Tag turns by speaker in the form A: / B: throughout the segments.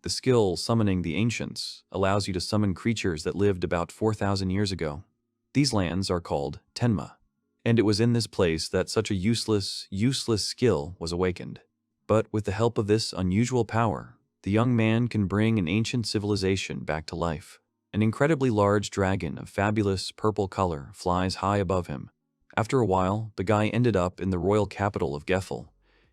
A: The skill Summoning the Ancients allows you to summon creatures that lived about 4,000 years ago. These lands are called Tenma, and it was in this place that such a useless skill was awakened. But with the help of this unusual power, the young man can bring an ancient civilization back to life. An incredibly large dragon of fabulous purple color flies high above him. After a while, the guy ended up in the royal capital of Gefel.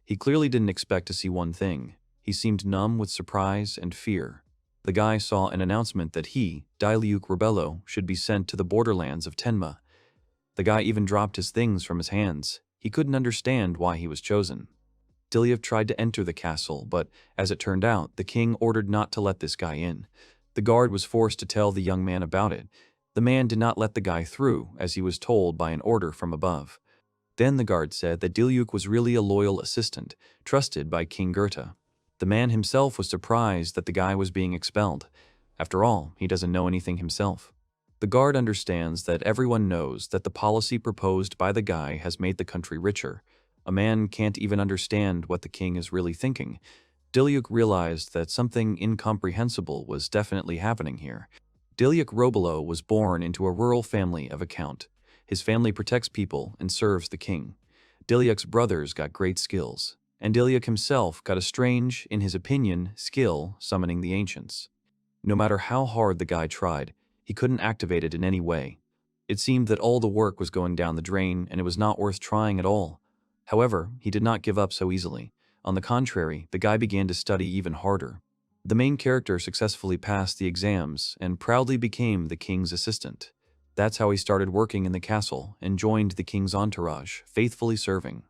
A: He clearly didn't expect to see one thing. He seemed numb with surprise and fear. The guy saw an announcement that he, Diluc Rebello, should be sent to the borderlands of Tenma. The guy even dropped his things from his hands. He couldn't understand why he was chosen. Diluc tried to enter the castle, but as it turned out, the king ordered not to let this guy in. The guard was forced to tell the young man about it. The man did not let the guy through, as he was told by an order from above. Then the guard said that Diluc was really a loyal assistant, trusted by King Goethe. The man himself was surprised that the guy was being expelled. After all, he doesn't know anything himself. The guard understands that everyone knows that the policy proposed by the guy has made the country richer. A man can't even understand what the king is really thinking. Diluc realized that something incomprehensible was definitely happening here. Diluc Robelo was born into a rural family of a count. His family protects people and serves the king. Diluc's brothers got great skills, and Diluc himself got a strange, in his opinion, skill summoning the ancients. No matter how hard the guy tried, he couldn't activate it in any way. It seemed that all the work was going down the drain and it was not worth trying at all. However, he did not give up so easily. On the contrary, the guy began to study even harder. The main character successfully passed the exams and proudly became the king's assistant. That's how he started working in the castle and joined the king's entourage, faithfully serving.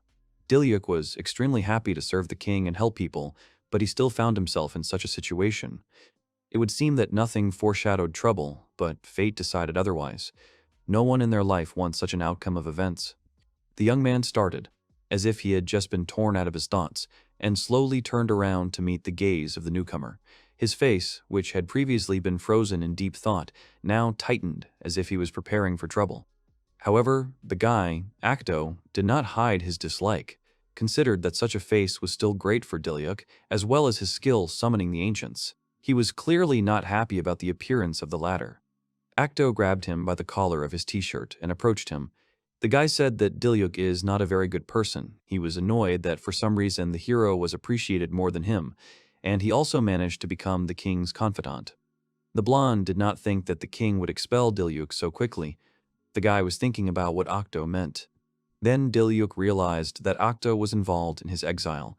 A: Diluc was extremely happy to serve the king and help people, but he still found himself in such a situation. It would seem that nothing foreshadowed trouble, but fate decided otherwise. No one in their life wants such an outcome of events. The young man started, as if he had just been torn out of his thoughts, and slowly turned around to meet the gaze of the newcomer. His face, which had previously been frozen in deep thought, now tightened as if he was preparing for trouble. However, the guy, Acto, did not hide his dislike, considered that such a face was still great for Diluc, as well as his skill summoning the ancients. He was clearly not happy about the appearance of the latter. Acto grabbed him by the collar of his t-shirt and approached him. The guy said that Diluc is not a very good person. He was annoyed that for some reason the hero was appreciated more than him, and he also managed to become the king's confidant. The blonde did not think that the king would expel Diluc so quickly. The guy was thinking about what Acto meant. Then Diluc realized that Acto was involved in his exile.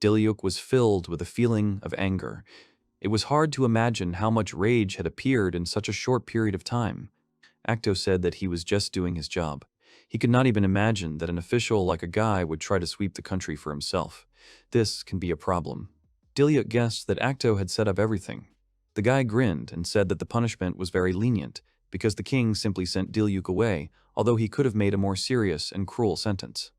A: Diluc was filled with a feeling of anger. It was hard to imagine how much rage had appeared in such a short period of time. Acto said that he was just doing his job. He could not even imagine that an official like a guy would try to sweep the country for himself. This can be a problem. Diluc guessed that Acto had set up everything. The guy grinned and said that the punishment was very lenient, because the king simply sent Diluc away, although he could have made a more serious and cruel sentence.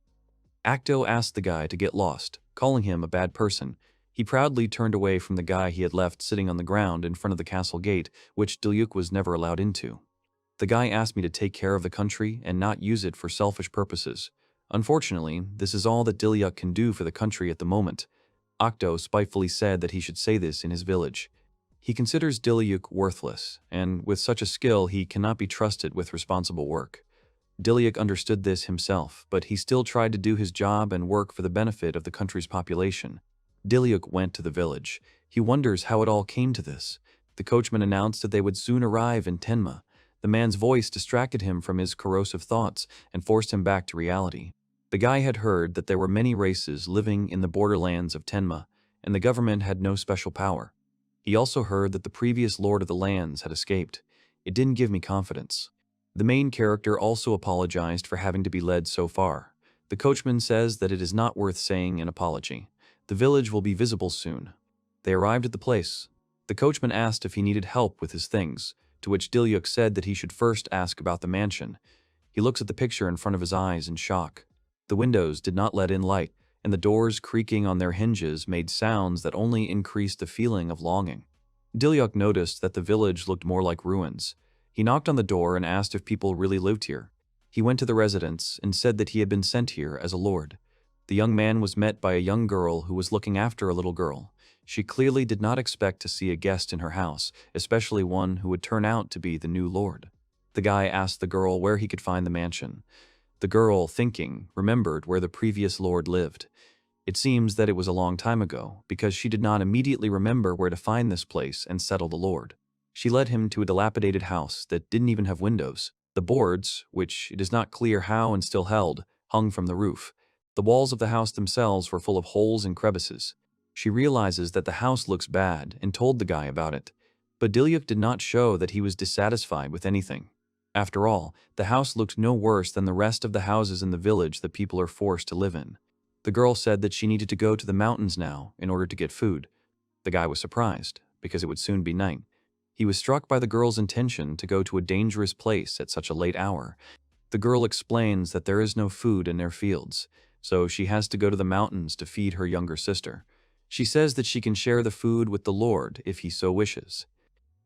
A: Acto asked the guy to get lost, calling him a bad person. He proudly turned away from the guy he had left sitting on the ground in front of the castle gate, which Diluc was never allowed into. The guy asked me to take care of the country and not use it for selfish purposes. Unfortunately, this is all that Diluc can do for the country at the moment. Acto spitefully said that he should say this in his village. He considers Diluc worthless, and with such a skill he cannot be trusted with responsible work. Diluc understood this himself, but he still tried to do his job and work for the benefit of the country's population. Diluc went to the village. He wonders how it all came to this. The coachman announced that they would soon arrive in Tenma. The man's voice distracted him from his corrosive thoughts and forced him back to reality. The guy had heard that there were many races living in the borderlands of Tenma, and the government had no special power. He also heard that the previous lord of the lands had escaped. It didn't give me confidence. The main character also apologized for having to be led so far. The coachman says that it is not worth saying an apology. The village will be visible soon. They arrived at the place. The coachman asked if he needed help with his things, to which Diluc said that he should first ask about the mansion. He looks at the picture in front of his eyes in shock. The windows did not let in light, and the doors creaking on their hinges made sounds that only increased the feeling of longing. Diluc noticed that the village looked more like ruins. He knocked on the door and asked if people really lived here. He went to the residence and said that he had been sent here as a lord. The young man was met by a young girl who was looking after a little girl. She clearly did not expect to see a guest in her house, especially one who would turn out to be the new lord. The guy asked the girl where he could find the mansion. The girl, thinking, remembered where the previous lord lived. It seems that it was a long time ago, because she did not immediately remember where to find this place and settle the lord. She led him to a dilapidated house that didn't even have windows. The boards, which it is not clear how and still held, hung from the roof. The walls of the house themselves were full of holes and crevices. She realizes that the house looks bad and told the guy about it. But Diluc did not show that he was dissatisfied with anything. After all, the house looked no worse than the rest of the houses in the village that people are forced to live in. The girl said that she needed to go to the mountains now in order to get food. The guy was surprised, because it would soon be night. He was struck by the girl's intention to go to a dangerous place at such a late hour. The girl explains that there is no food in their fields, so she has to go to the mountains to feed her younger sister. She says that she can share the food with the lord if he so wishes.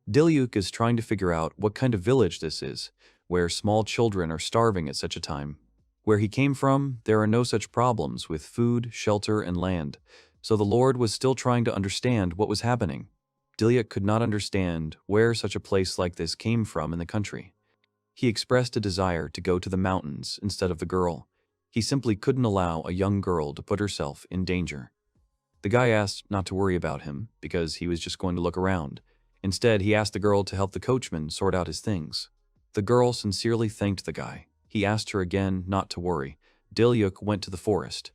A: Diluc is trying to figure out what kind of village this is, where small children are starving at such a time. Where he came from, there are no such problems with food, shelter, and land, so the lord was still trying to understand what was happening. Diluc could not understand where such a place like this came from in the country. He expressed a desire to go to the mountains instead of the girl. He simply couldn't allow a young girl to put herself in danger. The guy asked not to worry about him, because he was just going to look around. Instead, he asked the girl to help the coachman sort out his things. The girl sincerely thanked the guy. He asked her again not to worry. Diluc went to the forest.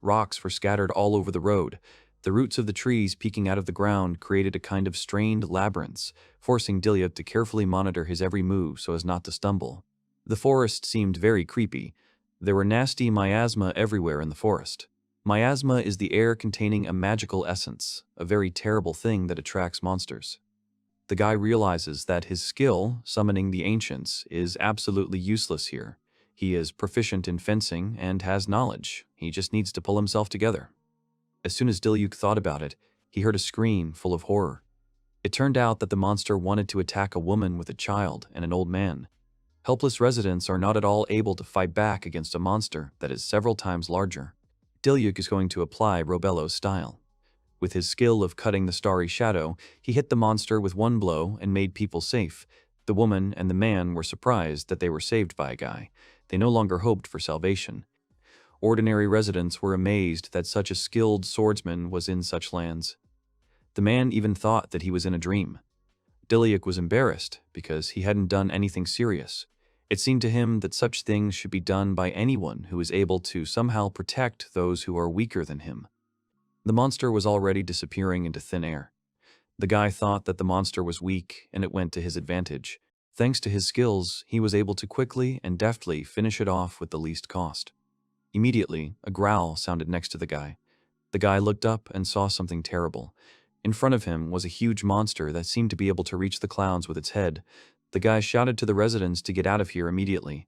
A: Rocks were scattered all over the road. The roots of the trees peeking out of the ground created a kind of strained labyrinths, forcing Diluc to carefully monitor his every move so as not to stumble. The forest seemed very creepy. There were nasty miasma everywhere in the forest. Miasma is the air containing a magical essence, a very terrible thing that attracts monsters. The guy realizes that his skill, summoning the ancients, is absolutely useless here. He is proficient in fencing and has knowledge. He just needs to pull himself together. As soon as Diluc thought about it, he heard a scream full of horror. It turned out that the monster wanted to attack a woman with a child and an old man. Helpless residents are not at all able to fight back against a monster that is several times larger. Diluc is going to apply Robello's style. With his skill of cutting the starry shadow, he hit the monster with one blow and made people safe. The woman and the man were surprised that they were saved by a guy. They no longer hoped for salvation. Ordinary residents were amazed that such a skilled swordsman was in such lands. The man even thought that he was in a dream. Diluc was embarrassed because he hadn't done anything serious. It seemed to him that such things should be done by anyone who is able to somehow protect those who are weaker than him. The monster was already disappearing into thin air. The guy thought that the monster was weak and it went to his advantage. Thanks to his skills, he was able to quickly and deftly finish it off with the least cost. Immediately, a growl sounded next to the guy. The guy looked up and saw something terrible. In front of him was a huge monster that seemed to be able to reach the clouds with its head. The guy shouted to the residents to get out of here immediately.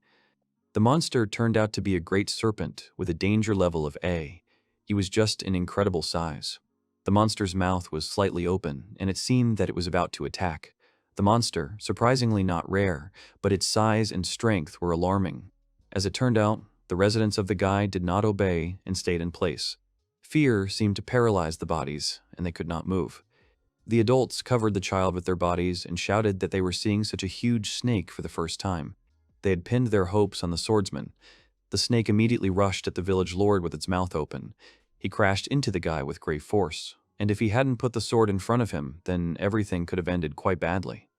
A: The monster turned out to be a great serpent with a danger level of A. He was just an incredible size. The monster's mouth was slightly open, and it seemed that it was about to attack. The monster, surprisingly not rare, but its size and strength were alarming. As it turned out, the residents of the guy did not obey and stayed in place. Fear seemed to paralyze the bodies, and they could not move. The adults covered the child with their bodies and shouted that they were seeing such a huge snake for the first time. They had pinned their hopes on the swordsman. The snake immediately rushed at the village lord with its mouth open. He crashed into the guy with great force, and if he hadn't put the sword in front of him, then everything could have ended quite badly.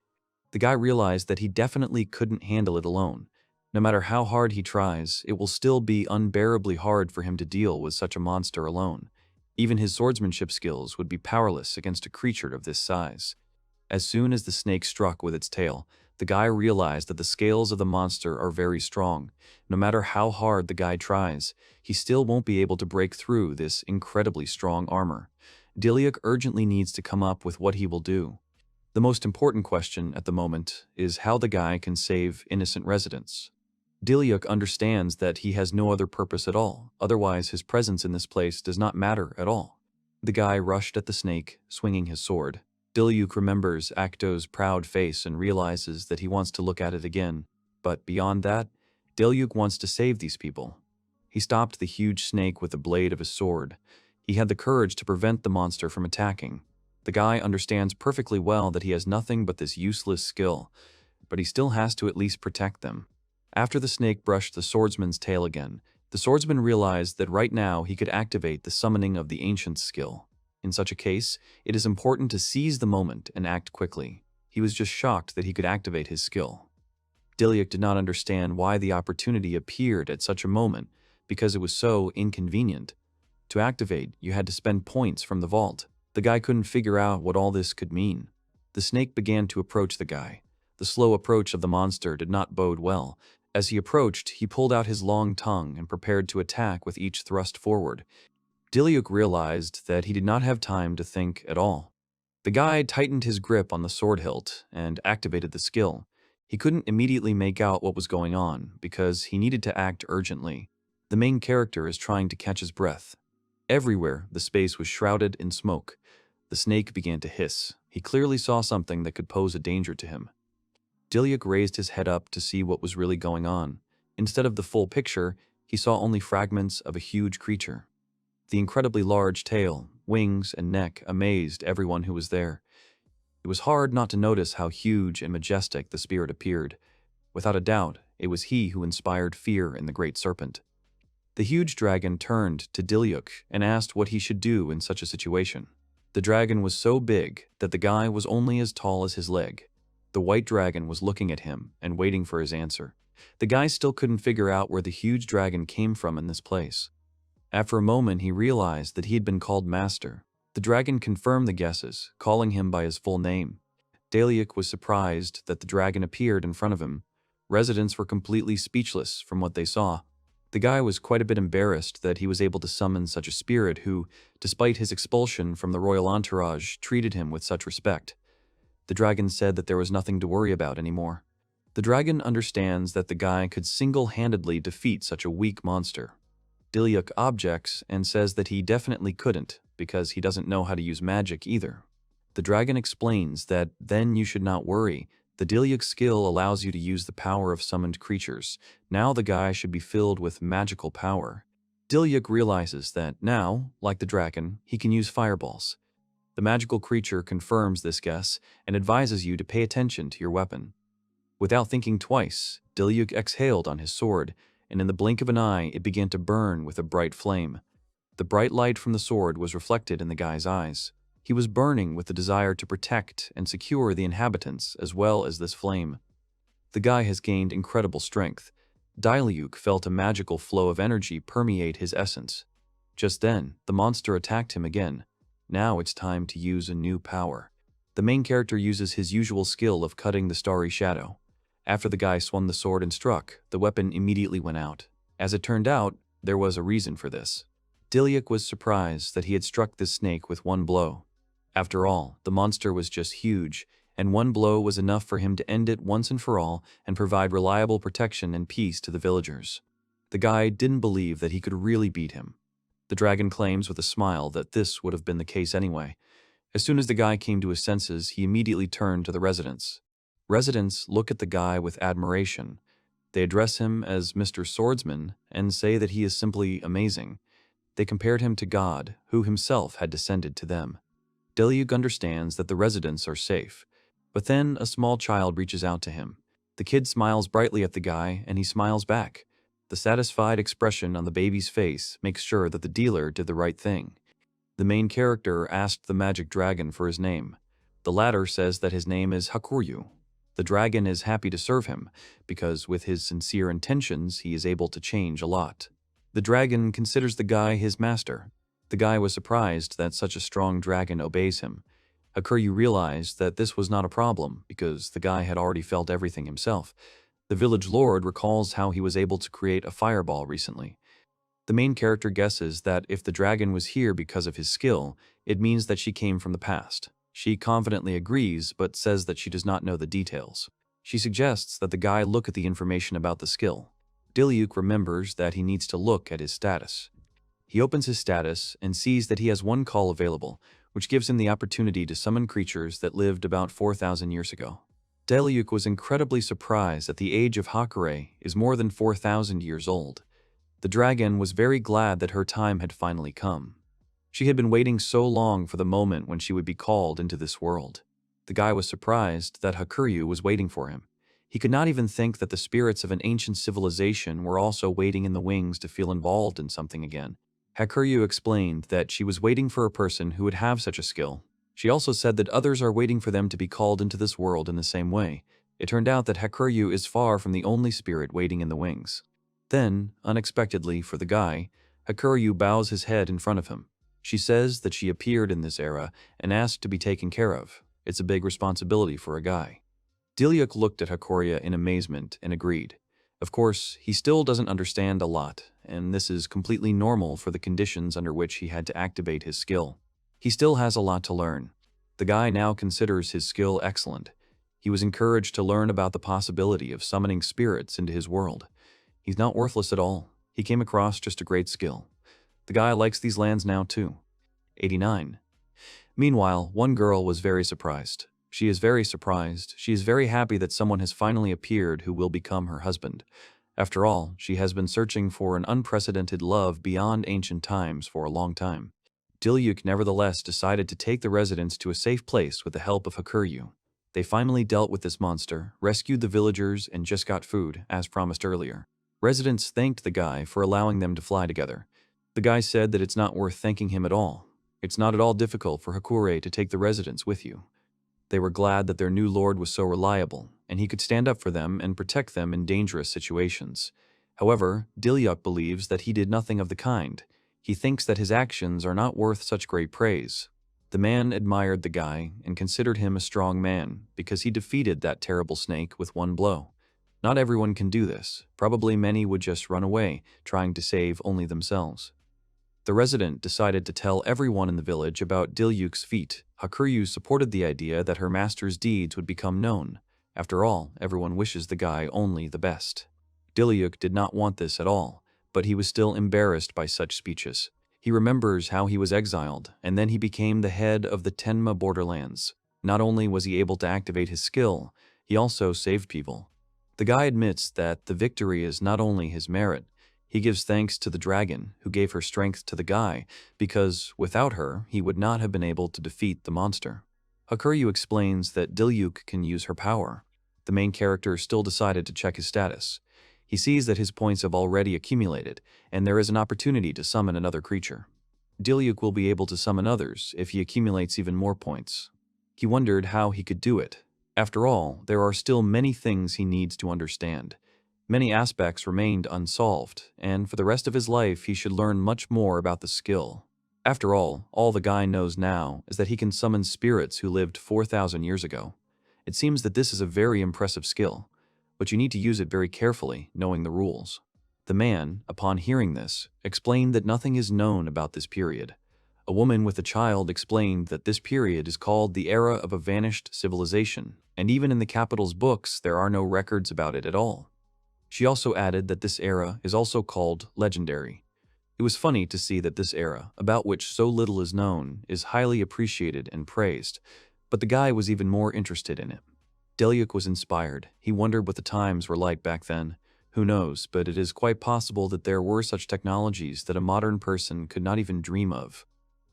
A: The guy realized that he definitely couldn't handle it alone. No matter how hard he tries, it will still be unbearably hard for him to deal with such a monster alone. Even his swordsmanship skills would be powerless against a creature of this size. As soon as the snake struck with its tail, the guy realized that the scales of the monster are very strong. No matter how hard the guy tries, he still won't be able to break through this incredibly strong armor. Diluc urgently needs to come up with what he will do. The most important question at the moment is how the guy can save innocent residents. Diluc understands that he has no other purpose at all, otherwise his presence in this place does not matter at all. The guy rushed at the snake, swinging his sword. Diluc remembers Acto's proud face and realizes that he wants to look at it again. But beyond that, Diluc wants to save these people. He stopped the huge snake with the blade of his sword. He had the courage to prevent the monster from attacking. The guy understands perfectly well that he has nothing but this useless skill, but he still has to at least protect them. After the snake brushed the swordsman's tail again, the swordsman realized that right now he could activate the summoning of the ancient's skill. In such a case, it is important to seize the moment and act quickly. He was just shocked that he could activate his skill. Diluc did not understand why the opportunity appeared at such a moment, because it was so inconvenient. To activate, you had to spend points from the vault. The guy couldn't figure out what all this could mean. The snake began to approach the guy. The slow approach of the monster did not bode well. As he approached, he pulled out his long tongue and prepared to attack with each thrust forward. Diluc realized that he did not have time to think at all. The guy tightened his grip on the sword hilt and activated the skill. He couldn't immediately make out what was going on because he needed to act urgently. The main character is trying to catch his breath. Everywhere, the space was shrouded in smoke. The snake began to hiss. He clearly saw something that could pose a danger to him. Diluc raised his head up to see what was really going on. Instead of the full picture, he saw only fragments of a huge creature. The incredibly large tail, wings, and neck amazed everyone who was there. It was hard not to notice how huge and majestic the spirit appeared. Without a doubt, it was he who inspired fear in the great serpent. The huge dragon turned to Diluc and asked what he should do in such a situation. The dragon was so big that the guy was only as tall as his leg. The white dragon was looking at him and waiting for his answer. The guy still couldn't figure out where the huge dragon came from in this place. After a moment, he realized that he had been called Master. The dragon confirmed the guesses, calling him by his full name. Diluc was surprised that the dragon appeared in front of him. Residents were completely speechless from what they saw. The guy was quite a bit embarrassed that he was able to summon such a spirit who, despite his expulsion from the royal entourage, treated him with such respect. The dragon said that there was nothing to worry about anymore. The dragon understands that the guy could single-handedly defeat such a weak monster. Diluc objects and says that he definitely couldn't, because he doesn't know how to use magic either. The dragon explains that then you should not worry. The Diluc skill allows you to use the power of summoned creatures. Now the guy should be filled with magical power. Diluc realizes that now, like the dragon, he can use fireballs. The magical creature confirms this guess and advises you to pay attention to your weapon. Without thinking twice, Diluc exhaled on his sword, and in the blink of an eye it began to burn with a bright flame. The bright light from the sword was reflected in the guy's eyes. He was burning with the desire to protect and secure the inhabitants as well as this flame. The guy has gained incredible strength. Diluc felt a magical flow of energy permeate his essence. Just then, the monster attacked him again. Now it's time to use a new power. The main character uses his usual skill of cutting the starry shadow. After the guy swung the sword and struck, the weapon immediately went out. As it turned out, there was a reason for this. Diluc was surprised that he had struck this snake with one blow. After all, the monster was just huge, and one blow was enough for him to end it once and for all and provide reliable protection and peace to the villagers. The guy didn't believe that he could really beat him. The dragon claims with a smile that this would have been the case anyway. As soon as the guy came to his senses, he immediately turned to the residents. Residents look at the guy with admiration. They address him as Mr. Swordsman and say that he is simply amazing. They compared him to God, who himself had descended to them. Diluc understands that the residents are safe, but then a small child reaches out to him. The kid smiles brightly at the guy, and he smiles back. The satisfied expression on the baby's face makes sure that the dealer did the right thing. The main character asked the magic dragon for his name. The latter says that his name is Henkyou. The dragon is happy to serve him, because with his sincere intentions he is able to change a lot. The dragon considers the guy his master. The guy was surprised that such a strong dragon obeys him. Henkyou realized that this was not a problem, because the guy had already felt everything himself. The village lord recalls how he was able to create a fireball recently. The main character guesses that if the dragon was here because of his skill, it means that she came from the past. She confidently agrees, but says that she does not know the details. She suggests that the guy look at the information about the skill. Diluc remembers that he needs to look at his status. He opens his status and sees that he has one call available, which gives him the opportunity to summon creatures that lived about 4,000 years ago. Diluc was incredibly surprised that the age of Hazure is more than 4,000 years old. The dragon was very glad that her time had finally come. She had been waiting so long for the moment when she would be called into this world. The guy was surprised that Hakuryu was waiting for him. He could not even think that the spirits of an ancient civilization were also waiting in the wings to feel involved in something again. Hakuryu explained that she was waiting for a person who would have such a skill. She also said that others are waiting for them to be called into this world in the same way. It turned out that Hakuryu is far from the only spirit waiting in the wings. Then, unexpectedly for the guy, Hakuryu bows his head in front of him. She says that she appeared in this era and asked to be taken care of. It's a big responsibility for a guy. Diluc looked at Hakuryu in amazement and agreed. Of course, he still doesn't understand a lot, and this is completely normal for the conditions under which he had to activate his skill. He still has a lot to learn. The guy now considers his skill excellent. He was encouraged to learn about the possibility of summoning spirits into his world. He's not worthless at all. He came across just a great skill. The guy likes these lands now too. 89. Meanwhile, one girl was very surprised. She is very surprised. She is very happy that someone has finally appeared who will become her husband. After all, she has been searching for an unprecedented love beyond ancient times for a long time. Diluc nevertheless decided to take the residents to a safe place with the help of Hakuryu. They finally dealt with this monster, rescued the villagers, and just got food, as promised earlier. Residents thanked the guy for allowing them to fly together. The guy said that it's not worth thanking him at all. It's not at all difficult for Hakuryu to take the residents with you. They were glad that their new lord was so reliable, and he could stand up for them and protect them in dangerous situations. However, Diluc believes that he did nothing of the kind. He thinks that his actions are not worth such great praise. The man admired the guy and considered him a strong man because he defeated that terrible snake with one blow. Not everyone can do this. Probably many would just run away, trying to save only themselves. The resident decided to tell everyone in the village about Diluc's feat. Hakuryu supported the idea that her master's deeds would become known. After all, everyone wishes the guy only the best. Diluc did not want this at all, but he was still embarrassed by such speeches. He remembers how he was exiled, and then he became the head of the Tenma borderlands. Not only was he able to activate his skill, he also saved people. The guy admits that the victory is not only his merit. He gives thanks to the dragon, who gave her strength to the guy, because without her, he would not have been able to defeat the monster. Hakuryu explains that Diluc can use her power. The main character still decided to check his status. He sees that his points have already accumulated, and there is an opportunity to summon another creature. Diluc will be able to summon others if he accumulates even more points. He wondered how he could do it. After all, there are still many things he needs to understand. Many aspects remained unsolved, and for the rest of his life he should learn much more about the skill. After all the guy knows now is that he can summon spirits who lived 4,000 years ago. It seems that this is a very impressive skill, but you need to use it very carefully, knowing the rules. The man, upon hearing this, explained that nothing is known about this period. A woman with a child explained that this period is called the era of a vanished civilization, and even in the capital's books there are no records about it at all. She also added that this era is also called legendary. It was funny to see that this era, about which so little is known, is highly appreciated and praised, but the guy was even more interested in it. Diluc was inspired. He wondered what the times were like back then. Who knows, but it is quite possible that there were such technologies that a modern person could not even dream of.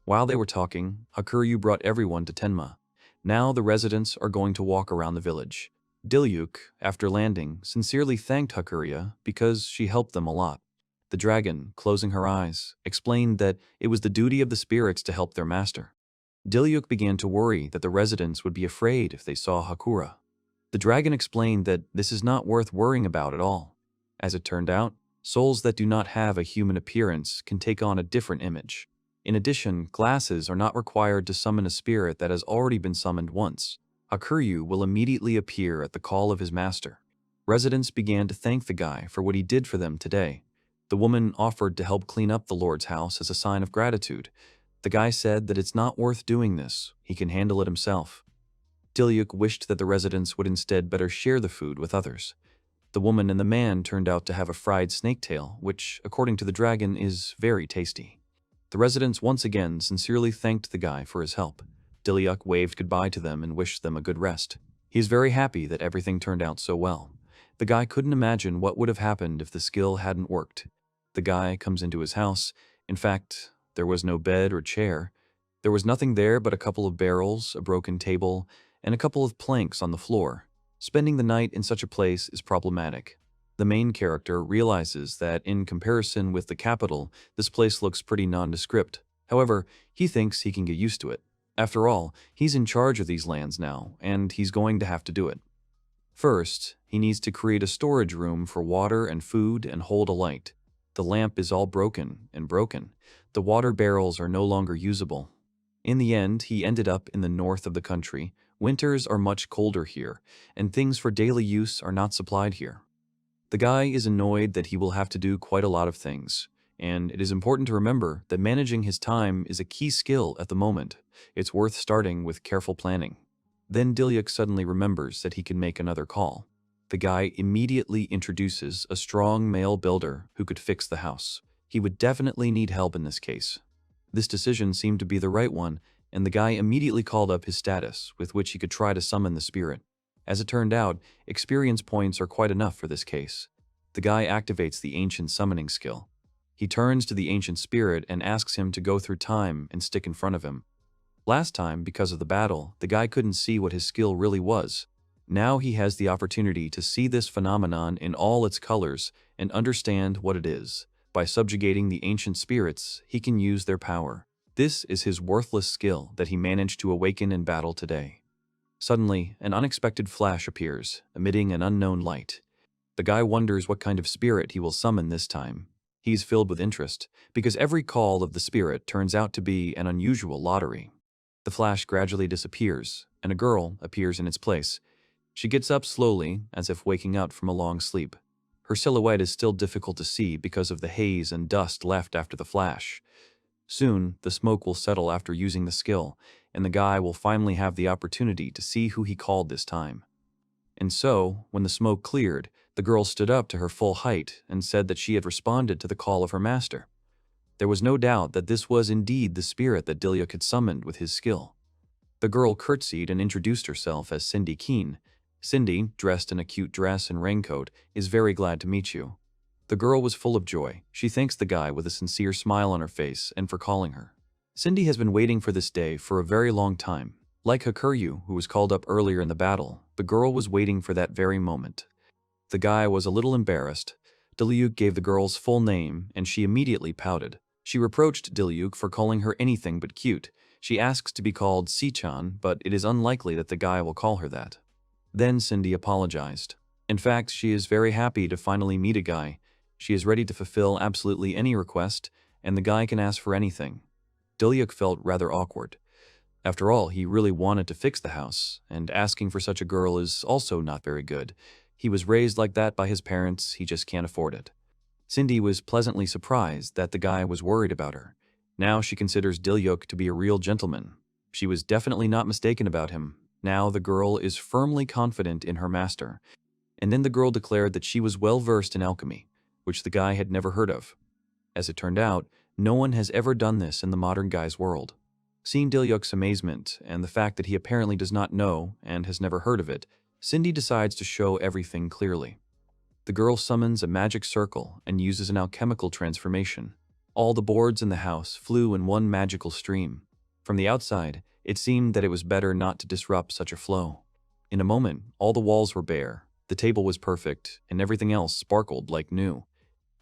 A: While they were talking, Hakuryu brought everyone to Tenma. Now the residents are going to walk around the village. Diluc, after landing, sincerely thanked Hakuryu because she helped them a lot. The dragon, closing her eyes, explained that it was the duty of the spirits to help their master. Diluc began to worry that the residents would be afraid if they saw Hakuryu. The dragon explained that this is not worth worrying about at all. As it turned out, souls that do not have a human appearance can take on a different image. In addition, glasses are not required to summon a spirit that has already been summoned once. Hakuryu will immediately appear at the call of his master. Residents began to thank the guy for what he did for them today. The woman offered to help clean up the Lord's house as a sign of gratitude. The guy said that it's not worth doing this. He can handle it himself. Diluc wished that the residents would instead better share the food with others. The woman and the man turned out to have a fried snake tail, which, according to the dragon, is very tasty. The residents once again sincerely thanked the guy for his help. Diluc waved goodbye to them and wished them a good rest. He is very happy that everything turned out so well. The guy couldn't imagine what would have happened if the skill hadn't worked. The guy comes into his house. In fact, There was no bed or chair. There was nothing there but a couple of barrels, a broken table, and a couple of planks on the floor. Spending the night in such a place is problematic. The main character realizes that in comparison with the capital, this place looks pretty nondescript. However, he thinks he can get used to it. After all, he's in charge of these lands now, and he's going to have to do it. First, he needs to create a storage room for water and food and hold a light. The lamp is all broken and broken. The water barrels are no longer usable. In the end, he ended up in the north of the country. Winters are much colder here, and things for daily use are not supplied here. The guy is annoyed that he will have to do quite a lot of things, and it is important to remember that managing his time is a key skill at the moment. It's worth starting with careful planning. Then Diluc suddenly remembers that he can make another call. The guy immediately introduces a strong male builder who could fix the house. He would definitely need help in this case. This decision seemed to be the right one, and the guy immediately called up his status, with which he could try to summon the spirit. As it turned out, experience points are quite enough for this case. The guy activates the ancient summoning skill. He turns to the ancient spirit and asks him to go through time and stick in front of him. Last time, because of the battle, the guy couldn't see what his skill really was. Now he has the opportunity to see this phenomenon in all its colors and understand what it is. By subjugating the ancient spirits, he can use their power. This is his worthless skill that he managed to awaken in battle today. Suddenly, an unexpected flash appears, emitting an unknown light. The guy wonders what kind of spirit he will summon this time. He's filled with interest, because every call of the spirit turns out to be an unusual lottery. The flash gradually disappears, and a girl appears in its place. She gets up slowly, as if waking up from a long sleep. Her silhouette is still difficult to see because of the haze and dust left after the flash. Soon, the smoke will settle after using the skill, and the guy will finally have the opportunity to see who he called this time. And so, when the smoke cleared, the girl stood up to her full height and said that she had responded to the call of her master. There was no doubt that this was indeed the spirit that Diluc had summoned with his skill. The girl curtsied and introduced herself as Cindy Keen. Cindy, dressed in a cute dress and raincoat, is very glad to meet you. The girl was full of joy. She thanks the guy with a sincere smile on her face and for calling her. Cindy has been waiting for this day for a very long time. Like Henkyou, who was called up earlier in the battle, the girl was waiting for that very moment. The guy was a little embarrassed. Diluc gave the girl's full name, and she immediately pouted. She reproached Diluc for calling her anything but cute. She asks to be called Si-chan, but it is unlikely that the guy will call her that. Then Cindy apologized. In fact, she is very happy to finally meet a guy. She is ready to fulfill absolutely any request, and the guy can ask for anything. Diluc felt rather awkward. After all, he really wanted to fix the house, and asking for such a girl is also not very good. He was raised like that by his parents, he just can't afford it. Cindy was pleasantly surprised that the guy was worried about her. Now she considers Diluc to be a real gentleman. She was definitely not mistaken about him. Now the girl is firmly confident in her master. And then the girl declared that she was well versed in alchemy, which the guy had never heard of. As it turned out, no one has ever done this in the modern guy's world. Seeing Diluc's amazement and the fact that he apparently does not know and has never heard of it, Cindy decides to show everything clearly. The girl summons a magic circle and uses an alchemical transformation. All the boards in the house flew in one magical stream. From the outside, it seemed that it was better not to disrupt such a flow. In a moment, all the walls were bare, the table was perfect, and everything else sparkled like new.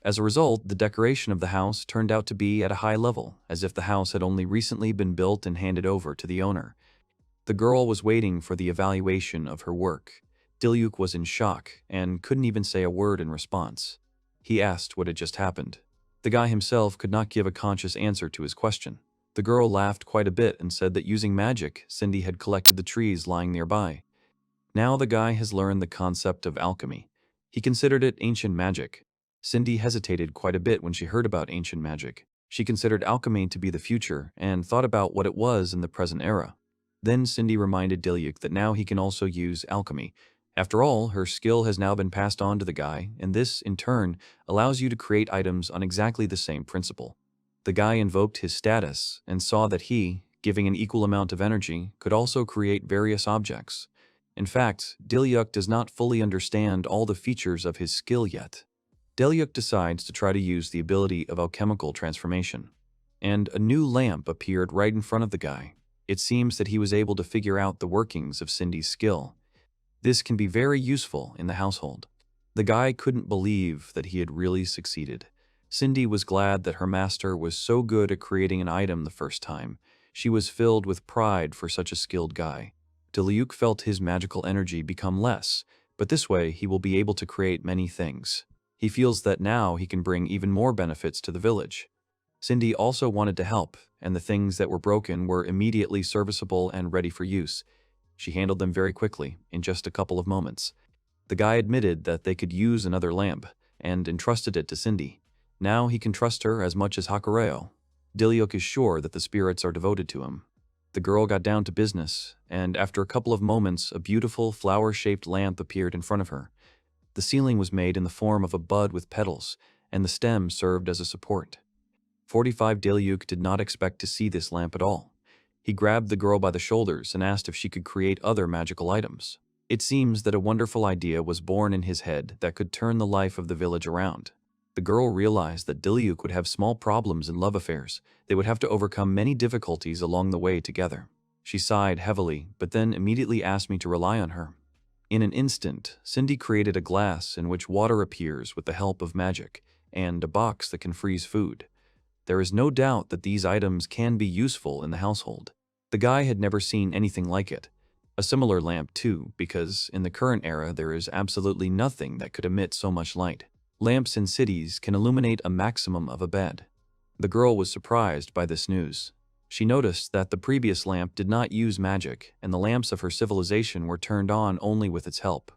A: As a result, the decoration of the house turned out to be at a high level, as if the house had only recently been built and handed over to the owner. The girl was waiting for the evaluation of her work. Diluc was in shock and couldn't even say a word in response. He asked what had just happened. The guy himself could not give a conscious answer to his question. The girl laughed quite a bit and said that using magic, Cindy had collected the trees lying nearby. Now the guy has learned the concept of alchemy. He considered it ancient magic. Cindy hesitated quite a bit when she heard about ancient magic. She considered alchemy to be the future and thought about what it was in the present era. Then Cindy reminded Diluc that now he can also use alchemy. After all, her skill has now been passed on to the guy, and this, in turn, allows you to create items on exactly the same principle. The guy invoked his status and saw that he, giving an equal amount of energy, could also create various objects. In fact, Diluc does not fully understand all the features of his skill yet. Diluc decides to try to use the ability of alchemical transformation. and a new lamp appeared right in front of the guy. It seems that he was able to figure out the workings of Cindy's skill. This can be very useful in the household. The guy couldn't believe that he had really succeeded. Cindy was glad that her master was so good at creating an item the first time. She was filled with pride for such a skilled guy. Diluc felt his magical energy become less, but this way he will be able to create many things. He feels that now he can bring even more benefits to the village. Cindy also wanted to help, and the things that were broken were immediately serviceable and ready for use. She handled them very quickly, in just a couple of moments. The guy admitted that they could use another lamp, and entrusted it to Cindy. Now he can trust her as much as Hakureo. Diluc is sure that the spirits are devoted to him. The girl got down to business, and after a couple of moments, a beautiful flower-shaped lamp appeared in front of her. The ceiling was made in the form of a bud with petals, and the stem served as a support. 45 Diluc did not expect to see this lamp at all. He grabbed the girl by the shoulders and asked if she could create other magical items. It seems that a wonderful idea was born in his head that could turn the life of the village around. The girl realized that Diluc would have small problems in love affairs. They would have to overcome many difficulties along the way together. She sighed heavily, but then immediately asked me to rely on her. In an instant, Cindy created a glass in which water appears with the help of magic, and a box that can freeze food. There is no doubt that these items can be useful in the household. The guy had never seen anything like it. A similar lamp too, because in the current era there is absolutely nothing that could emit so much light. Lamps in cities can illuminate a maximum of a bed. The girl was surprised by this news. She noticed that the previous lamp did not use magic, and the lamps of her civilization were turned on only with its help.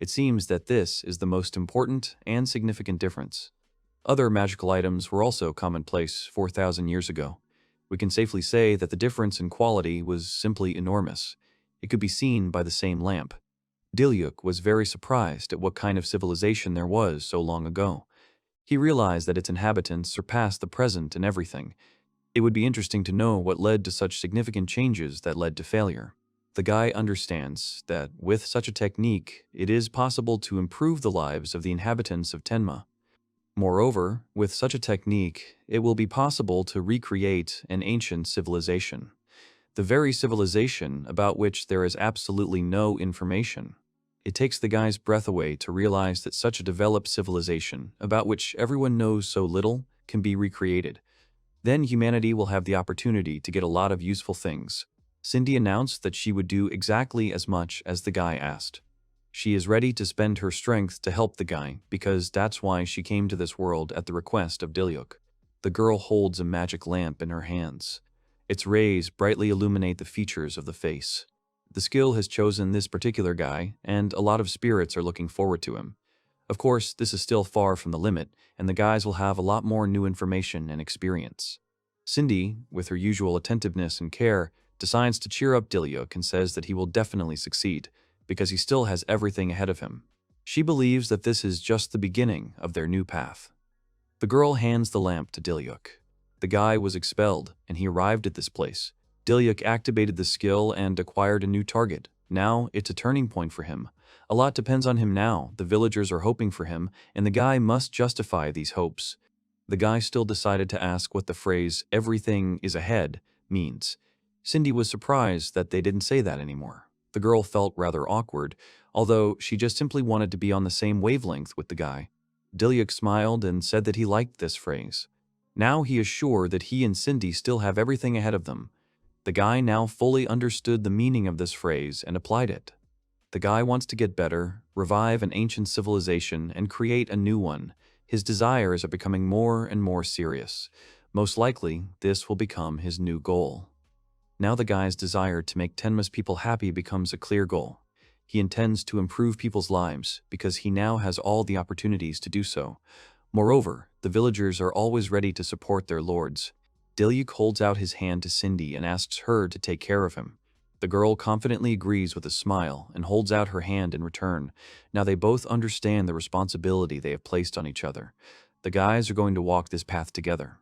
A: It seems that this is the most important and significant difference. Other magical items were also commonplace 4,000 years ago. We can safely say that the difference in quality was simply enormous. It could be seen by the same lamp. Diluc was very surprised at what kind of civilization there was so long ago. He realized that its inhabitants surpassed the present in everything. It would be interesting to know what led to such significant changes that led to failure. The guy understands that with such a technique, it is possible to improve the lives of the inhabitants of Tenma. Moreover, with such a technique, it will be possible to recreate an ancient civilization. The very civilization about which there is absolutely no information. It takes the guy's breath away to realize that such a developed civilization, about which everyone knows so little, can be recreated. Then humanity will have the opportunity to get a lot of useful things. Cindy announced that she would do exactly as much as the guy asked. She is ready to spend her strength to help the guy, because that's why she came to this world at the request of Diluc. The girl holds a magic lamp in her hands. Its rays brightly illuminate the features of the face. The skill has chosen this particular guy, and a lot of spirits are looking forward to him. Of course, this is still far from the limit, and the guys will have a lot more new information and experience. Cindy, with her usual attentiveness and care, decides to cheer up Diluc and says that he will definitely succeed, because he still has everything ahead of him. She believes that this is just the beginning of their new path. The girl hands the lamp to Diluc. The guy was expelled, and he arrived at this place. Diluc activated the skill and acquired a new target. Now, it's a turning point for him. A lot depends on him now. The villagers are hoping for him, and the guy must justify these hopes. The guy still decided to ask what the phrase, "everything is ahead," means. Cindy was surprised that they didn't say that anymore. The girl felt rather awkward, although she just simply wanted to be on the same wavelength with the guy. Diluc smiled and said that he liked this phrase. Now he is sure that he and Cindy still have everything ahead of them. The guy now fully understood the meaning of this phrase and applied it. The guy wants to get better, revive an ancient civilization, and create a new one. His desires are becoming more and more serious. Most likely, this will become his new goal. Now the guy's desire to make Tenma's people happy becomes a clear goal. He intends to improve people's lives because he now has all the opportunities to do so. Moreover, the villagers are always ready to support their lords. Diluc holds out his hand to Cindy and asks her to take care of him. The girl confidently agrees with a smile and holds out her hand in return. Now they both understand the responsibility they have placed on each other. The guys are going to walk this path together.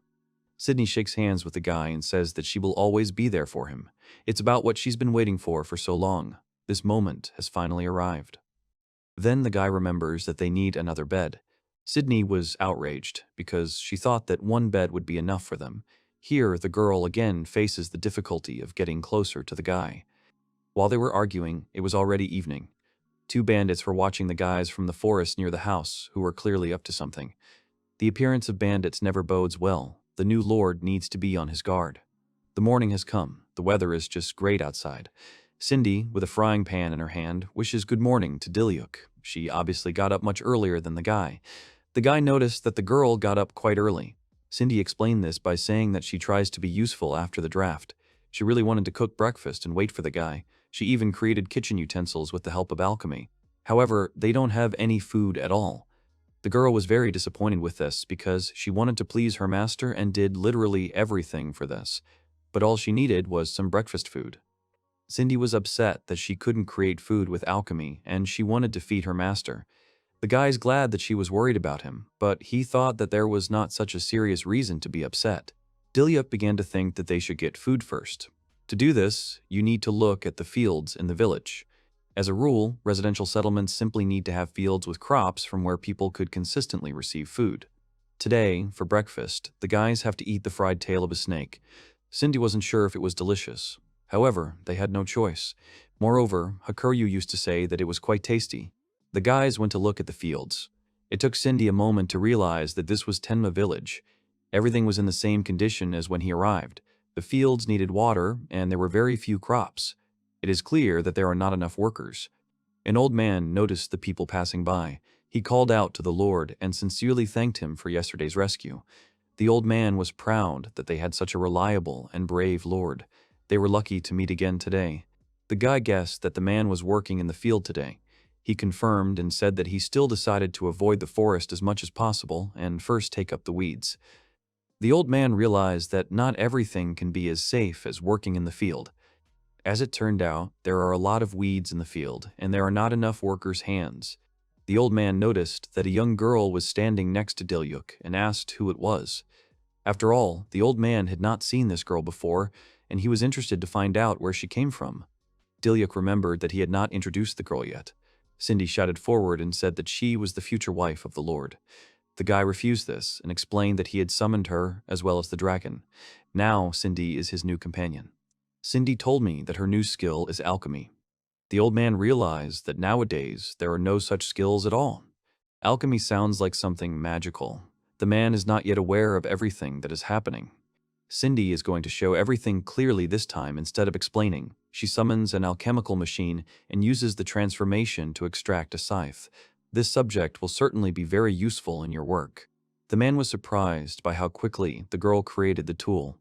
A: Sydney shakes hands with the guy and says that she will always be there for him. It's about what she's been waiting for so long. This moment has finally arrived. Then the guy remembers that they need another bed. Sydney was outraged because she thought that one bed would be enough for them. Here, the girl again faces the difficulty of getting closer to the guy. While they were arguing, it was already evening. Two bandits were watching the guys from the forest near the house, who were clearly up to something. The appearance of bandits never bodes well. The new lord needs to be on his guard. The morning has come. The weather is just great outside. Cindy, with a frying pan in her hand, wishes good morning to Diluc. She obviously got up much earlier than the guy. The guy noticed that the girl got up quite early. Cindy explained this by saying that she tries to be useful after the draft. She really wanted to cook breakfast and wait for the guy. She even created kitchen utensils with the help of alchemy. However, they don't have any food at all. The girl was very disappointed with this because she wanted to please her master and did literally everything for this. But all she needed was some breakfast food. Cindy was upset that she couldn't create food with alchemy, and she wanted to feed her master. The guy's glad that she was worried about him, but he thought that there was not such a serious reason to be upset. Diluc began to think that they should get food first. To do this, you need to look at the fields in the village. As a rule, residential settlements simply need to have fields with crops from where people could consistently receive food. Today, for breakfast, the guys have to eat the fried tail of a snake. Cindy wasn't sure if it was delicious. However, they had no choice. Moreover, Henkyou used to say that it was quite tasty. The guys went to look at the fields. It took Cindy a moment to realize that this was Tenma village. Everything was in the same condition as when he arrived. The fields needed water, and there were very few crops. It is clear that there are not enough workers. An old man noticed the people passing by. He called out to the Lord and sincerely thanked him for yesterday's rescue. The old man was proud that they had such a reliable and brave Lord. They were lucky to meet again today. The guy guessed that the man was working in the field today. He confirmed and said that he still decided to avoid the forest as much as possible and first take up the weeds. The old man realized that not everything can be as safe as working in the field. As it turned out, there are a lot of weeds in the field, and there are not enough workers' hands. The old man noticed that a young girl was standing next to Diluc and asked who it was. After all, the old man had not seen this girl before, and he was interested to find out where she came from. Diluc remembered that he had not introduced the girl yet. Cindy shouted forward and said that she was the future wife of the Lord. The guy refused this and explained that he had summoned her as well as the dragon. Now Cindy is his new companion. Cindy told me that her new skill is alchemy. The old man realized that nowadays there are no such skills at all. Alchemy sounds like something magical. The man is not yet aware of everything that is happening. Cindy is going to show everything clearly this time instead of explaining. She summons an alchemical machine and uses the transformation to extract a scythe. This subject will certainly be very useful in your work. The man was surprised by how quickly the girl created the tool.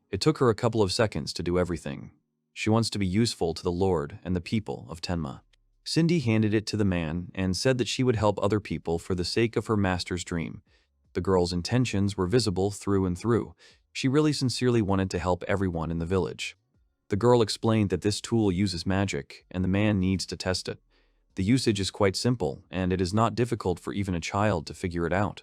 A: It took her a couple of seconds to do everything. She wants to be useful to the Lord and the people of Tenma. Cindy handed it to the man and said that she would help other people for the sake of her master's dream. The girl's intentions were visible through and through. She really sincerely wanted to help everyone in the village. The girl explained that this tool uses magic, and the man needs to test it. The usage is quite simple, and it is not difficult for even a child to figure it out.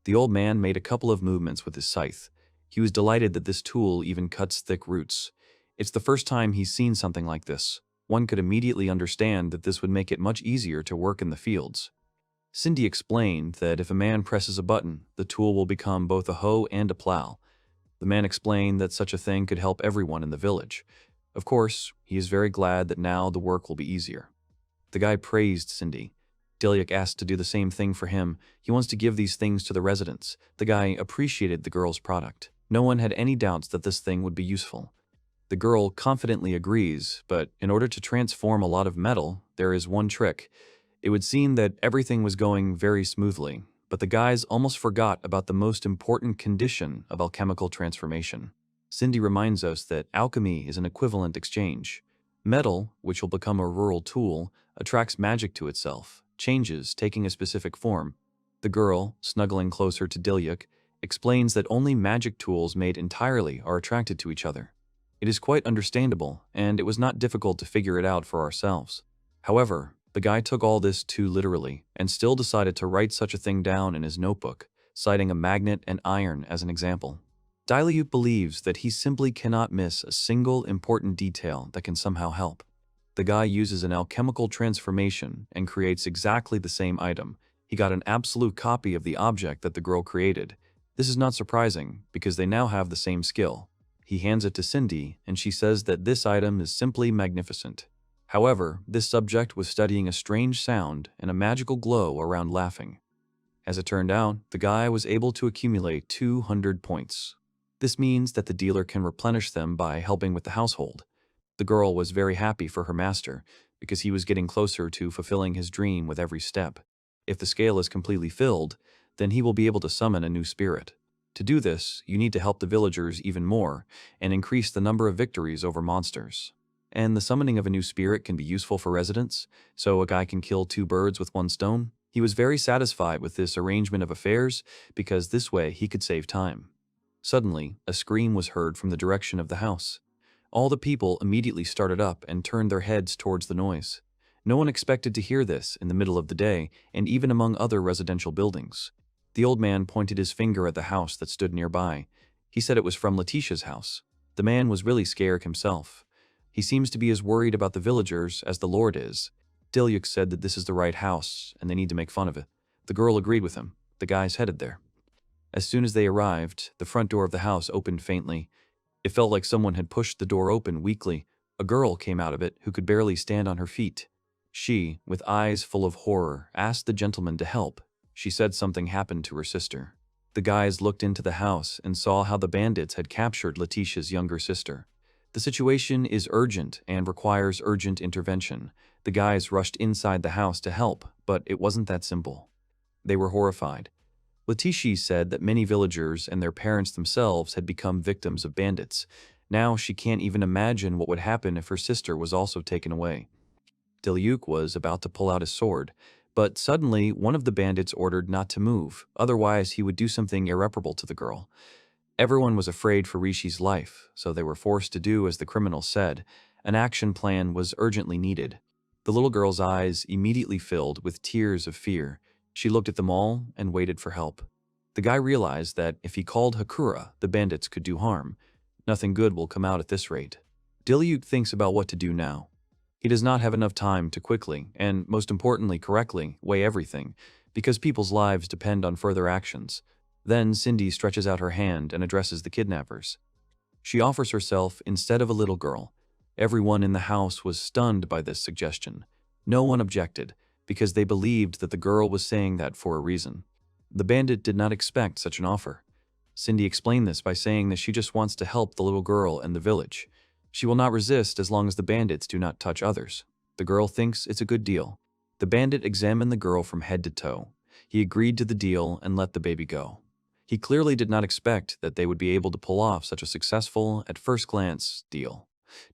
A: The old man made a couple of movements with his scythe. He was delighted that this tool even cuts thick roots. It's the first time he's seen something like this. One could immediately understand that this would make it much easier to work in the fields. Cindy explained that if a man presses a button, the tool will become both a hoe and a plow. The man explained that such a thing could help everyone in the village. Of course, he is very glad that now the work will be easier. The guy praised Cindy. Diluc asked to do the same thing for him. He wants to give these things to the residents. The guy appreciated the girl's product. No one had any doubts that this thing would be useful. The girl confidently agrees, but in order to transform a lot of metal, there is one trick. It would seem that everything was going very smoothly, but the guys almost forgot about the most important condition of alchemical transformation. Cindy reminds us that alchemy is an equivalent exchange. Metal, which will become a rural tool, attracts magic to itself, changes, taking a specific form. The girl, snuggling closer to Diluc, explains that only magic tools made entirely are attracted to each other. It is quite understandable, and it was not difficult to figure it out for ourselves. However, the guy took all this too literally, and still decided to write such a thing down in his notebook, citing a magnet and iron as an example. Diluc believes that he simply cannot miss a single important detail that can somehow help. The guy uses an alchemical transformation and creates exactly the same item. He got an absolute copy of the object that the girl created. This is not surprising, because they now have the same skill. He hands it to Cindy, and she says that this item is simply magnificent. However, this subject was studying a strange sound and a magical glow around laughing. As it turned out, the guy was able to accumulate 200 points. This means that the dealer can replenish them by helping with the household. The girl was very happy for her master, because he was getting closer to fulfilling his dream with every step. If the scale is completely filled, then he will be able to summon a new spirit. To do this, you need to help the villagers even more and increase the number of victories over monsters. And the summoning of a new spirit can be useful for residents, so a guy can kill 2 birds with 1 stone. He was very satisfied with this arrangement of affairs because this way he could save time. Suddenly, a scream was heard from the direction of the house. All the people immediately started up and turned their heads towards the noise. No one expected to hear this in the middle of the day and even among other residential buildings. The old man pointed his finger at the house that stood nearby. He said it was from Letitia's house. The man was really scared himself. He seems to be as worried about the villagers as the Lord is. Diluc said that this is the right house, and they need to make fun of it. The girl agreed with him. The guys headed there. As soon as they arrived, the front door of the house opened faintly. It felt like someone had pushed the door open weakly. A girl came out of it who could barely stand on her feet. She, with eyes full of horror, asked the gentleman to help. She said something happened to her sister. The guys looked into the house and saw how the bandits had captured Letitia's younger sister. The situation is urgent and requires urgent intervention. The guys rushed inside the house to help, but it wasn't that simple. They were horrified. Letitia said that many villagers and their parents themselves had become victims of bandits. Now she can't even imagine what would happen if her sister was also taken away. Diluc was about to pull out his sword, but suddenly one of the bandits ordered not to move, otherwise he would do something irreparable to the girl. Everyone was afraid for Rishi's life, so they were forced to do as the criminal said. An action plan was urgently needed. The little girl's eyes immediately filled with tears of fear. She looked at them all and waited for help. The guy realized that if he called Hakura, the bandits could do harm. Nothing good will come out at this rate. Diluc thinks about what to do now. He does not have enough time to quickly, and most importantly correctly, weigh everything, because people's lives depend on further actions. Then Cindy stretches out her hand and addresses the kidnappers. She offers herself instead of a little girl. Everyone in the house was stunned by this suggestion. No one objected, because they believed that the girl was saying that for a reason. The bandit did not expect such an offer. Cindy explained this by saying that she just wants to help the little girl and the village. She will not resist as long as the bandits do not touch others. The girl thinks it's a good deal. The bandit examined the girl from head to toe. He agreed to the deal and let the baby go. He clearly did not expect that they would be able to pull off such a successful, at first glance, deal.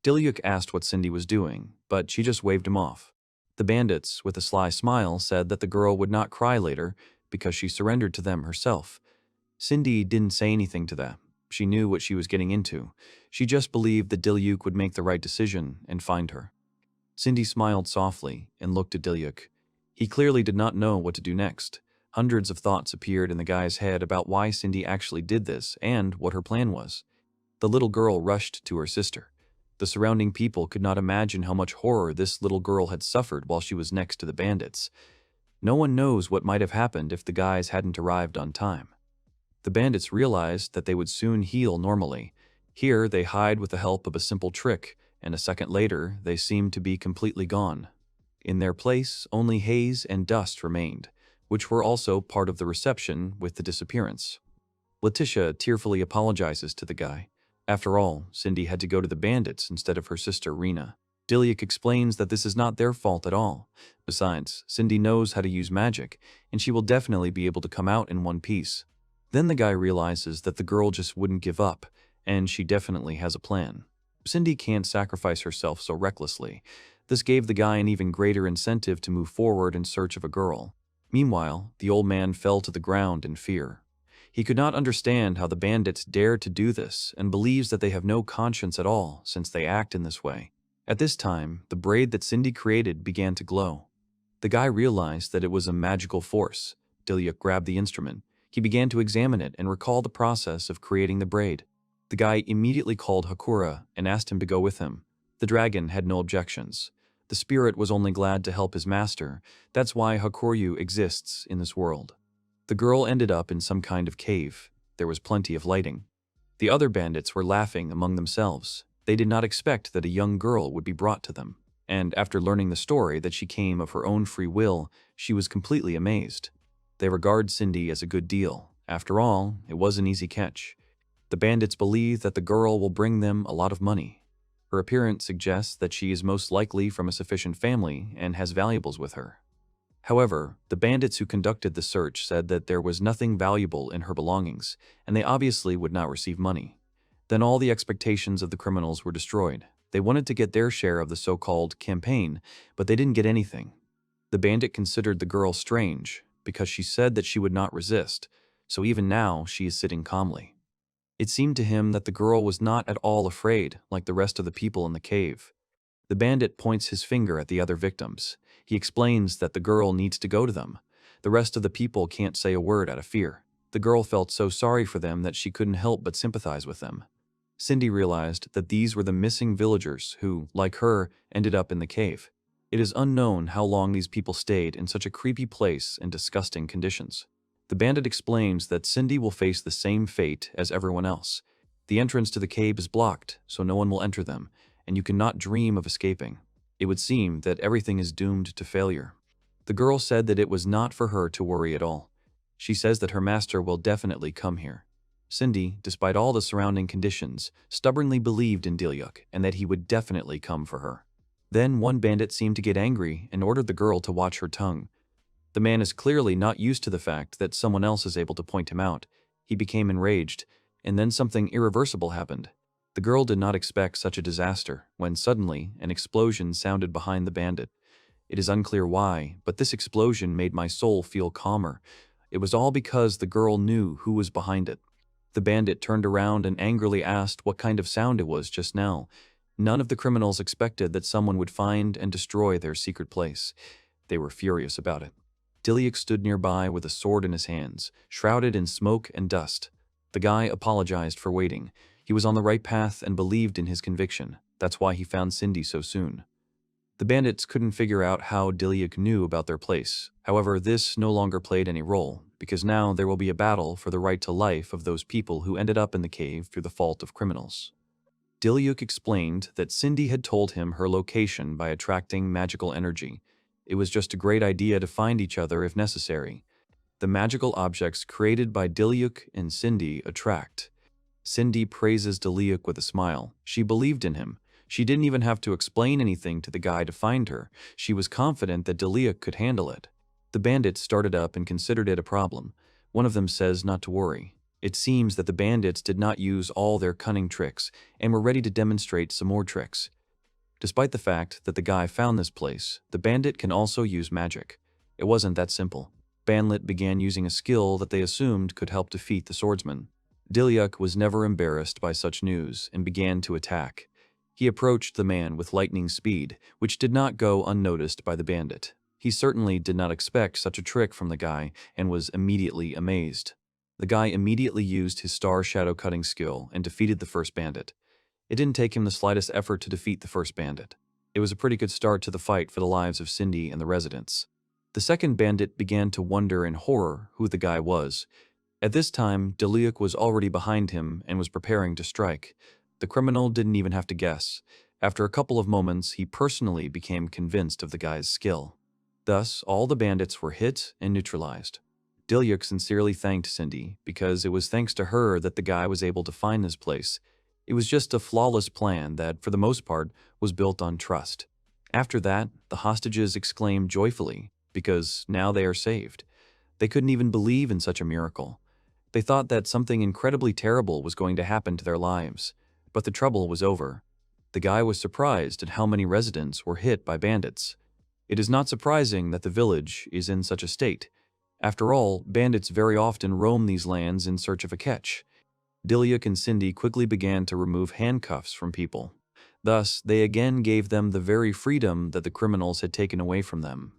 A: Diluc asked what Cindy was doing, but she just waved him off. The bandits, with a sly smile, said that the girl would not cry later because she surrendered to them herself. Cindy didn't say anything to that. She knew what she was getting into. She just believed that Diluc would make the right decision and find her. Cindy smiled softly and looked at Diluc. He clearly did not know what to do next. Hundreds of thoughts appeared in the guy's head about why Cindy actually did this and what her plan was. The little girl rushed to her sister. The surrounding people could not imagine how much horror this little girl had suffered while she was next to the bandits. No one knows what might have happened if the guys hadn't arrived on time. The bandits realized that they would soon heal normally. Here they hide with the help of a simple trick, and a second later they seemed to be completely gone. In their place, only haze and dust remained, which were also part of the reception with the disappearance. Letitia tearfully apologizes to the guy. After all, Cindy had to go to the bandits instead of her sister Rena. Diluc explains that this is not their fault at all. Besides, Cindy knows how to use magic, and she will definitely be able to come out in one piece. Then the guy realizes that the girl just wouldn't give up, and she definitely has a plan. Cindy can't sacrifice herself so recklessly. This gave the guy an even greater incentive to move forward in search of a girl. Meanwhile, the old man fell to the ground in fear. He could not understand how the bandits dared to do this and believes that they have no conscience at all since they act in this way. At this time, the braid that Cindy created began to glow. The guy realized that it was a magical force. Diluc grabbed the instrument. He began to examine it and recall the process of creating the braid. The guy immediately called Hakura and asked him to go with him. The dragon had no objections. The spirit was only glad to help his master. That's why Hakuryu exists in this world. The girl ended up in some kind of cave. There was plenty of lighting. The other bandits were laughing among themselves. They did not expect that a young girl would be brought to them, and after learning the story that she came of her own free will, she was completely amazed. They regard Cindy as a good deal. After all, it was an easy catch. The bandits believe that the girl will bring them a lot of money. Her appearance suggests that she is most likely from a sufficient family and has valuables with her. However, the bandits who conducted the search said that there was nothing valuable in her belongings, and they obviously would not receive money. Then all the expectations of the criminals were destroyed. They wanted to get their share of the so-called campaign, but they didn't get anything. The bandit considered the girl strange, because she said that she would not resist, so even now she is sitting calmly. It seemed to him that the girl was not at all afraid, like the rest of the people in the cave. The bandit points his finger at the other victims. He explains that the girl needs to go to them. The rest of the people can't say a word out of fear. The girl felt so sorry for them that she couldn't help but sympathize with them. Cindy realized that these were the missing villagers who, like her, ended up in the cave. It is unknown how long these people stayed in such a creepy place and disgusting conditions. The bandit explains that Cindy will face the same fate as everyone else. The entrance to the cave is blocked, so no one will enter them, and you cannot dream of escaping. It would seem that everything is doomed to failure. The girl said that it was not for her to worry at all. She says that her master will definitely come here. Cindy, despite all the surrounding conditions, stubbornly believed in Diluc and that he would definitely come for her. Then one bandit seemed to get angry and ordered the girl to watch her tongue. The man is clearly not used to the fact that someone else is able to point him out. He became enraged, and then something irreversible happened. The girl did not expect such a disaster when suddenly an explosion sounded behind the bandit. It is unclear why, but this explosion made my soul feel calmer. It was all because the girl knew who was behind it. The bandit turned around and angrily asked what kind of sound it was just now. None of the criminals expected that someone would find and destroy their secret place. They were furious about it. Diluc stood nearby with a sword in his hands, shrouded in smoke and dust. The guy apologized for waiting. He was on the right path and believed in his conviction. That's why he found Cindy so soon. The bandits couldn't figure out how Diluc knew about their place. However, this no longer played any role, because now there will be a battle for the right to life of those people who ended up in the cave through the fault of criminals. Diluc explained that Cindy had told him her location by attracting magical energy. It was just a great idea to find each other if necessary. The magical objects created by Diluc and Cindy attract. Cindy praises Diluc with a smile. She believed in him. She didn't even have to explain anything to the guy to find her. She was confident that Diluc could handle it. The bandits started up and considered it a problem. One of them says not to worry. It seems that the bandits did not use all their cunning tricks and were ready to demonstrate some more tricks. Despite the fact that the guy found this place, the bandit can also use magic. It wasn't that simple. Banlit began using a skill that they assumed could help defeat the swordsman. Diluc was never embarrassed by such news and began to attack. He approached the man with lightning speed, which did not go unnoticed by the bandit. He certainly did not expect such a trick from the guy and was immediately amazed. The guy immediately used his star shadow cutting skill and defeated the first bandit. It didn't take him the slightest effort to defeat the first bandit. It was a pretty good start to the fight for the lives of Cindy and the residents. The second bandit began to wonder in horror who the guy was. At this time, Diluc was already behind him and was preparing to strike. The criminal didn't even have to guess. After a couple of moments, he personally became convinced of the guy's skill. Thus, all the bandits were hit and neutralized. Diluc sincerely thanked Cindy because it was thanks to her that the guy was able to find this place. It was just a flawless plan that, for the most part, was built on trust. After that, the hostages exclaimed joyfully, because now they are saved. They couldn't even believe in such a miracle. They thought that something incredibly terrible was going to happen to their lives. But the trouble was over. The guy was surprised at how many residents were hit by bandits. It is not surprising that the village is in such a state. After all, bandits very often roam these lands in search of a catch. Diluc and Cindy quickly began to remove handcuffs from people. Thus, they again gave them the very freedom that the criminals had taken away from them.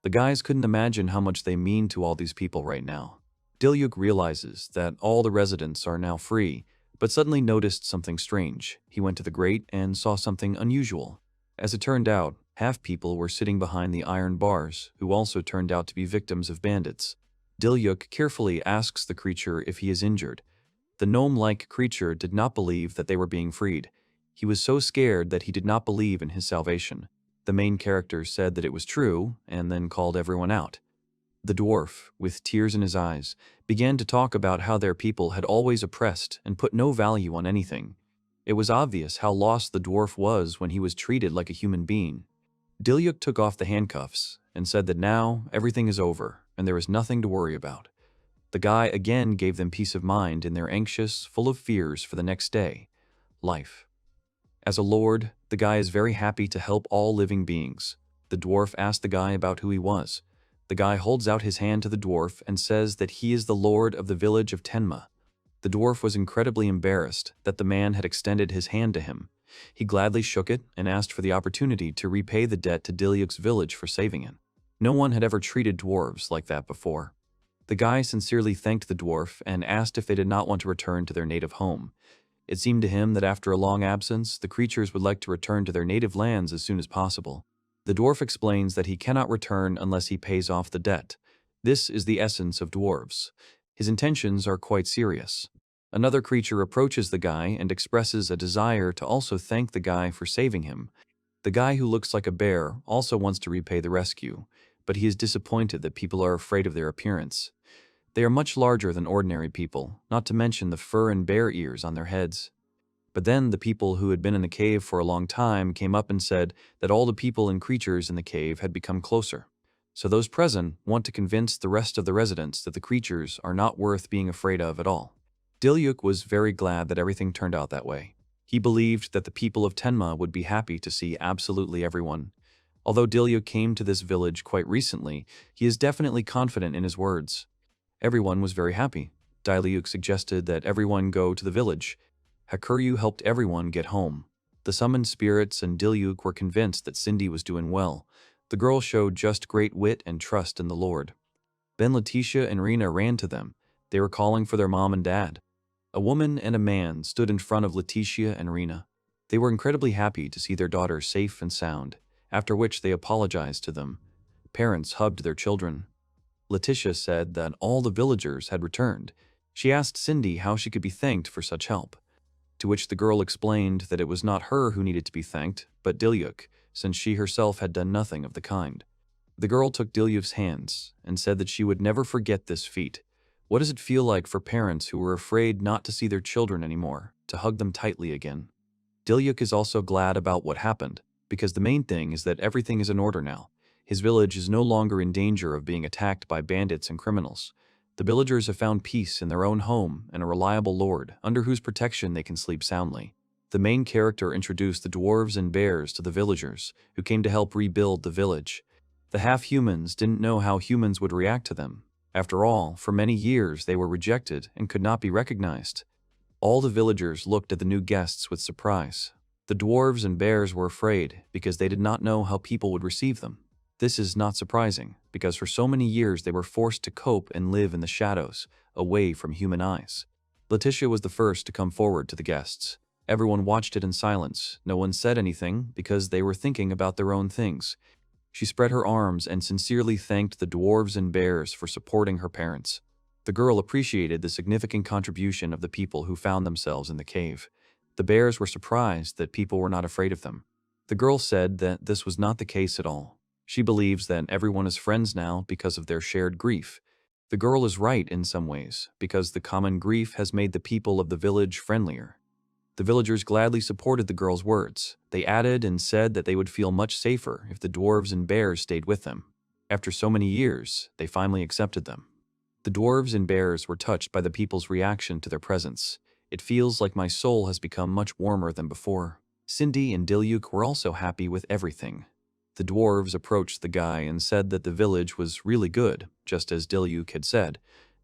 A: The guys couldn't imagine how much they mean to all these people right now. Diluc realizes that all the residents are now free, but suddenly noticed something strange. He went to the grate and saw something unusual. As it turned out, half people were sitting behind the iron bars, who also turned out to be victims of bandits. Diluc carefully asks the creature if he is injured. The gnome-like creature did not believe that they were being freed. He was so scared that he did not believe in his salvation. The main character said that it was true, and then called everyone out. The dwarf, with tears in his eyes, began to talk about how their people had always oppressed and put no value on anything. It was obvious how lost the dwarf was when he was treated like a human being. Diluc took off the handcuffs and said that now everything is over and there is nothing to worry about. The guy again gave them peace of mind in their anxious, full of fears for the next day, life. As a lord, the guy is very happy to help all living beings. The dwarf asked the guy about who he was. The guy holds out his hand to the dwarf and says that he is the lord of the village of Tenma. The dwarf was incredibly embarrassed that the man had extended his hand to him. He gladly shook it and asked for the opportunity to repay the debt to Diluc's village for saving him. No one had ever treated dwarves like that before. The guy sincerely thanked the dwarf and asked if they did not want to return to their native home. It seemed to him that after a long absence, the creatures would like to return to their native lands as soon as possible. The dwarf explains that he cannot return unless he pays off the debt. This is the essence of dwarves. His intentions are quite serious. Another creature approaches the guy and expresses a desire to also thank the guy for saving him. The guy who looks like a bear also wants to repay the rescue, but he is disappointed that people are afraid of their appearance. They are much larger than ordinary people, not to mention the fur and bear ears on their heads. But then the people who had been in the cave for a long time came up and said that all the people and creatures in the cave had become closer. So those present want to convince the rest of the residents that the creatures are not worth being afraid of at all. Diluc was very glad that everything turned out that way. He believed that the people of Tenma would be happy to see absolutely everyone. Although Diluc came to this village quite recently, he is definitely confident in his words. Everyone was very happy. Diluc suggested that everyone go to the village. Henkyou helped everyone get home. The summoned spirits and Diluc were convinced that Cindy was doing well. The girl showed just great wit and trust in the Lord. Then Letitia and Rena ran to them. They were calling for their mom and dad. A woman and a man stood in front of Letitia and Rena. They were incredibly happy to see their daughter safe and sound, after which they apologized to them. Parents hugged their children. Letitia said that all the villagers had returned. She asked Cindy how she could be thanked for such help, to which the girl explained that it was not her who needed to be thanked, but Diluc, since she herself had done nothing of the kind. The girl took Diluc's hands and said that she would never forget this feat. What does it feel like for parents who were afraid not to see their children anymore, to hug them tightly again? Diluc is also glad about what happened, because the main thing is that everything is in order now. His village is no longer in danger of being attacked by bandits and criminals. The villagers have found peace in their own home and a reliable lord, under whose protection they can sleep soundly. The main character introduced the dwarves and bears to the villagers, who came to help rebuild the village. The half-humans didn't know how humans would react to them. After all, for many years they were rejected and could not be recognized. All the villagers looked at the new guests with surprise. The dwarves and bears were afraid because they did not know how people would receive them. This is not surprising, because for so many years they were forced to cope and live in the shadows, away from human eyes. Letitia was the first to come forward to the guests. Everyone watched it in silence. No one said anything because they were thinking about their own things. She spread her arms and sincerely thanked the dwarves and bears for supporting her parents. The girl appreciated the significant contribution of the people who found themselves in the cave. The bears were surprised that people were not afraid of them. The girl said that this was not the case at all. She believes that everyone is friends now because of their shared grief. The girl is right in some ways, because the common grief has made the people of the village friendlier. The villagers gladly supported the girl's words. They added and said that they would feel much safer if the dwarves and bears stayed with them. After so many years, they finally accepted them. The dwarves and bears were touched by the people's reaction to their presence. It feels like my soul has become much warmer than before. Cindy and Diluc were also happy with everything. The dwarves approached the guy and said that the village was really good, just as Diluc had said.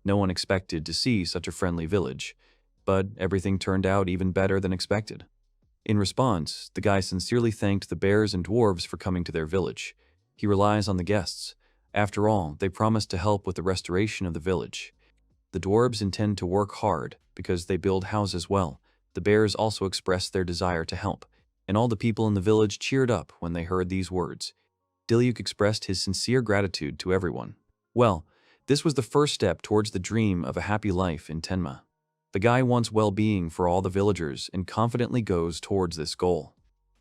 A: No one expected to see such a friendly village, but everything turned out even better than expected. In response, the guy sincerely thanked the bears and dwarves for coming to their village. He relies on the guests. After all, they promised to help with the restoration of the village. The dwarves intend to work hard because they build houses well. The bears also expressed their desire to help, and all the people in the village cheered up when they heard these words. Diluc expressed his sincere gratitude to everyone. Well, This was the first step towards the dream of a happy life in Tenma. The guy wants well-being for all the villagers and confidently goes towards this goal.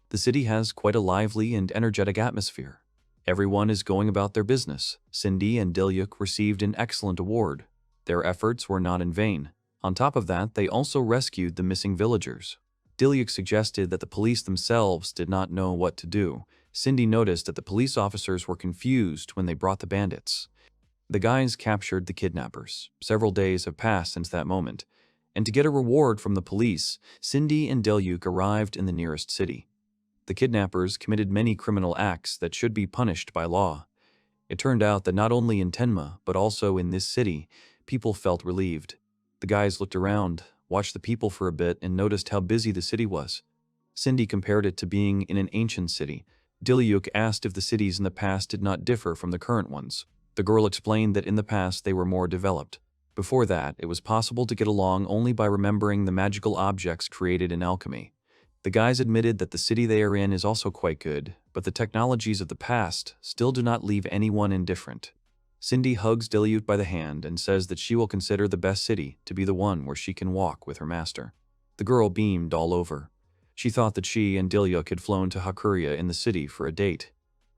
A: The city has quite a lively and energetic atmosphere. Everyone is going about their business. Cindy and Diluc received an excellent award. Their efforts were not in vain. On top of that, they also rescued the missing villagers. Diluc suggested that the police themselves did not know what to do. Cindy noticed that the police officers were confused when they brought the bandits. The guys captured the kidnappers. Several days have passed since that moment, and to get a reward from the police, Cindy and Diluc arrived in the nearest city. The kidnappers committed many criminal acts that should be punished by law. It turned out that not only in Tenma, but also in this city, people felt relieved. The guys looked around, watched the people for a bit, and noticed how busy the city was. Cindy compared it to being in an ancient city. Diluc asked if the cities in the past did not differ from the current ones. The girl explained that in the past they were more developed. Before that, it was possible to get along only by remembering the magical objects created in alchemy. The guys admitted that the city they are in is also quite good, but the technologies of the past still do not leave anyone indifferent. Cindy hugs Diluc by the hand and says that she will consider the best city to be the one where she can walk with her master. The girl beamed all over. She thought that she and Diluc had flown to Hakuria in the city for a date.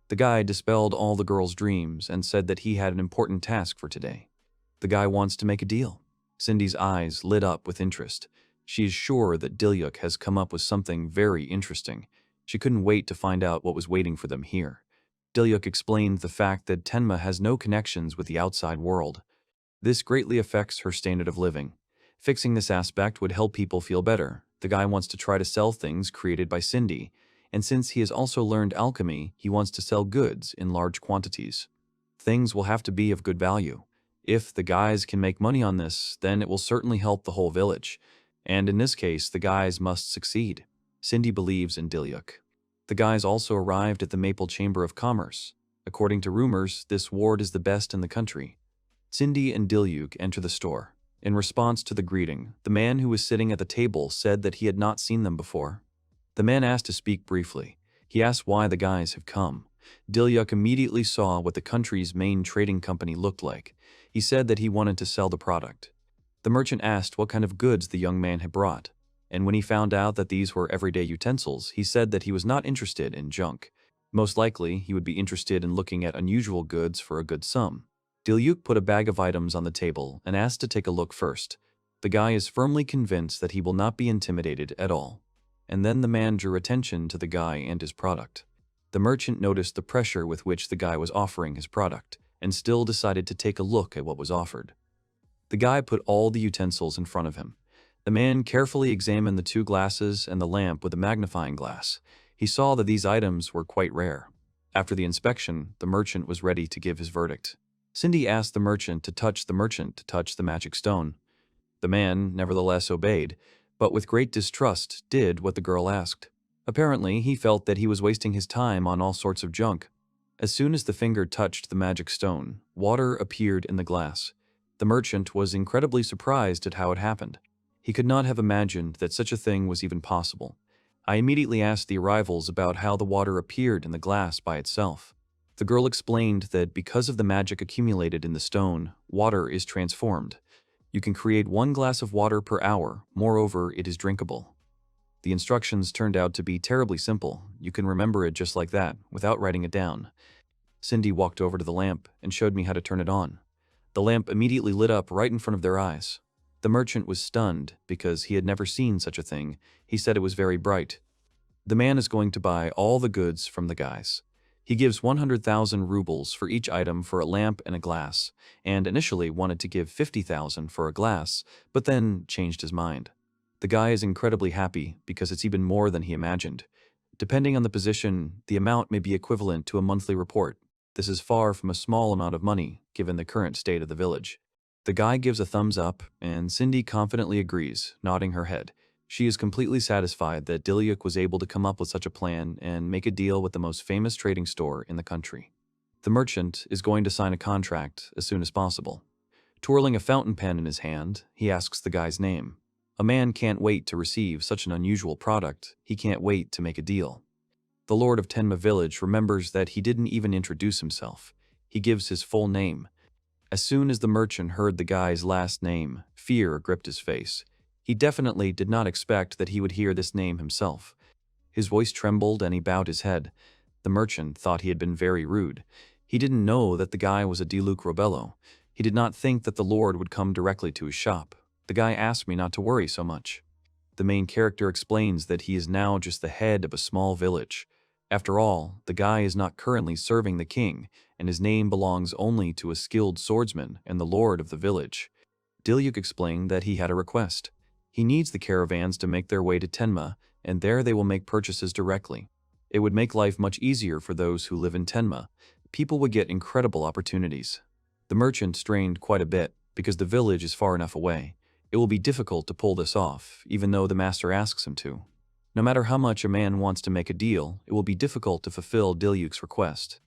A: The guy dispelled all the girl's dreams and said that he had an important task for today. The guy wants to make a deal. Cindy's eyes lit up with interest. She is sure that Diluc has come up with something very interesting. She couldn't wait to find out what was waiting for them here. Diluc explained the fact that Tenma has no connections with the outside world. This greatly affects her standard of living. Fixing this aspect would help people feel better. The guy wants to try to sell things created by Cindy, and since he has also learned alchemy, he wants to sell goods in large quantities. Things will have to be of good value. If the guys can make money on this, then it will certainly help the whole village. And in this case, the guys must succeed. Cindy believes in Diluc. The guys also arrived at the Maple Chamber of Commerce. According to rumors, this ward is the best in the country. Cindy and Diluc enter the store. In response to the greeting, the man who was sitting at the table said that he had not seen them before. The man asked to speak briefly. He asked why the guys have come. Diluc immediately saw what the country's main trading company looked like. He said that he wanted to sell the product. The merchant asked what kind of goods the young man had brought, and when he found out that these were everyday utensils, he said that he was not interested in junk. Most likely, he would be interested in looking at unusual goods for a good sum. Diluc put a bag of items on the table and asked to take a look first. The guy is firmly convinced that he will not be intimidated at all. And then the man drew attention to the guy and his product. The merchant noticed the pressure with which the guy was offering his product, and still decided to take a look at what was offered. The guy put all the utensils in front of him. The man carefully examined the 2 glasses and the lamp with a magnifying glass. He saw that these items were quite rare. After the inspection, the merchant was ready to give his verdict. Cindy asked the merchant to touch the magic stone. The man, nevertheless, obeyed, but with great distrust did what the girl asked. Apparently, he felt that he was wasting his time on all sorts of junk. As soon as the finger touched the magic stone, water appeared in the glass. The merchant was incredibly surprised at how it happened. He could not have imagined that such a thing was even possible. I immediately asked the arrivals about how the water appeared in the glass by itself. The girl explained that because of the magic accumulated in the stone, water is transformed. You can create 1 glass of water per hour, moreover, it is drinkable. The instructions turned out to be terribly simple. You can remember it just like that, without writing it down. Cindy walked over to the lamp and showed me how to turn it on. The lamp immediately lit up right in front of their eyes. The merchant was stunned because he had never seen such a thing. He said it was very bright. The man is going to buy all the goods from the guys. He gives 100,000 rubles for each item for a lamp and a glass, and initially wanted to give 50,000 for a glass, but then changed his mind. The guy is incredibly happy because it's even more than he imagined. Depending on the position, the amount may be equivalent to a monthly report. This is far from a small amount of money, given the current state of the village. The guy gives a thumbs up, and Cindy confidently agrees, nodding her head. She is completely satisfied that Diluc was able to come up with such a plan and make a deal with the most famous trading store in the country. The merchant is going to sign a contract as soon as possible. Twirling a fountain pen in his hand, he asks the guy's name. A man can't wait to receive such an unusual product. He can't wait to make a deal. The Lord of Tenma Village remembers that he didn't even introduce himself. He gives his full name. As soon as the merchant heard the guy's last name, fear gripped his face. He definitely did not expect that he would hear this name himself. His voice trembled and he bowed his head. The merchant thought he had been very rude. He didn't know that the guy was a Diluc Robello. He did not think that the Lord would come directly to his shop. The guy asked me not to worry so much. The main character explains that he is now just the head of a small village. After all, the guy is not currently serving the king, and his name belongs only to a skilled swordsman and the lord of the village. Diluc explained that he had a request. He needs the caravans to make their way to Tenma, and there they will make purchases directly. It would make life much easier for those who live in Tenma. People would get incredible opportunities. The merchant strained quite a bit, because the village is far enough away. It will be difficult to pull this off, even though the master asks him to. No matter how much a man wants to make a deal, it will be difficult to fulfill Diluc's request.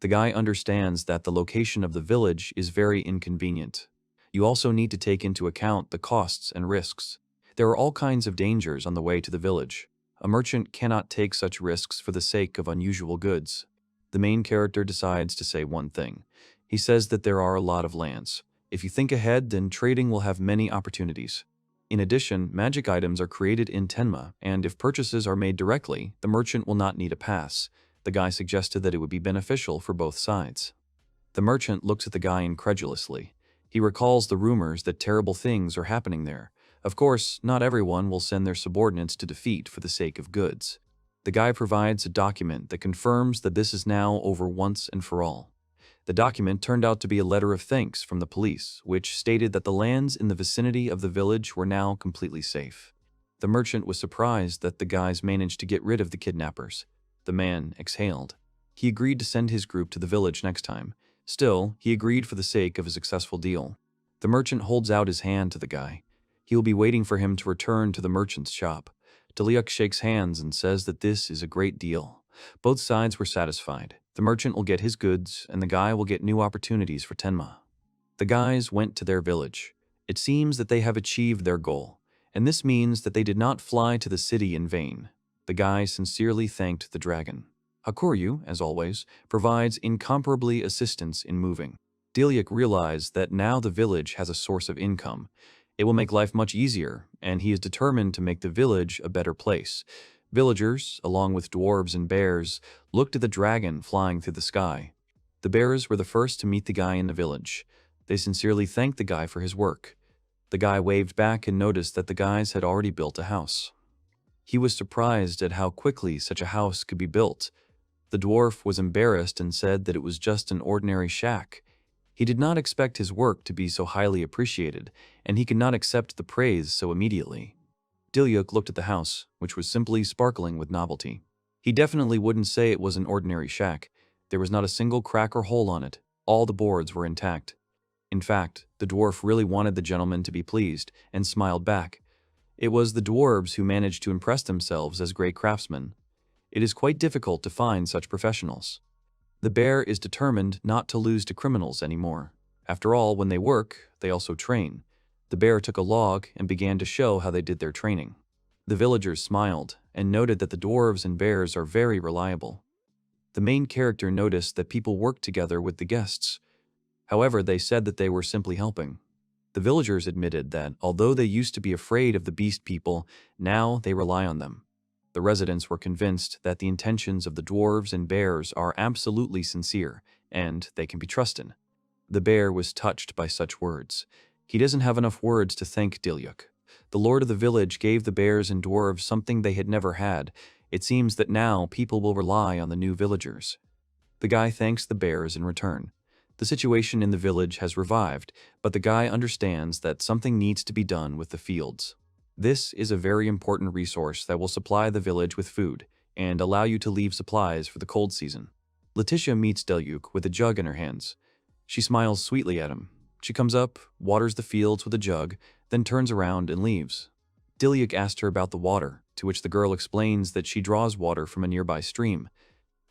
A: The guy understands that the location of the village is very inconvenient. You also need to take into account the costs and risks. There are all kinds of dangers on the way to the village. A merchant cannot take such risks for the sake of unusual goods. The main character decides to say one thing. He says that there are a lot of lands. If you think ahead, then trading will have many opportunities. In addition, magic items are created in Tenma, and if purchases are made directly, the merchant will not need a pass. The guy suggested that it would be beneficial for both sides. The merchant looks at the guy incredulously. He recalls the rumors that terrible things are happening there. Of course, not everyone will send their subordinates to defeat for the sake of goods. The guy provides a document that confirms that this is now over once and for all. The document turned out to be a letter of thanks from the police, which stated that the lands in the vicinity of the village were now completely safe. The merchant was surprised that the guys managed to get rid of the kidnappers. The man exhaled. He agreed to send his group to the village next time. Still, he agreed for the sake of a successful deal. The merchant holds out his hand to the guy. He will be waiting for him to return to the merchant's shop. Diluc shakes hands and says that this is a great deal. Both sides were satisfied. The merchant will get his goods, and the guy will get new opportunities for Tenma. The guys went to their village. It seems that they have achieved their goal, and this means that they did not fly to the city in vain. The guy sincerely thanked the dragon. Hakuryu, as always, provides incomparably assistance in moving. Diluc realized that now the village has a source of income. It will make life much easier, and he is determined to make the village a better place. Villagers, along with dwarves and bears, looked at the dragon flying through the sky. The bears were the first to meet the guy in the village. They sincerely thanked the guy for his work. The guy waved back and noticed that the guys had already built a house. He was surprised at how quickly such a house could be built. The dwarf was embarrassed and said that it was just an ordinary shack. He did not expect his work to be so highly appreciated, and he could not accept the praise so immediately. Diluc looked at the house, which was simply sparkling with novelty. He definitely wouldn't say it was an ordinary shack. There was not a single crack or hole on it. All the boards were intact. In fact, the dwarf really wanted the gentleman to be pleased, and smiled back. It was the dwarves who managed to impress themselves as great craftsmen. It is quite difficult to find such professionals. The bear is determined not to lose to criminals anymore. After all, when they work, they also train. The bear took a log and began to show how they did their training. The villagers smiled and noted that the dwarves and bears are very reliable. The main character noticed that people worked together with the guests. However, they said that they were simply helping. The villagers admitted that, although they used to be afraid of the beast people, now they rely on them. The residents were convinced that the intentions of the dwarves and bears are absolutely sincere, and they can be trusted. The bear was touched by such words. He doesn't have enough words to thank Diluc. The lord of the village gave the bears and dwarves something they had never had. It seems that now people will rely on the new villagers. The guy thanks the bears in return. The situation in the village has revived, but the guy understands that something needs to be done with the fields. This is a very important resource that will supply the village with food and allow you to leave supplies for the cold season. Letitia meets Diluc with a jug in her hands. She smiles sweetly at him. She comes up, waters the fields with a jug, then turns around and leaves. Diluc asked her about the water, to which the girl explains that she draws water from a nearby stream.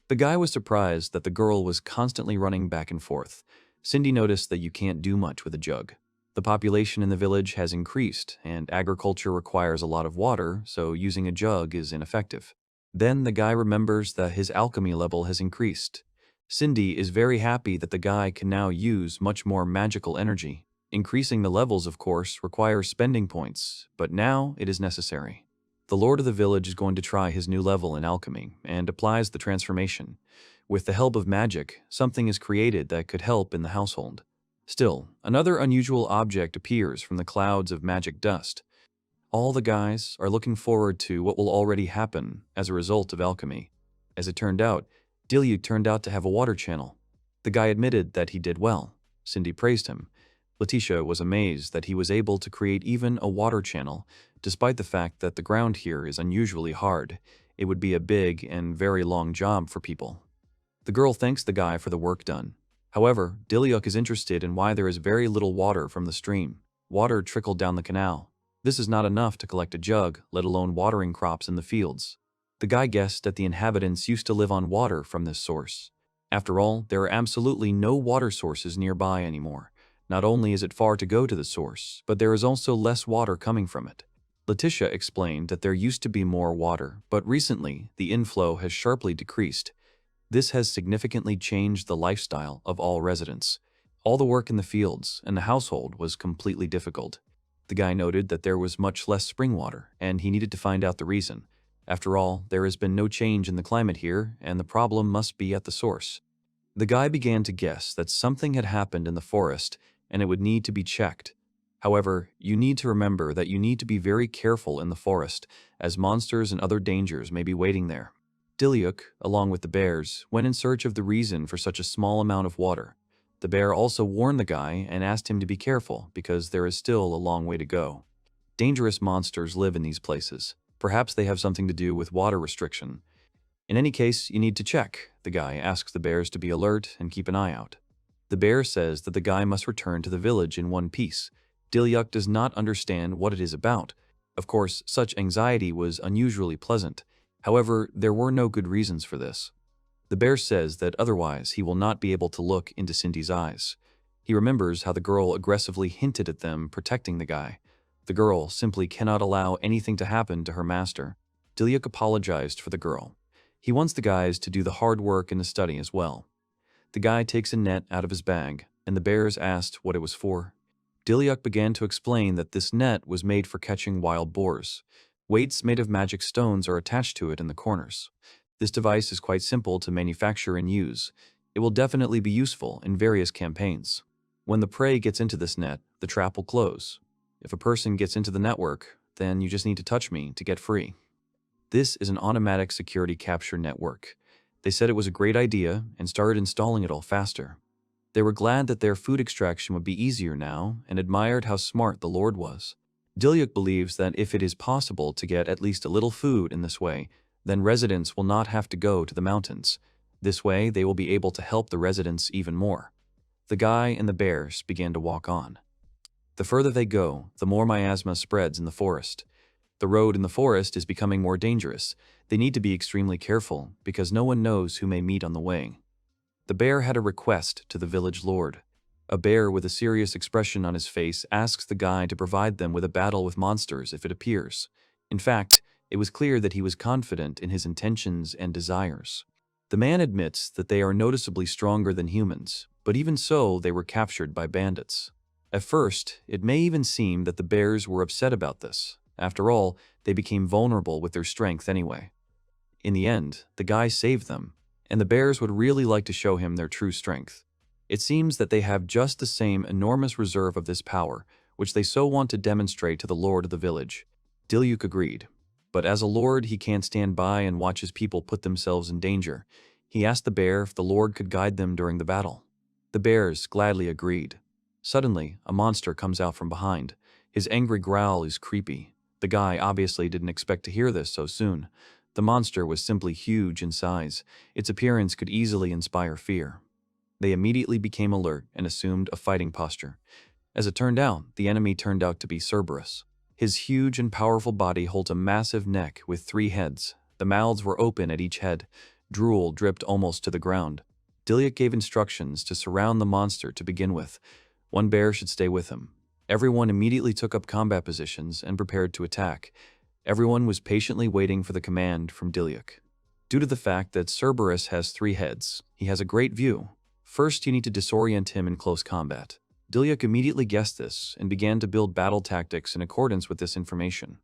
A: The guy was surprised that the girl was constantly running back and forth. Cindy noticed that you can't do much with a jug. The population in the village has increased, and agriculture requires a lot of water, so using a jug is ineffective. Then the guy remembers that his alchemy level has increased. Cindy is very happy that the guy can now use much more magical energy. Increasing the levels, of course, requires spending points, but now it is necessary. The lord of the village is going to try his new level in alchemy and applies the transformation. With the help of magic, something is created that could help in the household. Still, another unusual object appears from the clouds of magic dust. All the guys are looking forward to what will already happen as a result of alchemy. As it turned out, Diluc turned out to have a water channel. The guy admitted that he did well. Cindy praised him. Letitia was amazed that he was able to create even a water channel, despite the fact that the ground here is unusually hard. It would be a big and very long job for people. The girl thanks the guy for the work done. However, Diluc is interested in why there is very little water from the stream. Water trickled down the canal. This is not enough to collect a jug, let alone watering crops in the fields. The guy guessed that the inhabitants used to live on water from this source. After all, there are absolutely no water sources nearby anymore. Not only is it far to go to the source, but there is also less water coming from it. Letitia explained that there used to be more water, but recently the inflow has sharply decreased. This has significantly changed the lifestyle of all residents. All the work in the fields and the household was completely difficult. The guy noted that there was much less spring water, and he needed to find out the reason. After all, there has been no change in the climate here, and the problem must be at the source. The guy began to guess that something had happened in the forest, and it would need to be checked. However, you need to remember that you need to be very careful in the forest, as monsters and other dangers may be waiting there. Diluc, along with the bears, went in search of the reason for such a small amount of water. The bear also warned the guy and asked him to be careful because there is still a long way to go. Dangerous monsters live in these places. Perhaps they have something to do with water restriction. In any case, you need to check. The guy asks the bears to be alert and keep an eye out. The bear says that the guy must return to the village in one piece. Diluc does not understand what it is about. Of course, such anxiety was unusually pleasant. However, there were no good reasons for this. The bear says that otherwise he will not be able to look into Cindy's eyes. He remembers how the girl aggressively hinted at them protecting the guy. The girl simply cannot allow anything to happen to her master. Diluc apologized for the girl. He wants the guys to do the hard work in the study as well. The guy takes a net out of his bag, and the bears asked what it was for. Diluc began to explain that this net was made for catching wild boars. Weights made of magic stones are attached to it in the corners. This device is quite simple to manufacture and use. It will definitely be useful in various campaigns. When the prey gets into this net, the trap will close. If a person gets into the network, then you just need to touch me to get free. This is an automatic security capture network. They said it was a great idea and started installing it all faster. They were glad that their food extraction would be easier now and admired how smart the Lord was. Diluc believes that if it is possible to get at least a little food in this way, then residents will not have to go to the mountains. This way, they will be able to help the residents even more. The guy and the bears began to walk on. The further they go, the more miasma spreads in the forest. The road in the forest is becoming more dangerous. They need to be extremely careful because no one knows who may meet on the way. The bear had a request to the village lord. A bear with a serious expression on his face asks the guy to provide them with a battle with monsters if it appears. In fact, it was clear that he was confident in his intentions and desires. The man admits that they are noticeably stronger than humans, but even so, they were captured by bandits. At first, it may even seem that the bears were upset about this. After all, they became vulnerable with their strength anyway. In the end, the guy saved them, and the bears would really like to show him their true strength. It seems that they have just the same enormous reserve of this power, which they so want to demonstrate to the lord of the village. Diluc agreed. But as a lord, he can't stand by and watch his people put themselves in danger. He asked the bear if the lord could guide them during the battle. The bears gladly agreed. Suddenly, a monster comes out from behind. His angry growl is creepy. The guy obviously didn't expect to hear this so soon. The monster was simply huge in size. Its appearance could easily inspire fear. They immediately became alert and assumed a fighting posture. As it turned out, the enemy turned out to be Cerberus. His huge and powerful body holds a massive neck with 3 heads. The mouths were open at each head. Drool dripped almost to the ground. Diluc gave instructions to surround the monster to begin with. One bear should stay with him. Everyone immediately took up combat positions and prepared to attack. Everyone was patiently waiting for the command from Diluc. Due to the fact that Cerberus has 3 heads, he has a great view. First, you need to disorient him in close combat. Diluc immediately guessed this and began to build battle tactics in accordance with this information.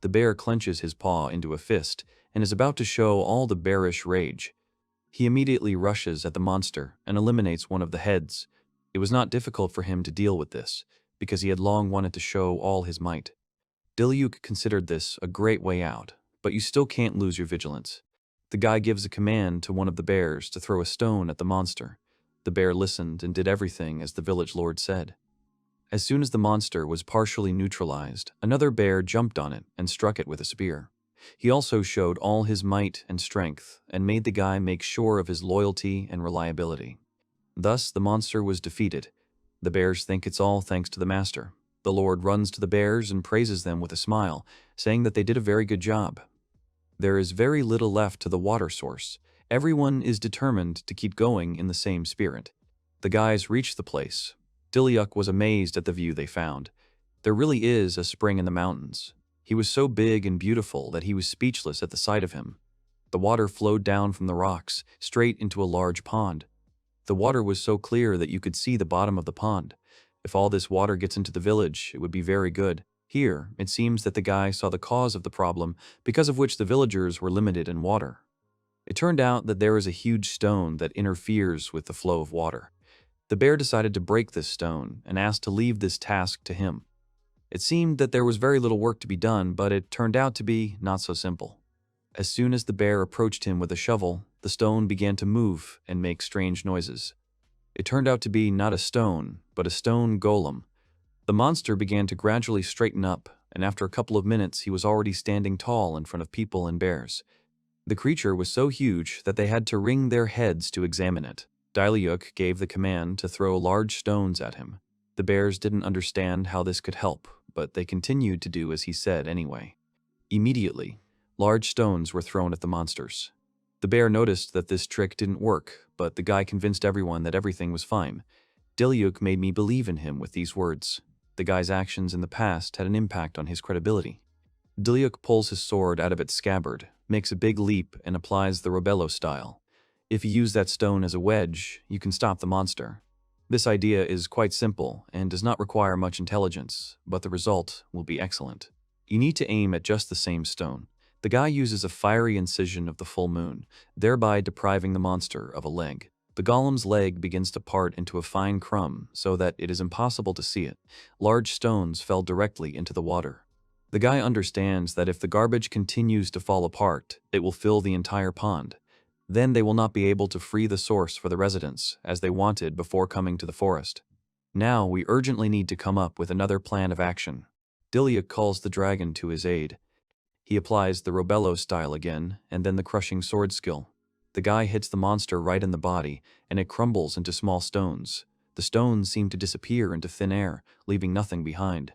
A: The bear clenches his paw into a fist and is about to show all the bearish rage. He immediately rushes at the monster and eliminates one of the heads. It was not difficult for him to deal with this, because he had long wanted to show all his might. Diluc considered this a great way out, but you still can't lose your vigilance. The guy gives a command to one of the bears to throw a stone at the monster. The bear listened and did everything as the village lord said. As soon as the monster was partially neutralized, another bear jumped on it and struck it with a spear. He also showed all his might and strength and made the guy make sure of his loyalty and reliability. Thus, the monster was defeated. The bears think it's all thanks to the master. The lord runs to the bears and praises them with a smile, saying that they did a very good job. There is very little left to the water source. Everyone is determined to keep going in the same spirit. The guys reached the place. Diluc was amazed at the view they found. There really is a spring in the mountains. He was so big and beautiful that he was speechless at the sight of him. The water flowed down from the rocks, straight into a large pond. The water was so clear that you could see the bottom of the pond. If all this water gets into the village, it would be very good. Here, it seems that the guy saw the cause of the problem, because of which the villagers were limited in water. It turned out that there is a huge stone that interferes with the flow of water. The bear decided to break this stone and asked to leave this task to him. It seemed that there was very little work to be done, but it turned out to be not so simple. As soon as the bear approached him with a shovel, the stone began to move and make strange noises. It turned out to be not a stone, but a stone golem. The monster began to gradually straighten up, and after a couple of minutes he was already standing tall in front of people and bears. The creature was so huge that they had to wring their heads to examine it. Diluc gave the command to throw large stones at him. The bears didn't understand how this could help, but they continued to do as he said anyway. Immediately, large stones were thrown at the monsters. The bear noticed that this trick didn't work, but the guy convinced everyone that everything was fine. Diluc made me believe in him with these words. The guy's actions in the past had an impact on his credibility. Diluc pulls his sword out of its scabbard, makes a big leap, and applies the Robello style. If you use that stone as a wedge, you can stop the monster. This idea is quite simple and does not require much intelligence, but the result will be excellent. You need to aim at just the same stone. The guy uses a fiery incision of the full moon, thereby depriving the monster of a leg. The golem's leg begins to part into a fine crumb so that it is impossible to see it. Large stones fell directly into the water. The guy understands that if the garbage continues to fall apart, it will fill the entire pond. Then they will not be able to free the source for the residents, as they wanted before coming to the forest. Now we urgently need to come up with another plan of action. Diluc calls the dragon to his aid. He applies the Robello style again, and then the crushing sword skill. The guy hits the monster right in the body, and it crumbles into small stones. The stones seem to disappear into thin air, leaving nothing behind.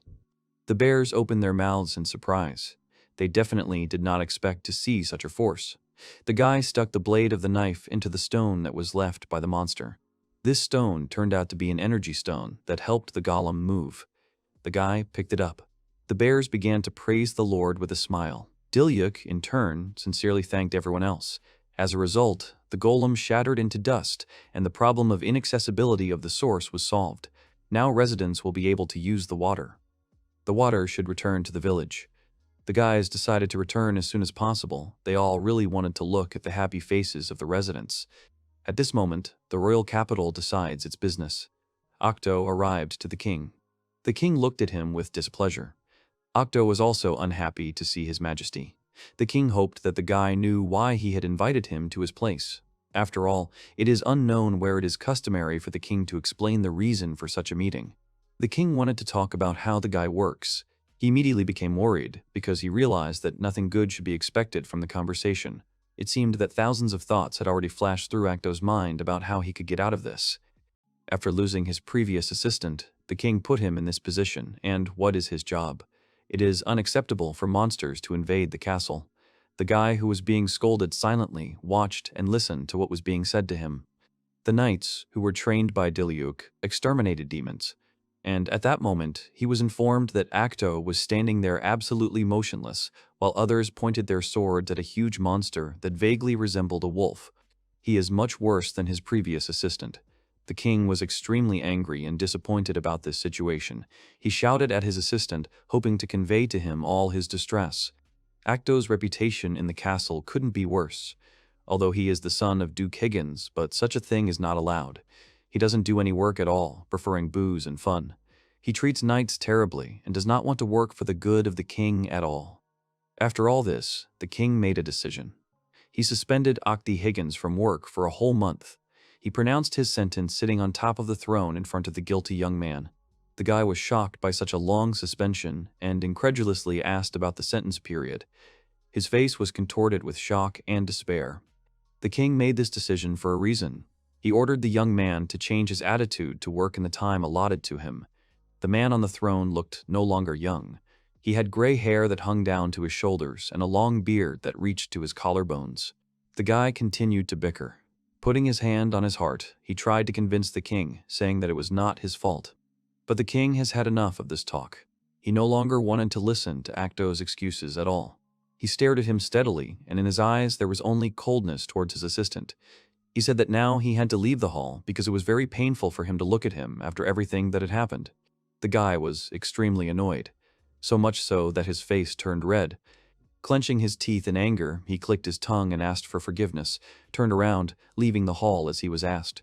A: The bears open their mouths in surprise. They definitely did not expect to see such a force. The guy stuck the blade of the knife into the stone that was left by the monster. This stone turned out to be an energy stone that helped the golem move. The guy picked it up. The bears began to praise the Lord with a smile. Diluc, in turn, sincerely thanked everyone else. As a result, the golem shattered into dust, and the problem of inaccessibility of the source was solved. Now residents will be able to use the water. The water should return to the village. The guys decided to return as soon as possible. They all really wanted to look at the happy faces of the residents. At this moment, the royal capital decides its business. Octo arrived to the king. The king looked at him with displeasure. Octo was also unhappy to see his majesty. The king hoped that the guy knew why he had invited him to his place. After all, it is unknown where it is customary for the king to explain the reason for such a meeting. The king wanted to talk about how the guy works. He immediately became worried because he realized that nothing good should be expected from the conversation. It seemed that thousands of thoughts had already flashed through Octo's mind about how he could get out of this. After losing his previous assistant, the king put him in this position, and what is his job? It is unacceptable for monsters to invade the castle. The guy who was being scolded silently watched and listened to what was being said to him. The knights, who were trained by Diluc, exterminated demons. And at that moment, he was informed that Acto was standing there absolutely motionless, while others pointed their swords at a huge monster that vaguely resembled a wolf. He is much worse than his previous assistant. The king was extremely angry and disappointed about this situation. He shouted at his assistant, hoping to convey to him all his distress. Acto's reputation in the castle couldn't be worse, although he is the son of Duke Higgins, but such a thing is not allowed. He doesn't do any work at all, preferring booze and fun. He treats knights terribly and does not want to work for the good of the king at all. After all this, the king made a decision. He suspended Octi Higgins from work for a whole month. He pronounced his sentence sitting on top of the throne in front of the guilty young man. The guy was shocked by such a long suspension and incredulously asked about the sentence period. His face was contorted with shock and despair. The king made this decision for a reason. He ordered the young man to change his attitude to work in the time allotted to him. The man on the throne looked no longer young. He had gray hair that hung down to his shoulders and a long beard that reached to his collarbones. The guy continued to bicker. Putting his hand on his heart, he tried to convince the king, saying that it was not his fault. But the king has had enough of this talk. He no longer wanted to listen to Acto's excuses at all. He stared at him steadily, and in his eyes there was only coldness towards his assistant. He said that now he had to leave the hall because it was very painful for him to look at him after everything that had happened. The guy was extremely annoyed, so much so that his face turned red. Clenching his teeth in anger, he clicked his tongue and asked for forgiveness, turned around, leaving the hall as he was asked.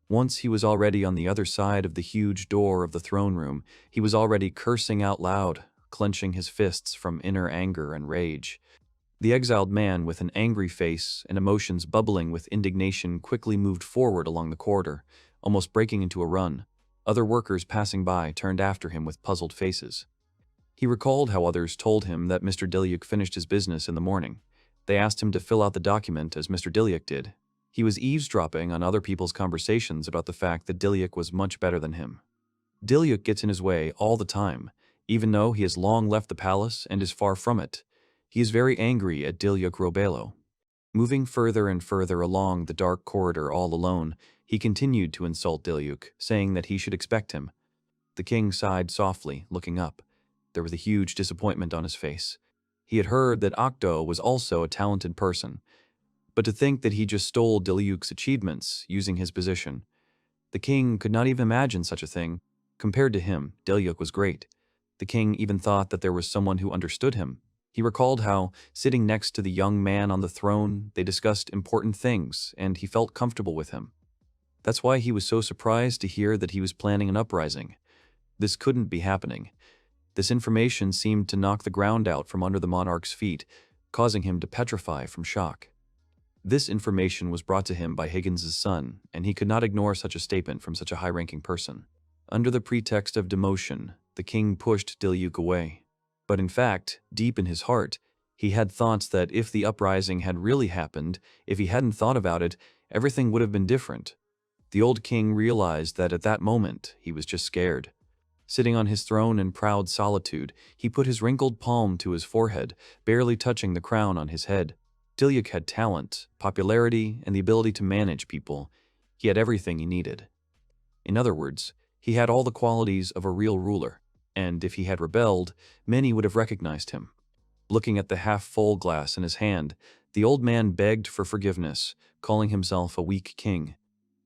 A: Once he was already on the other side of the huge door of the throne room, he was already cursing out loud, clenching his fists from inner anger and rage. The exiled man, with an angry face and emotions bubbling with indignation, quickly moved forward along the corridor, almost breaking into a run. Other workers passing by turned after him with puzzled faces. He recalled how others told him that Mr. Diluc finished his business in the morning. They asked him to fill out the document as Mr. Diluc did. He was eavesdropping on other people's conversations about the fact that Diluc was much better than him. Diluc gets in his way all the time, even though he has long left the palace and is far from it. He is very angry at Diluc Robelo. Moving further and further along the dark corridor all alone, he continued to insult Diluc, saying that he should expect him. The king sighed softly, looking up. There was a huge disappointment on his face. He had heard that Octo was also a talented person, but to think that he just stole Diluc's achievements using his position. The king could not even imagine such a thing. Compared to him, Diluc was great. The king even thought that there was someone who understood him. He recalled how, sitting next to the young man on the throne, they discussed important things, and he felt comfortable with him. That's why he was so surprised to hear that he was planning an uprising. This couldn't be happening. This information seemed to knock the ground out from under the monarch's feet, causing him to petrify from shock. This information was brought to him by Higgins' son, and he could not ignore such a statement from such a high-ranking person. Under the pretext of demotion, the king pushed Diluc away. But in fact, deep in his heart, he had thoughts that if the uprising had really happened, if he hadn't thought about it, everything would have been different. The old king realized that at that moment, he was just scared. Sitting on his throne in proud solitude, he put his wrinkled palm to his forehead, barely touching the crown on his head. Diluc had talent, popularity, and the ability to manage people. He had everything he needed. In other words, he had all the qualities of a real ruler, and if he had rebelled, many would have recognized him. Looking at the half-full glass in his hand, the old man begged for forgiveness, calling himself a weak king.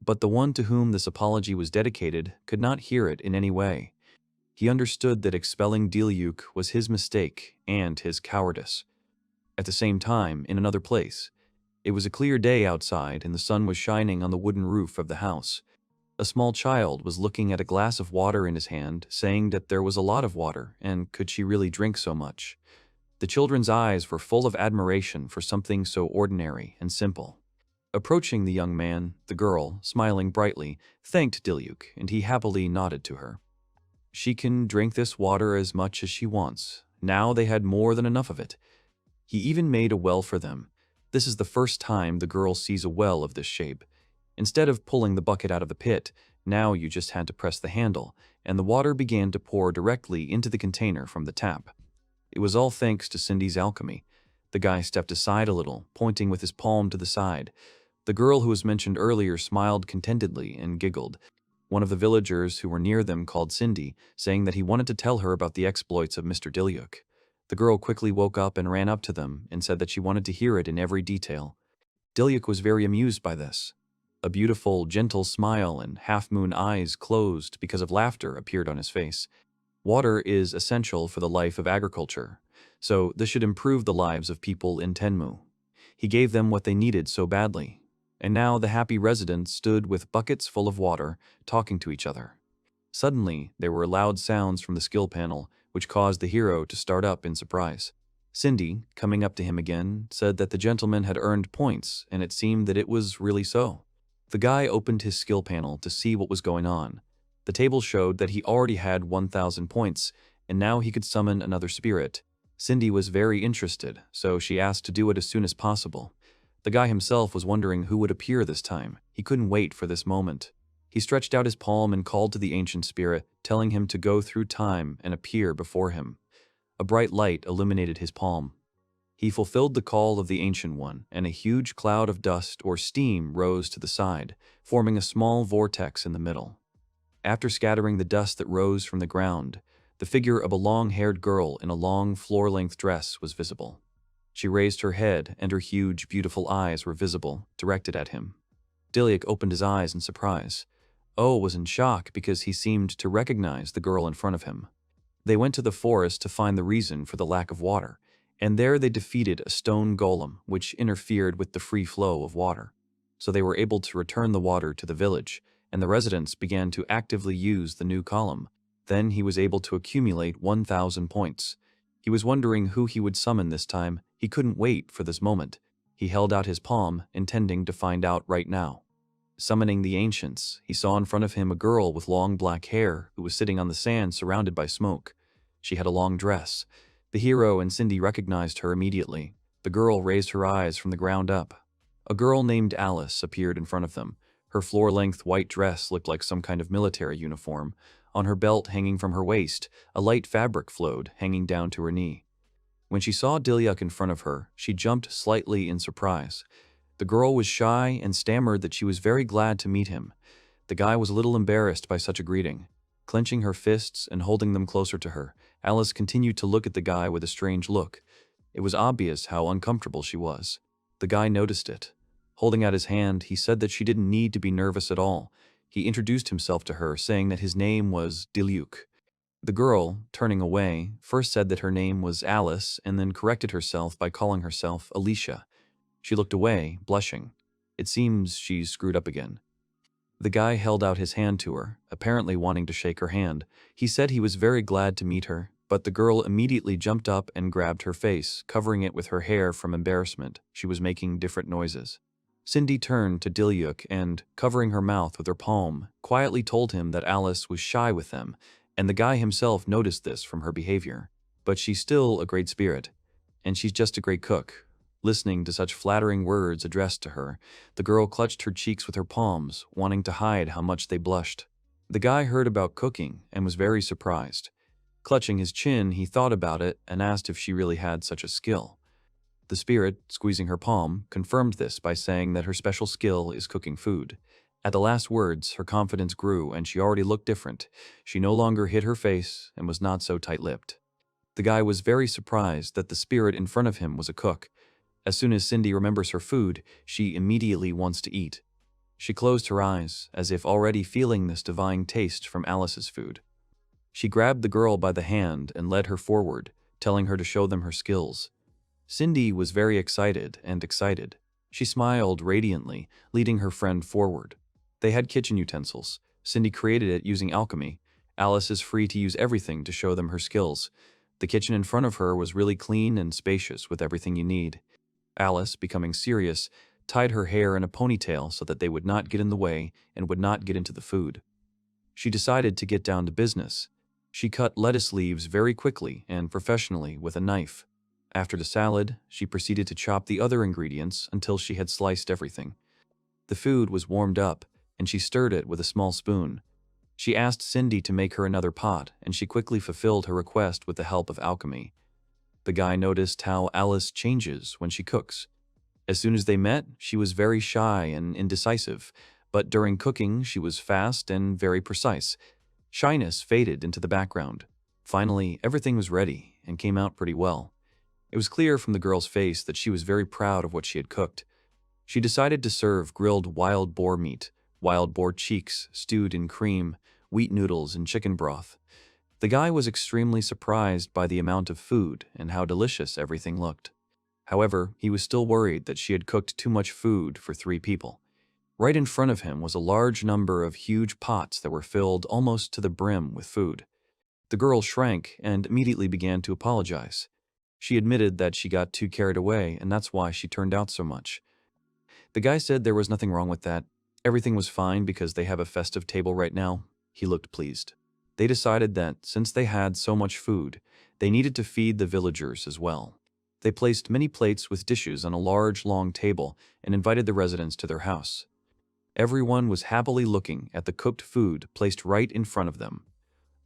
A: But the one to whom this apology was dedicated could not hear it in any way. He understood that expelling Diluc was his mistake and his cowardice. At the same time, in another place, it was a clear day outside and the sun was shining on the wooden roof of the house. A small child was looking at a glass of water in his hand, saying that there was a lot of water, and could she really drink so much? The children's eyes were full of admiration for something so ordinary and simple. Approaching the young man, the girl, smiling brightly, thanked Diluc, and he happily nodded to her. She can drink this water as much as she wants. Now they had more than enough of it. He even made a well for them. This is the first time the girl sees a well of this shape. Instead of pulling the bucket out of the pit, now you just had to press the handle, and the water began to pour directly into the container from the tap. It was all thanks to Cindy's alchemy. The guy stepped aside a little, pointing with his palm to the side. The girl who was mentioned earlier smiled contentedly and giggled. One of the villagers who were near them called Cindy, saying that he wanted to tell her about the exploits of Mr. Diluc. The girl quickly woke up and ran up to them and said that she wanted to hear it in every detail. Diluc was very amused by this. A beautiful, gentle smile and half-moon eyes closed because of laughter appeared on his face. Water is essential for the life of agriculture, so this should improve the lives of people in Tenmu. He gave them what they needed so badly, and now the happy residents stood with buckets full of water, talking to each other. Suddenly, there were loud sounds from the skill panel, which caused the hero to start up in surprise. Cindy, coming up to him again, said that the gentleman had earned points, and it seemed that it was really so. The guy opened his skill panel to see what was going on. The table showed that he already had 1,000 points, and now he could summon another spirit. Cindy was very interested, so she asked to do it as soon as possible. The guy himself was wondering who would appear this time. He couldn't wait for this moment. He stretched out his palm and called to the ancient spirit, telling him to go through time and appear before him. A bright light illuminated his palm. He fulfilled the call of the Ancient One, and a huge cloud of dust or steam rose to the side, forming a small vortex in the middle. After scattering the dust that rose from the ground, the figure of a long-haired girl in a long floor-length dress was visible. She raised her head, and her huge, beautiful eyes were visible, directed at him. Diluc opened his eyes in surprise. Oh was in shock because he seemed to recognize the girl in front of him. They went to the forest to find the reason for the lack of water, and there they defeated a stone golem which interfered with the free flow of water. So they were able to return the water to the village, and the residents began to actively use the new column. Then he was able to accumulate 1,000 points. He was wondering who he would summon this time. He couldn't wait for this moment. He held out his palm, intending to find out right now. Summoning the ancients, he saw in front of him a girl with long black hair who was sitting on the sand surrounded by smoke. She had a long dress. The hero and Cindy recognized her immediately. The girl raised her eyes from the ground up. A girl named Alice appeared in front of them. Her floor-length white dress looked like some kind of military uniform. On her belt hanging from her waist, a light fabric flowed, hanging down to her knee. When she saw Diluc in front of her, she jumped slightly in surprise. The girl was shy and stammered that she was very glad to meet him. The guy was a little embarrassed by such a greeting. Clenching her fists and holding them closer to her, Alice continued to look at the guy with a strange look. It was obvious how uncomfortable she was. The guy noticed it. Holding out his hand, he said that she didn't need to be nervous at all. He introduced himself to her, saying that his name was Diluc. The girl, turning away, first said that her name was Alice and then corrected herself by calling herself Alicia. She looked away, blushing. It seems she's screwed up again. The guy held out his hand to her, apparently wanting to shake her hand. He said he was very glad to meet her, but the girl immediately jumped up and grabbed her face, covering it with her hair from embarrassment. She was making different noises. Cindy turned to Diluc and, covering her mouth with her palm, quietly told him that Alice was shy with them, and the guy himself noticed this from her behavior. But she's still a great spirit, and she's just a great cook. Listening to such flattering words addressed to her, the girl clutched her cheeks with her palms, wanting to hide how much they blushed. The guy heard about cooking and was very surprised. Clutching his chin, he thought about it and asked if she really had such a skill. The spirit, squeezing her palm, confirmed this by saying that her special skill is cooking food. At the last words, her confidence grew and she already looked different. She no longer hid her face and was not so tight-lipped. The guy was very surprised that the spirit in front of him was a cook. As soon as Cindy remembers her food, she immediately wants to eat. She closed her eyes, as if already feeling this divine taste from Alice's food. She grabbed the girl by the hand and led her forward, telling her to show them her skills. Cindy was very excited. She smiled radiantly, leading her friend forward. They had kitchen utensils. Cindy created it using alchemy. Alice is free to use everything to show them her skills. The kitchen in front of her was really clean and spacious with everything you need. Alice, becoming serious, tied her hair in a ponytail so that they would not get in the way and would not get into the food. She decided to get down to business. She cut lettuce leaves very quickly and professionally with a knife. After the salad, she proceeded to chop the other ingredients until she had sliced everything. The food was warmed up, and she stirred it with a small spoon. She asked Cindy to make her another pot, and she quickly fulfilled her request with the help of alchemy. The guy noticed how Alice changes when she cooks. As soon as they met, she was very shy and indecisive, But during cooking, she was fast and very precise. Shyness faded into the background. Finally, everything was ready and came out pretty well. It was clear from the girl's face that she was very proud of what she had cooked. She decided to serve grilled wild boar meat, wild boar cheeks stewed in cream, wheat noodles, and chicken broth. The guy was extremely surprised by the amount of food and how delicious everything looked. However, he was still worried that she had cooked too much food for 3 people. Right in front of him was a large number of huge pots that were filled almost to the brim with food. The girl shrank and immediately began to apologize. She admitted that she got too carried away and that's why she turned out so much. The guy said there was nothing wrong with that. Everything was fine because they have a festive table right now. He looked pleased. They decided that since they had so much food, they needed to feed the villagers as well. They placed many plates with dishes on a large, long table and invited the residents to their house. Everyone was happily looking at the cooked food placed right in front of them.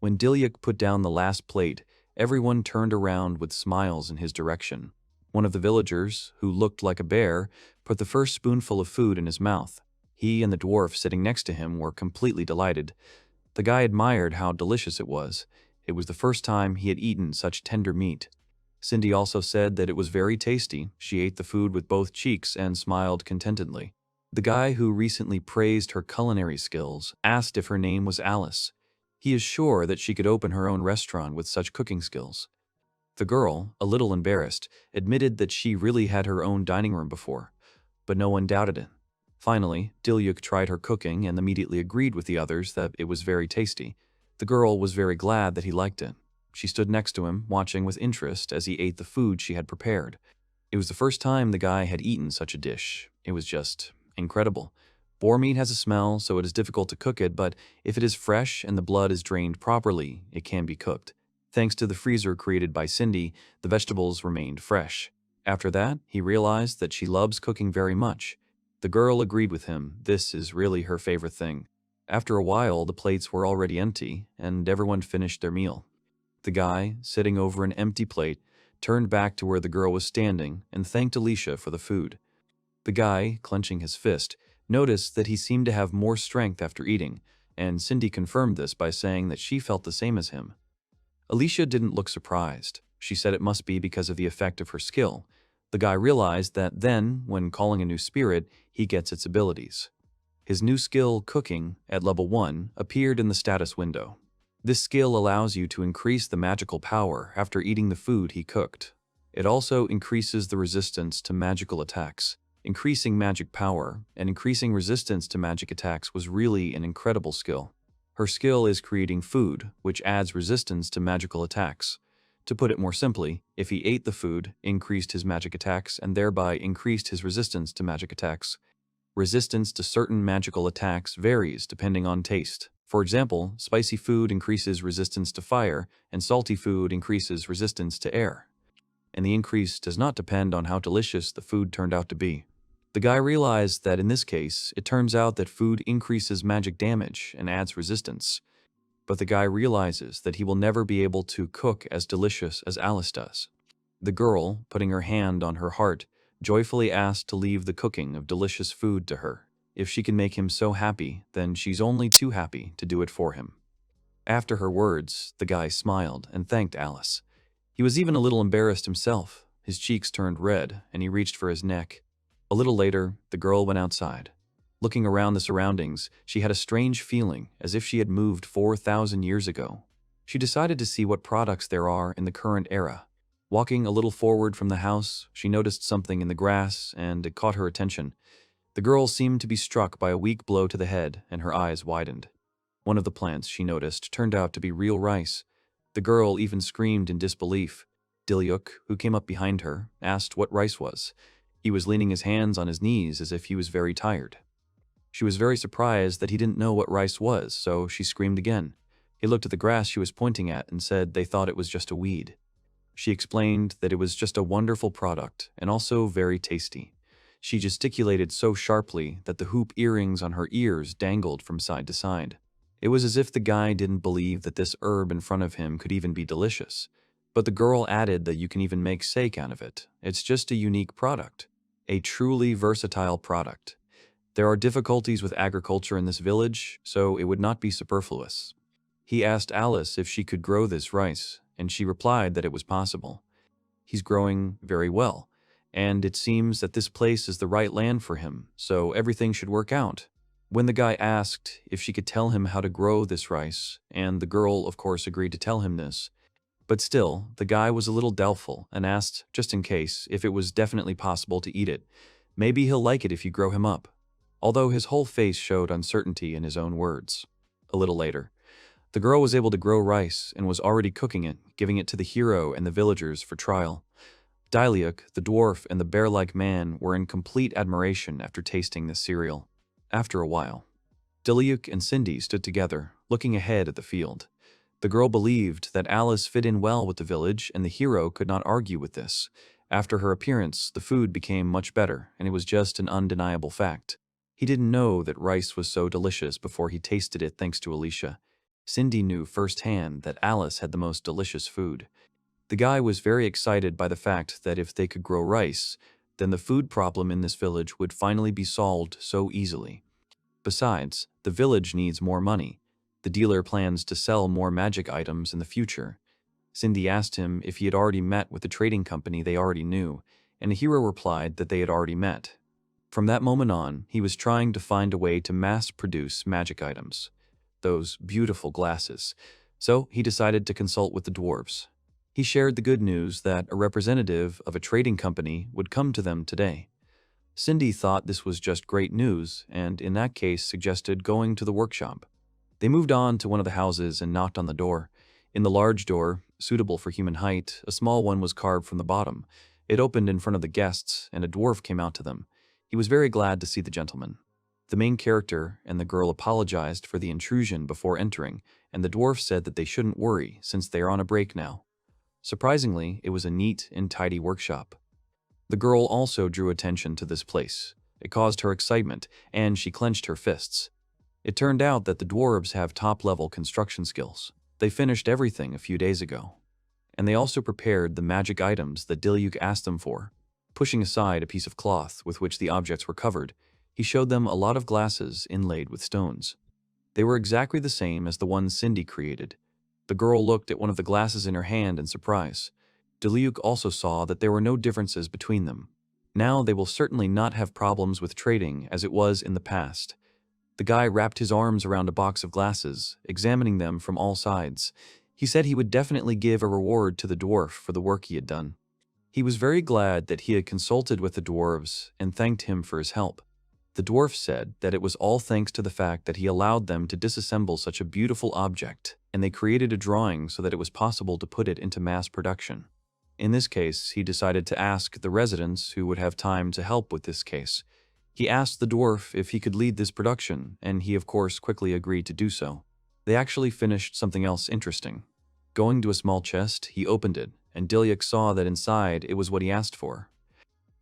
A: When Diluc put down the last plate, everyone turned around with smiles in his direction. One of the villagers, who looked like a bear, put the first spoonful of food in his mouth. He and the dwarf sitting next to him were completely delighted. The guy admired how delicious it was. It was the first time he had eaten such tender meat. Cindy also said that it was very tasty. She ate the food with both cheeks and smiled contentedly. The guy who recently praised her culinary skills asked if her name was Alice. He is sure that she could open her own restaurant with such cooking skills. The girl, a little embarrassed, admitted that she really had her own dining room before, but no one doubted it. Finally, Diluc tried her cooking and immediately agreed with the others that it was very tasty. The girl was very glad that he liked it. She stood next to him, watching with interest as he ate the food she had prepared. It was the first time the guy had eaten such a dish. It was just incredible. Boar meat has a smell, so it is difficult to cook it, but if it is fresh and the blood is drained properly, it can be cooked. Thanks to the freezer created by Cindy, the vegetables remained fresh. After that, he realized that she loves cooking very much. The girl agreed with him. This is really her favorite thing. After a while, the plates were already empty, and everyone finished their meal. The guy, sitting over an empty plate, turned back to where the girl was standing and thanked Alicia for the food. The guy, clenching his fist, noticed that he seemed to have more strength after eating, and Cindy confirmed this by saying that she felt the same as him. Alicia didn't look surprised. She said it must be because of the effect of her skill. The guy realized that then, when calling a new spirit, he gets its abilities. His new skill, cooking, at level 1, appeared in the status window. This skill allows you to increase the magical power after eating the food he cooked. It also increases the resistance to magical attacks. Increasing magic power and increasing resistance to magic attacks was really an incredible skill. Her skill is creating food, which adds resistance to magical attacks. To put it more simply, if he ate the food, increased his magic attacks, and thereby increased his resistance to magic attacks. Resistance to certain magical attacks varies depending on taste. For example, spicy food increases resistance to fire, and salty food increases resistance to air. And the increase does not depend on how delicious the food turned out to be. The guy realized that in this case, it turns out that food increases magic damage and adds resistance. But the guy realizes that he will never be able to cook as delicious as Alice does. The girl, putting her hand on her heart, joyfully asked to leave the cooking of delicious food to her. If she can make him so happy, then she's only too happy to do it for him. After her words, the guy smiled and thanked Alice. He was even a little embarrassed himself. His cheeks turned red, and he reached for his neck. A little later, the girl went outside. Looking around the surroundings, she had a strange feeling, as if she had moved 4,000 years ago. She decided to see what products there are in the current era. Walking a little forward from the house, she noticed something in the grass, and it caught her attention. The girl seemed to be struck by a weak blow to the head, and her eyes widened. One of the plants she noticed turned out to be real rice. The girl even screamed in disbelief. Diluc, who came up behind her, asked what rice was. He was leaning his hands on his knees as if he was very tired. She was very surprised that he didn't know what rice was, so she screamed again. He looked at the grass she was pointing at and said they thought it was just a weed. She explained that it was just a wonderful product and also very tasty. She gesticulated so sharply that the hoop earrings on her ears dangled from side to side. It was as if the guy didn't believe that this herb in front of him could even be delicious. But the girl added that you can even make sake out of it. It's just a unique product. A truly versatile product. There are difficulties with agriculture in this village, so it would not be superfluous. He asked Alice if she could grow this rice, and she replied that it was possible. He's growing very well, and it seems that this place is the right land for him, so everything should work out. When the guy asked if she could tell him how to grow this rice, and the girl, of course, agreed to tell him this, but still, the guy was a little doubtful and asked, just in case, if it was definitely possible to eat it. Maybe he'll like it if you grow him up. Although his whole face showed uncertainty in his own words. A little later, the girl was able to grow rice and was already cooking it, giving it to the hero and the villagers for trial. Diluc, the dwarf, and the bear-like man were in complete admiration after tasting this cereal. After a while, Diluc and Cindy stood together, looking ahead at the field. The girl believed that Alice fit in well with the village, and the hero could not argue with this. After her appearance, the food became much better, and it was just an undeniable fact. He didn't know that rice was so delicious before he tasted it thanks to Alicia. Cindy knew firsthand that Alice had the most delicious food. The guy was very excited by the fact that if they could grow rice, then the food problem in this village would finally be solved so easily. Besides, the village needs more money. The dealer plans to sell more magic items in the future. Cindy asked him if he had already met with the trading company they already knew, and the hero replied that they had already met. From that moment on, he was trying to find a way to mass-produce magic items. Those beautiful glasses. So he decided to consult with the dwarves. He shared the good news that a representative of a trading company would come to them today. Cindy thought this was just great news, and in that case suggested going to the workshop. They moved on to one of the houses and knocked on the door. In the large door, suitable for human height, a small one was carved from the bottom. It opened in front of the guests, and a dwarf came out to them. He was very glad to see the gentleman. The main character and the girl apologized for the intrusion before entering, and the dwarf said that they shouldn't worry since they are on a break now. Surprisingly, it was a neat and tidy workshop. The girl also drew attention to this place. It caused her excitement, and she clenched her fists. It turned out that the dwarves have top-level construction skills. They finished everything a few days ago. And they also prepared the magic items that Diluc asked them for. Pushing aside a piece of cloth with which the objects were covered, he showed them a lot of glasses inlaid with stones. They were exactly the same as the ones Cindy created. The girl looked at one of the glasses in her hand in surprise. Diluc also saw that there were no differences between them. Now they will certainly not have problems with trading as it was in the past. The guy wrapped his arms around a box of glasses, examining them from all sides. He said he would definitely give a reward to the dwarf for the work he had done. He was very glad that he had consulted with the dwarves and thanked him for his help. The dwarf said that it was all thanks to the fact that he allowed them to disassemble such a beautiful object, and they created a drawing so that it was possible to put it into mass production. In this case, he decided to ask the residents who would have time to help with this case. He asked the dwarf if he could lead this production, and he of course quickly agreed to do so. They actually finished something else interesting. Going to a small chest, he opened it, and Diluc saw that inside it was what he asked for.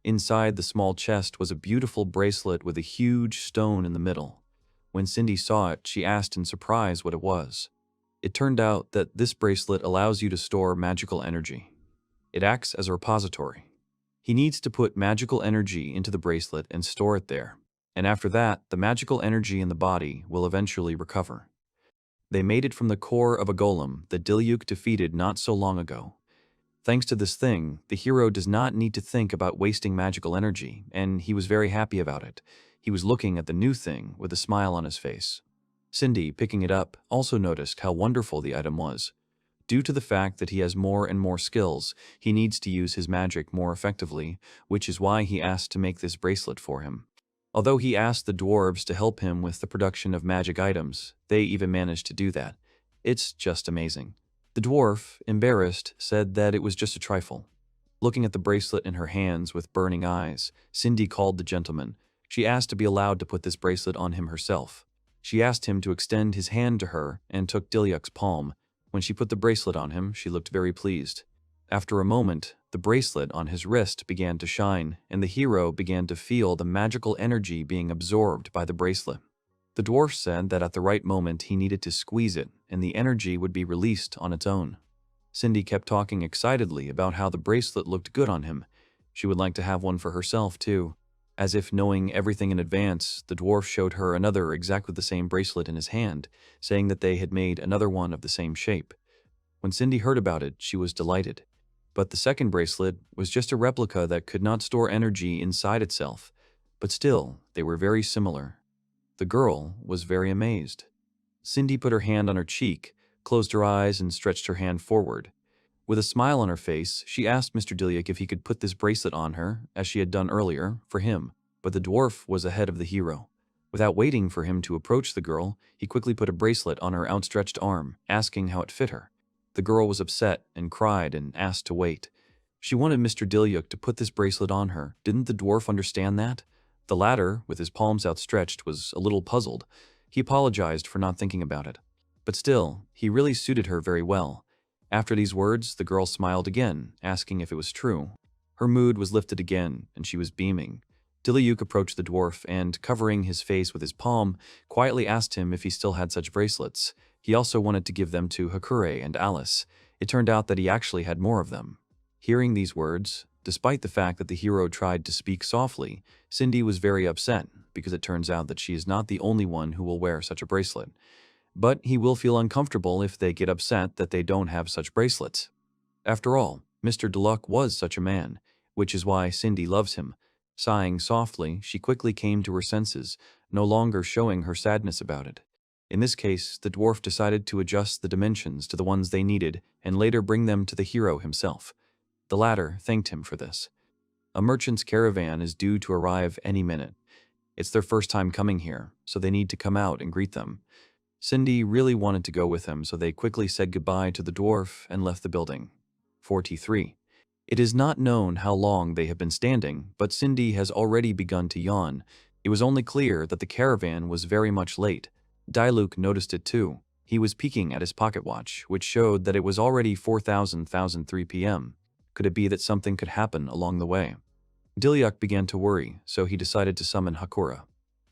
A: Inside the small chest was a beautiful bracelet with a huge stone in the middle. When Cindy saw it, she asked in surprise what it was. It turned out that this bracelet allows you to store magical energy. It acts as a repository. He needs to put magical energy into the bracelet and store it there, and after that, the magical energy in the body will eventually recover. They made it from the core of a golem that Diluc defeated not so long ago. Thanks to this thing, the hero does not need to think about wasting magical energy, and he was very happy about it. He was looking at the new thing with a smile on his face. Cindy, picking it up, also noticed how wonderful the item was. Due to the fact that he has more and more skills, he needs to use his magic more effectively, which is why he asked to make this bracelet for him. Although he asked the dwarves to help him with the production of magic items, they even managed to do that. It's just amazing. The dwarf, embarrassed, said that it was just a trifle. Looking at the bracelet in her hands with burning eyes, Cindy called the gentleman. She asked to be allowed to put this bracelet on him herself. She asked him to extend his hand to her and took Diluc's palm. When she put the bracelet on him, she looked very pleased. After a moment, the bracelet on his wrist began to shine, and the hero began to feel the magical energy being absorbed by the bracelet. The dwarf said that at the right moment he needed to squeeze it, and the energy would be released on its own. Cindy kept talking excitedly about how the bracelet looked good on him. She would like to have one for herself, too. As if knowing everything in advance, the dwarf showed her another exactly the same bracelet in his hand, saying that they had made another one of the same shape. When Cindy heard about it, she was delighted. But the second bracelet was just a replica that could not store energy inside itself. But still, they were very similar. The girl was very amazed. Cindy put her hand on her cheek, closed her eyes, and stretched her hand forward. With a smile on her face, she asked Mr. Diluc if he could put this bracelet on her, as she had done earlier, for him. But the dwarf was ahead of the hero. Without waiting for him to approach the girl, he quickly put a bracelet on her outstretched arm, asking how it fit her. The girl was upset and cried and asked to wait. She wanted Mr. Diluc to put this bracelet on her. Didn't the dwarf understand that? The latter, with his palms outstretched, was a little puzzled. He apologized for not thinking about it. But still, he really suited her very well. After these words, the girl smiled again, asking if it was true. Her mood was lifted again, and she was beaming. Diluc approached the dwarf and, covering his face with his palm, quietly asked him if he still had such bracelets. He also wanted to give them to Hakure and Alice. It turned out that he actually had more of them. Hearing these words, despite the fact that the hero tried to speak softly, Cindy was very upset, because it turns out that she is not the only one who will wear such a bracelet. But he will feel uncomfortable if they get upset that they don't have such bracelets. After all, Mr. Diluc was such a man, which is why Cindy loves him. Sighing softly, she quickly came to her senses, no longer showing her sadness about it. In this case, the dwarf decided to adjust the dimensions to the ones they needed and later bring them to the hero himself. The latter thanked him for this. A merchant's caravan is due to arrive any minute. It's their first time coming here, so they need to come out and greet them. Cindy really wanted to go with him, so they quickly said goodbye to the dwarf and left the building. 43. It is not known how long they have been standing, but Cindy has already begun to yawn. It was only clear that the caravan was very much late. Diluc noticed it too. He was peeking at his pocket watch, which showed that it was already 4,003 p.m. Could it be that something could happen along the way? Diluc began to worry, so he decided to summon Hakura.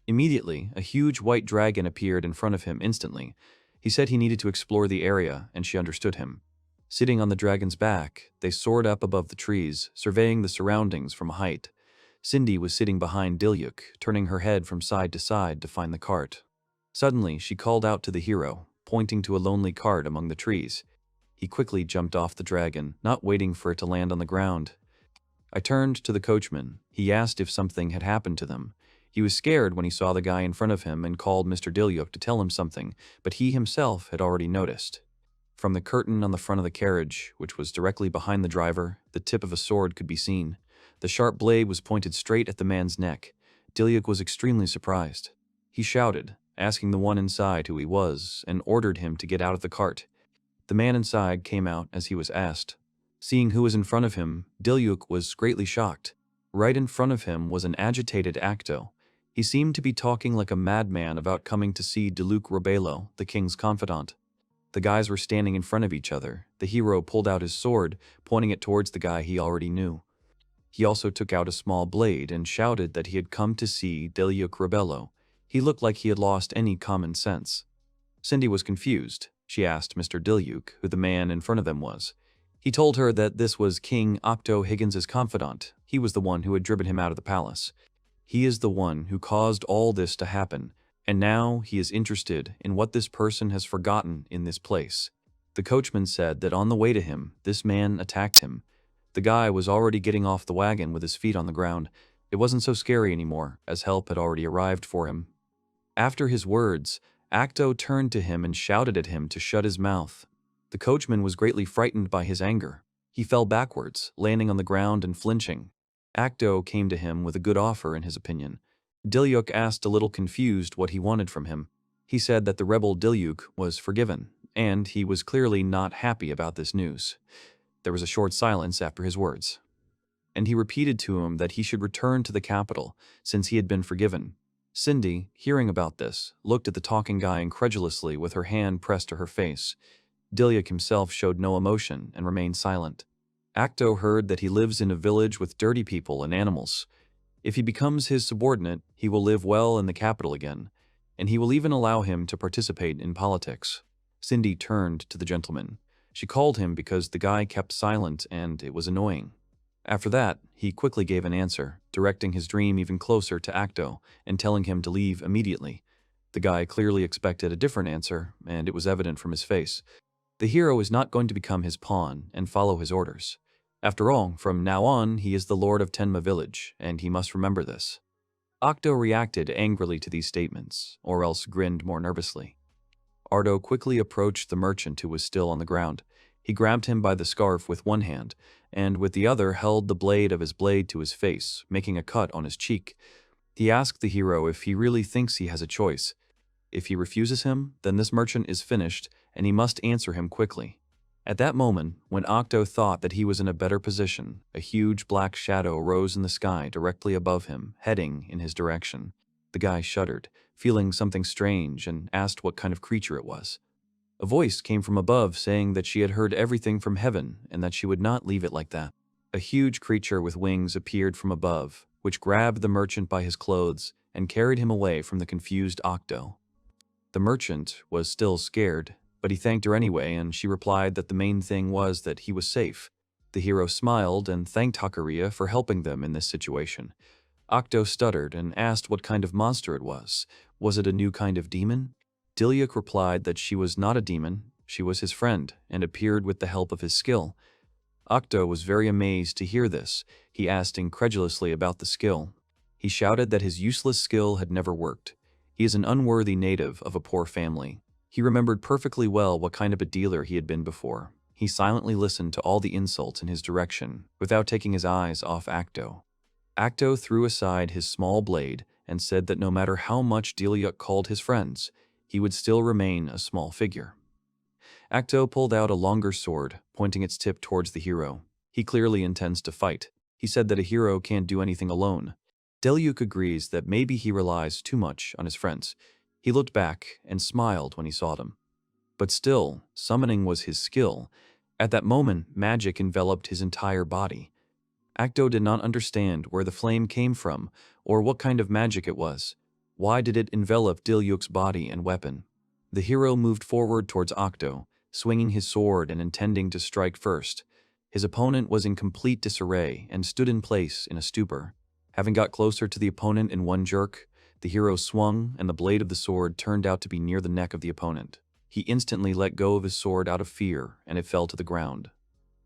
A: Immediately, a huge white dragon appeared in front of him instantly. He said he needed to explore the area, and she understood him. Sitting on the dragon's back, they soared up above the trees, surveying the surroundings from a height. Cindy was sitting behind Diluc, turning her head from side to side to find the cart. Suddenly, she called out to the hero, pointing to a lonely cart among the trees. He quickly jumped off the dragon, not waiting for it to land on the ground. I turned to the coachman. He asked if something had happened to them. He was scared when he saw the guy in front of him and called Mr. Diluc to tell him something, but he himself had already noticed. From the curtain on the front of the carriage, which was directly behind the driver, the tip of a sword could be seen. The sharp blade was pointed straight at the man's neck. Diluc was extremely surprised. He shouted, asking the one inside who he was, and ordered him to get out of the cart. The man inside came out as he was asked. Seeing who was in front of him, Diluc was greatly shocked. Right in front of him was an agitated Acto. He seemed to be talking like a madman about coming to see Diluc Robelo, the king's confidant. The guys were standing in front of each other. The hero pulled out his sword, pointing it towards the guy he already knew. He also took out a small blade and shouted that he had come to see Diluc Robelo. He looked like he had lost any common sense. Cindy was confused. She asked Mr. Diluc who the man in front of them was. He told her that this was King Octo Higgins's confidant. He was the one who had driven him out of the palace. He is the one who caused all this to happen, and now he is interested in what this person has forgotten in this place. The coachman said that on the way to him, this man attacked him. The guy was already getting off the wagon with his feet on the ground. It wasn't so scary anymore, as help had already arrived for him. After his words, Acto turned to him and shouted at him to shut his mouth. The coachman was greatly frightened by his anger. He fell backwards, landing on the ground and flinching. Acto came to him with a good offer in his opinion. Diluc asked, a little confused, what he wanted from him. He said that the rebel Diluc was forgiven, and he was clearly not happy about this news. There was a short silence after his words. And he repeated to him that he should return to the capital, since he had been forgiven. Cindy, hearing about this, looked at the talking guy incredulously with her hand pressed to her face. Diluc himself showed no emotion and remained silent. Acto heard that he lives in a village with dirty people and animals. If he becomes his subordinate, he will live well in the capital again, and he will even allow him to participate in politics. Cindy turned to the gentleman. She called him because the guy kept silent and it was annoying. After that, he quickly gave an answer, directing his dream even closer to Acto and telling him to leave immediately. The guy clearly expected a different answer, and it was evident from his face. The hero is not going to become his pawn and follow his orders. After all, from now on, he is the lord of Tenma village, and he must remember this. Octo reacted angrily to these statements, or else grinned more nervously. Ardo quickly approached the merchant who was still on the ground. He grabbed him by the scarf with one hand, and with the other held the blade of his blade to his face, making a cut on his cheek. He asked the hero if he really thinks he has a choice. If he refuses him, then this merchant is finished, and he must answer him quickly. At that moment, when Octo thought that he was in a better position, a huge black shadow rose in the sky directly above him, heading in his direction. The guy shuddered, feeling something strange, and asked what kind of creature it was. A voice came from above saying that she had heard everything from heaven and that she would not leave it like that. A huge creature with wings appeared from above, which grabbed the merchant by his clothes and carried him away from the confused Octo. The merchant was still scared, but he thanked her anyway, and she replied that the main thing was that he was safe. The hero smiled and thanked Hakuria for helping them in this situation. Octo stuttered and asked what kind of monster it was. Was it a new kind of demon? Diluc replied that she was not a demon, she was his friend, and appeared with the help of his skill. Octo was very amazed to hear this. He asked incredulously about the skill. He shouted that his useless skill had never worked. He is an unworthy native of a poor family. He remembered perfectly well what kind of a dealer he had been before. He silently listened to all the insults in his direction, without taking his eyes off Acto. Acto threw aside his small blade and said that no matter how much Diluc called his friends, he would still remain a small figure. Acto pulled out a longer sword, pointing its tip towards the hero. He clearly intends to fight. He said that a hero can't do anything alone. Diluc agrees that maybe he relies too much on his friends. He looked back and smiled when he saw them. But still, summoning was his skill. At that moment, magic enveloped his entire body. Acto did not understand where the flame came from or what kind of magic it was. Why did it envelop Diluc's body and weapon? The hero moved forward towards Octo, swinging his sword and intending to strike first. His opponent was in complete disarray and stood in place in a stupor. Having got closer to the opponent in one jerk, the hero swung and the blade of the sword turned out to be near the neck of the opponent. He instantly let go of his sword out of fear and it fell to the ground.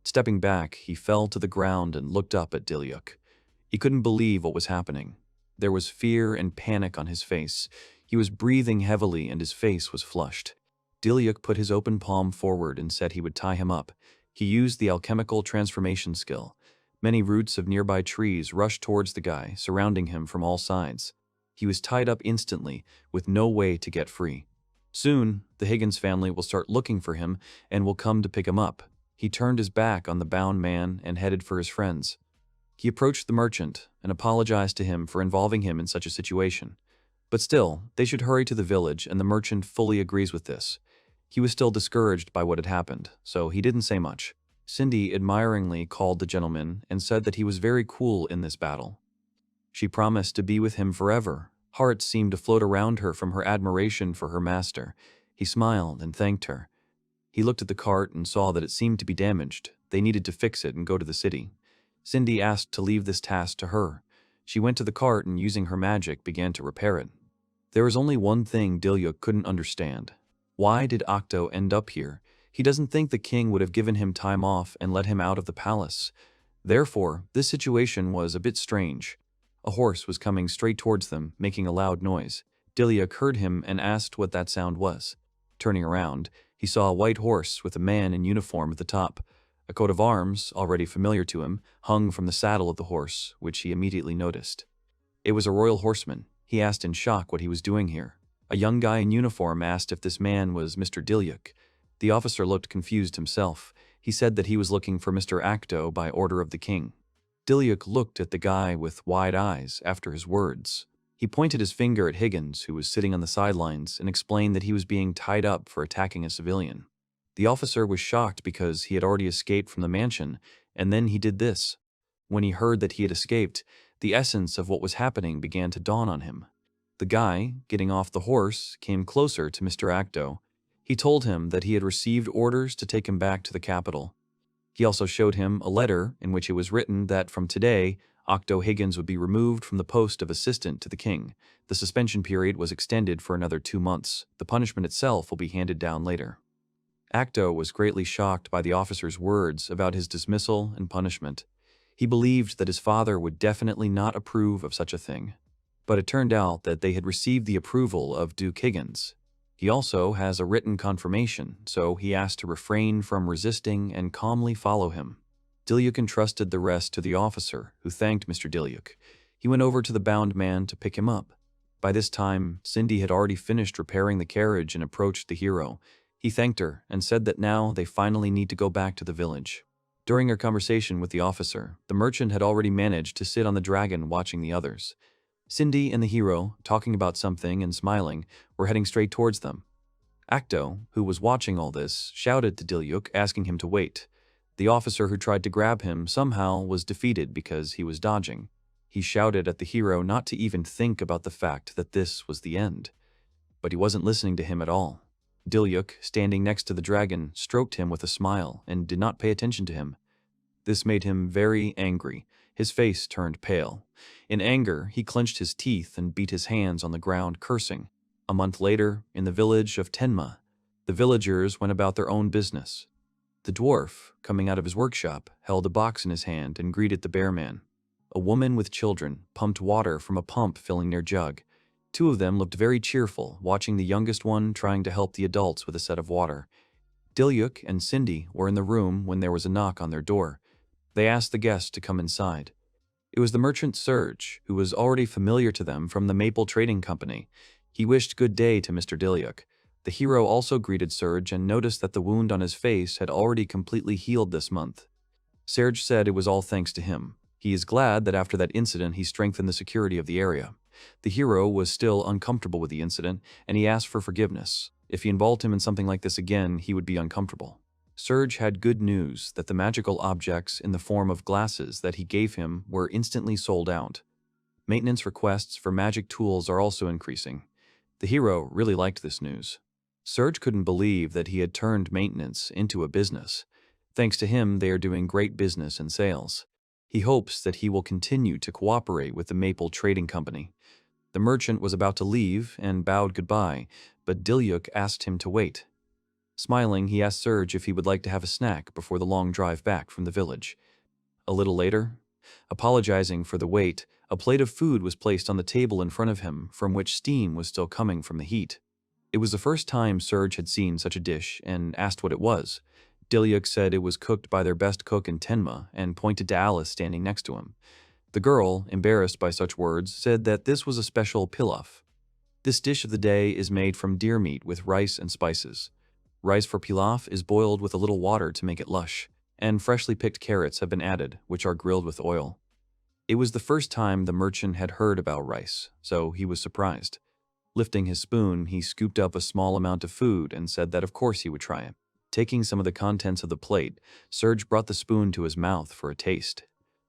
A: Stepping back, he fell to the ground and looked up at Diluc. He couldn't believe what was happening. There was fear and panic on his face. He was breathing heavily and his face was flushed. Diluc put his open palm forward and said he would tie him up. He used the alchemical transformation skill. Many roots of nearby trees rushed towards the guy, surrounding him from all sides. He was tied up instantly, with no way to get free. Soon, the Higgins family will start looking for him and will come to pick him up. He turned his back on the bound man and headed for his friends. He approached the merchant and apologized to him for involving him in such a situation. But still, they should hurry to the village, and the merchant fully agrees with this. He was still discouraged by what had happened, so he didn't say much. Cindy admiringly called the gentleman and said that he was very cool in this battle. She promised to be with him forever. Hearts seemed to float around her from her admiration for her master. He smiled and thanked her. He looked at the cart and saw that it seemed to be damaged. They needed to fix it and go to the city. Cindy asked to leave this task to her. She went to the cart and, using her magic, began to repair it. There was only one thing Diluc couldn't understand. Why did Octo end up here? He doesn't think the king would have given him time off and let him out of the palace. Therefore, this situation was a bit strange. A horse was coming straight towards them, making a loud noise. Diluc heard him and asked what that sound was. Turning around, he saw a white horse with a man in uniform at the top. A coat of arms, already familiar to him, hung from the saddle of the horse, which he immediately noticed. It was a royal horseman. He asked in shock what he was doing here. A young guy in uniform asked if this man was Mr. Diluc. The officer looked confused himself. He said that he was looking for Mr. Acto by order of the king. Diluc looked at the guy with wide eyes after his words. He pointed his finger at Higgins, who was sitting on the sidelines, and explained that he was being tied up for attacking a civilian. The officer was shocked because he had already escaped from the mansion, and then he did this. When he heard that he had escaped, the essence of what was happening began to dawn on him. The guy, getting off the horse, came closer to Mr. Acto. He told him that he had received orders to take him back to the capital. He also showed him a letter in which it was written that from today, Octo Higgins would be removed from the post of assistant to the king. The suspension period was extended for another 2 months. The punishment itself will be handed down later. Acto was greatly shocked by the officer's words about his dismissal and punishment. He believed that his father would definitely not approve of such a thing. But it turned out that they had received the approval of Duke Higgins. He also has a written confirmation, so he asked to refrain from resisting and calmly follow him. Diluc entrusted the rest to the officer, who thanked Mr. Diluc. He went over to the bound man to pick him up. By this time, Cindy had already finished repairing the carriage and approached the hero. He thanked her and said that now they finally need to go back to the village. During her conversation with the officer, the merchant had already managed to sit on the dragon watching the others. Cindy and the hero, talking about something and smiling, were heading straight towards them. Acto, who was watching all this, shouted to Diluc, asking him to wait. The officer who tried to grab him somehow was defeated because he was dodging. He shouted at the hero not to even think about the fact that this was the end. But he wasn't listening to him at all. Diluc, standing next to the dragon, stroked him with a smile and did not pay attention to him. This made him very angry. His face turned pale. In anger, he clenched his teeth and beat his hands on the ground, cursing. A month later, in the village of Tenma, the villagers went about their own business. The dwarf, coming out of his workshop, held a box in his hand and greeted the bear man. A woman with children pumped water from a pump filling their jug. 2 of them looked very cheerful, watching the youngest one trying to help the adults with a set of water. Diluc and Cindy were in the room when there was a knock on their door. They asked the guest to come inside. It was the merchant Serge, who was already familiar to them from the Maple Trading Company. He wished good day to Mr. Diluc. The hero also greeted Serge and noticed that the wound on his face had already completely healed this month. Serge said it was all thanks to him. He is glad that after that incident he strengthened the security of the area. The hero was still uncomfortable with the incident, and he asked for forgiveness. If he involved him in something like this again, he would be uncomfortable. Serge had good news that the magical objects in the form of glasses that he gave him were instantly sold out. Maintenance requests for magic tools are also increasing. The hero really liked this news. Serge couldn't believe that he had turned maintenance into a business. Thanks to him, they are doing great business and sales. He hopes that he will continue to cooperate with the Maple Trading Company. The merchant was about to leave and bowed goodbye, but Diluc asked him to wait. Smiling, he asked Serge if he would like to have a snack before the long drive back from the village. A little later, apologizing for the wait, a plate of food was placed on the table in front of him, from which steam was still coming from the heat. It was the first time Serge had seen such a dish and asked what it was. Diluc said it was cooked by their best cook in Tenma and pointed to Alice standing next to him. The girl, embarrassed by such words, said that this was a special pilaf. This dish of the day is made from deer meat with rice and spices. Rice for pilaf is boiled with a little water to make it lush, and freshly picked carrots have been added, which are grilled with oil. It was the first time the merchant had heard about rice, so he was surprised. Lifting his spoon, he scooped up a small amount of food and said that of course he would try it. Taking some of the contents of the plate, Serge brought the spoon to his mouth for a taste.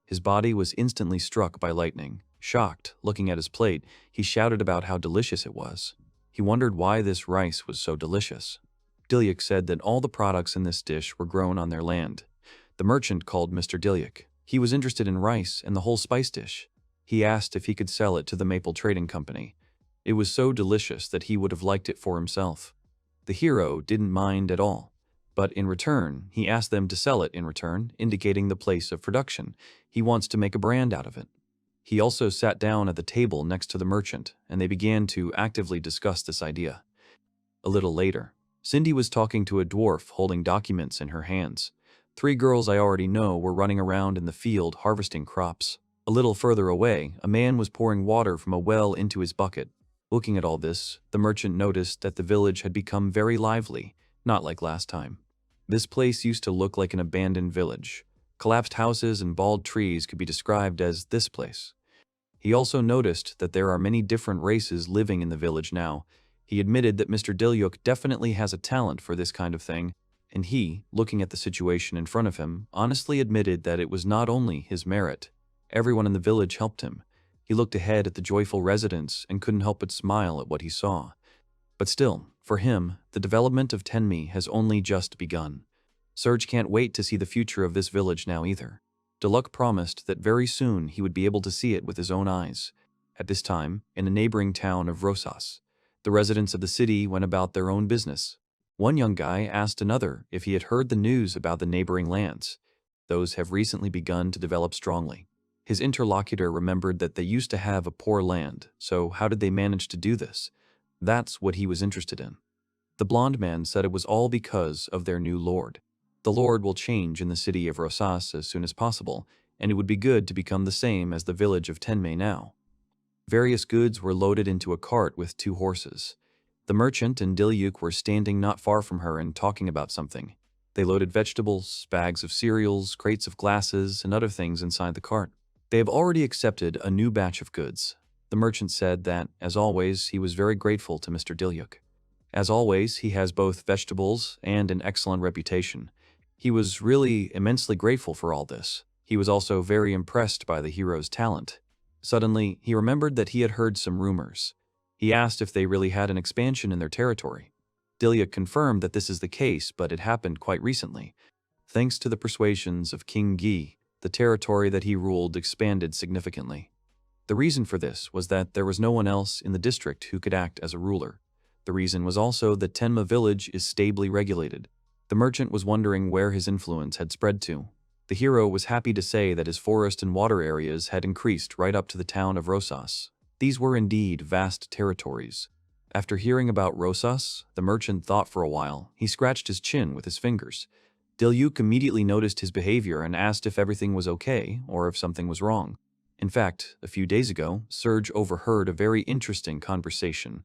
A: His body was instantly struck by lightning. Shocked, looking at his plate, he shouted about how delicious it was. He wondered why this rice was so delicious. Diluc said that all the products in this dish were grown on their land. The merchant called Mr. Diluc. He was interested in rice and the whole spice dish. He asked if he could sell it to the Maple Trading Company. It was so delicious that he would have liked it for himself. The hero didn't mind at all. But in return, he asked them to sell it in return, indicating the place of production. He wants to make a brand out of it. He also sat down at the table next to the merchant, and they began to actively discuss this idea. A little later, Cindy was talking to a dwarf holding documents in her hands. 3 girls I already know were running around in the field harvesting crops. A little further away, a man was pouring water from a well into his bucket. Looking at all this, the merchant noticed that the village had become very lively, not like last time. This place used to look like an abandoned village. Collapsed houses and bald trees could be described as this place. He also noticed that there are many different races living in the village now. He admitted that Mr. Diluc definitely has a talent for this kind of thing, and he, looking at the situation in front of him, honestly admitted that it was not only his merit. Everyone in the village helped him. He looked ahead at the joyful residents and couldn't help but smile at what he saw. But still, for him, the development of Tenmi has only just begun. Serge can't wait to see the future of this village now either. Diluc promised that very soon he would be able to see it with his own eyes. At this time, in the neighboring town of Rosas, the residents of the city went about their own business. One young guy asked another if he had heard the news about the neighboring lands. Those have recently begun to develop strongly. His interlocutor remembered that they used to have a poor land, so how did they manage to do this? That's what he was interested in. The blond man said it was all because of their new lord. The lord will change in the city of Rosas as soon as possible, and it would be good to become the same as the village of Tenmei now. Various goods were loaded into a cart with 2 horses. The merchant and Diluc were standing not far from her and talking about something. They loaded vegetables, bags of cereals, crates of glasses, and other things inside the cart. They have already accepted a new batch of goods. The merchant said that, as always, he was very grateful to Mr. Diluc. As always, he has both vegetables and an excellent reputation. He was really immensely grateful for all this. He was also very impressed by the hero's talent. Suddenly, he remembered that he had heard some rumors. He asked if they really had an expansion in their territory. Diluc confirmed that this is the case, but it happened quite recently. Thanks to the persuasions of King Gi, the territory that he ruled expanded significantly. The reason for this was that there was no one else in the district who could act as a ruler. The reason was also that Tenma village is stably regulated. The merchant was wondering where his influence had spread to. The hero was happy to say that his forest and water areas had increased right up to the town of Rosas. These were indeed vast territories. After hearing about Rosas, the merchant thought for a while. He scratched his chin with his fingers. Diluc immediately noticed his behavior and asked if everything was okay or if something was wrong. In fact, a few days ago, Serge overheard a very interesting conversation.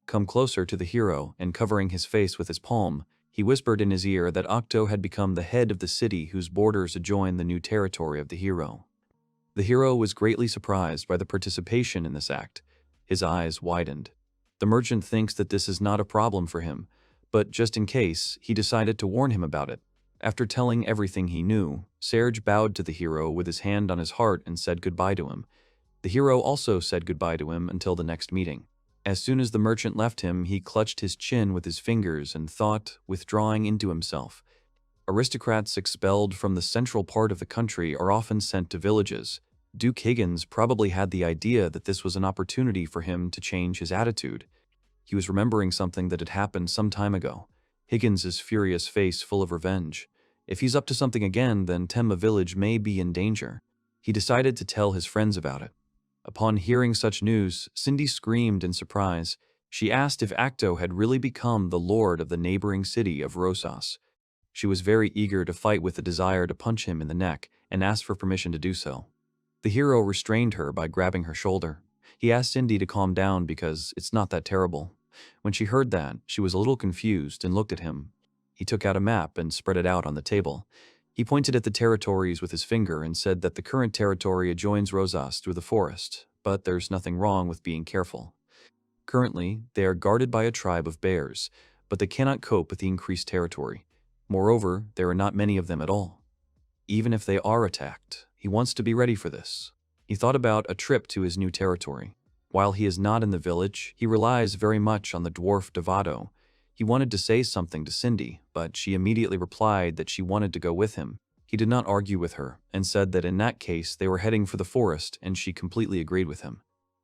A: Come closer to the hero and covering his face with his palm, he whispered in his ear that Octo had become the head of the city whose borders adjoin the new territory of the hero. The hero was greatly surprised by the participation in this act. His eyes widened. The merchant thinks that this is not a problem for him, but just in case, he decided to warn him about it. After telling everything he knew, Serge bowed to the hero with his hand on his heart and said goodbye to him. The hero also said goodbye to him until the next meeting. As soon as the merchant left him, he clutched his chin with his fingers and thought, withdrawing into himself. Aristocrats expelled from the central part of the country are often sent to villages. Duke Higgins probably had the idea that this was an opportunity for him to change his attitude. He was remembering something that had happened some time ago. Higgins's furious face full of revenge. If he's up to something again, then Tenma village may be in danger. He decided to tell his friends about it. Upon hearing such news, Cindy screamed in surprise. She asked if Acto had really become the lord of the neighboring city of Rosas. She was very eager to fight with the desire to punch him in the neck and asked for permission to do so. The hero restrained her by grabbing her shoulder. He asked Cindy to calm down because it's not that terrible. When she heard that, she was a little confused and looked at him. He took out a map and spread it out on the table. He pointed at the territories with his finger and said that the current territory adjoins Rosas through the forest, but there's nothing wrong with being careful. Currently, they are guarded by a tribe of bears, but they cannot cope with the increased territory. Moreover, there are not many of them at all. Even if they are attacked, he wants to be ready for this. He thought about a trip to his new territory. While he is not in the village, he relies very much on the dwarf Devado. He wanted to say something to Cindy, but she immediately replied that she wanted to go with him. He did not argue with her, and said that in that case they were heading for the forest, and she completely agreed with him.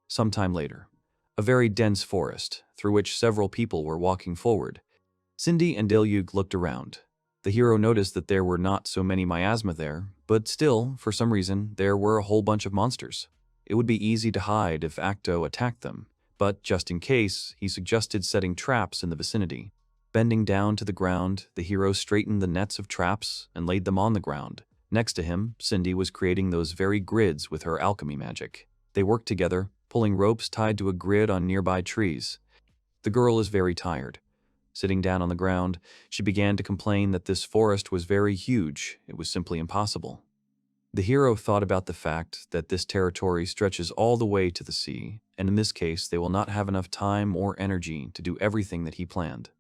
A: Sometime later, a very dense forest, through which several people were walking forward. Cindy and Diluc looked around. The hero noticed that there were not so many miasma there, but still, for some reason, there were a whole bunch of monsters. It would be easy to hide if Acto attacked them, but just in case, he suggested setting traps in the vicinity. Bending down to the ground, the hero straightened the nets of traps and laid them on the ground. Next to him, Cindy was creating those very grids with her alchemy magic. They worked together, pulling ropes tied to a grid on nearby trees. The girl is very tired. Sitting down on the ground, she began to complain that this forest was very huge. It was simply impossible. The hero thought about the fact that this territory stretches all the way to the sea, and in this case they will not have enough time or energy to do everything that he planned.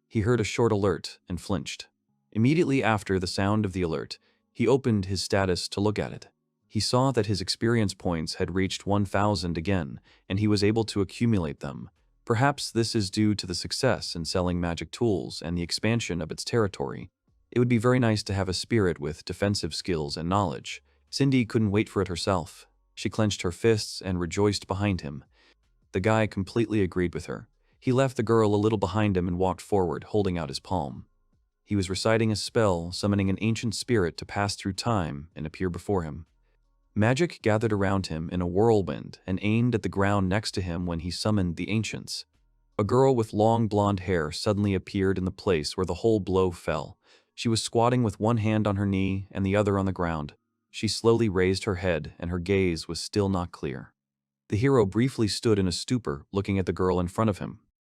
A: He heard a short alert and flinched. Immediately after the sound of the alert, he opened his status to look at it. He saw that his experience points had reached 1,000 again, and he was able to accumulate them. Perhaps this is due to the success in selling magic tools and the expansion of its territory. It would be very nice to have a spirit with defensive skills and knowledge. Cindy couldn't wait for it herself. She clenched her fists and rejoiced behind him. The guy completely agreed with her. He left the girl a little behind him and walked forward, holding out his palm. He was reciting a spell, summoning an ancient spirit to pass through time and appear before him. Magic gathered around him in a whirlwind and aimed at the ground next to him when he summoned the ancients. A girl with long blonde hair suddenly appeared in the place where the whole blow fell. She was squatting with one hand on her knee and the other on the ground. She slowly raised her head, and her gaze was still not clear. The hero briefly stood in a stupor, looking at the girl in front of him.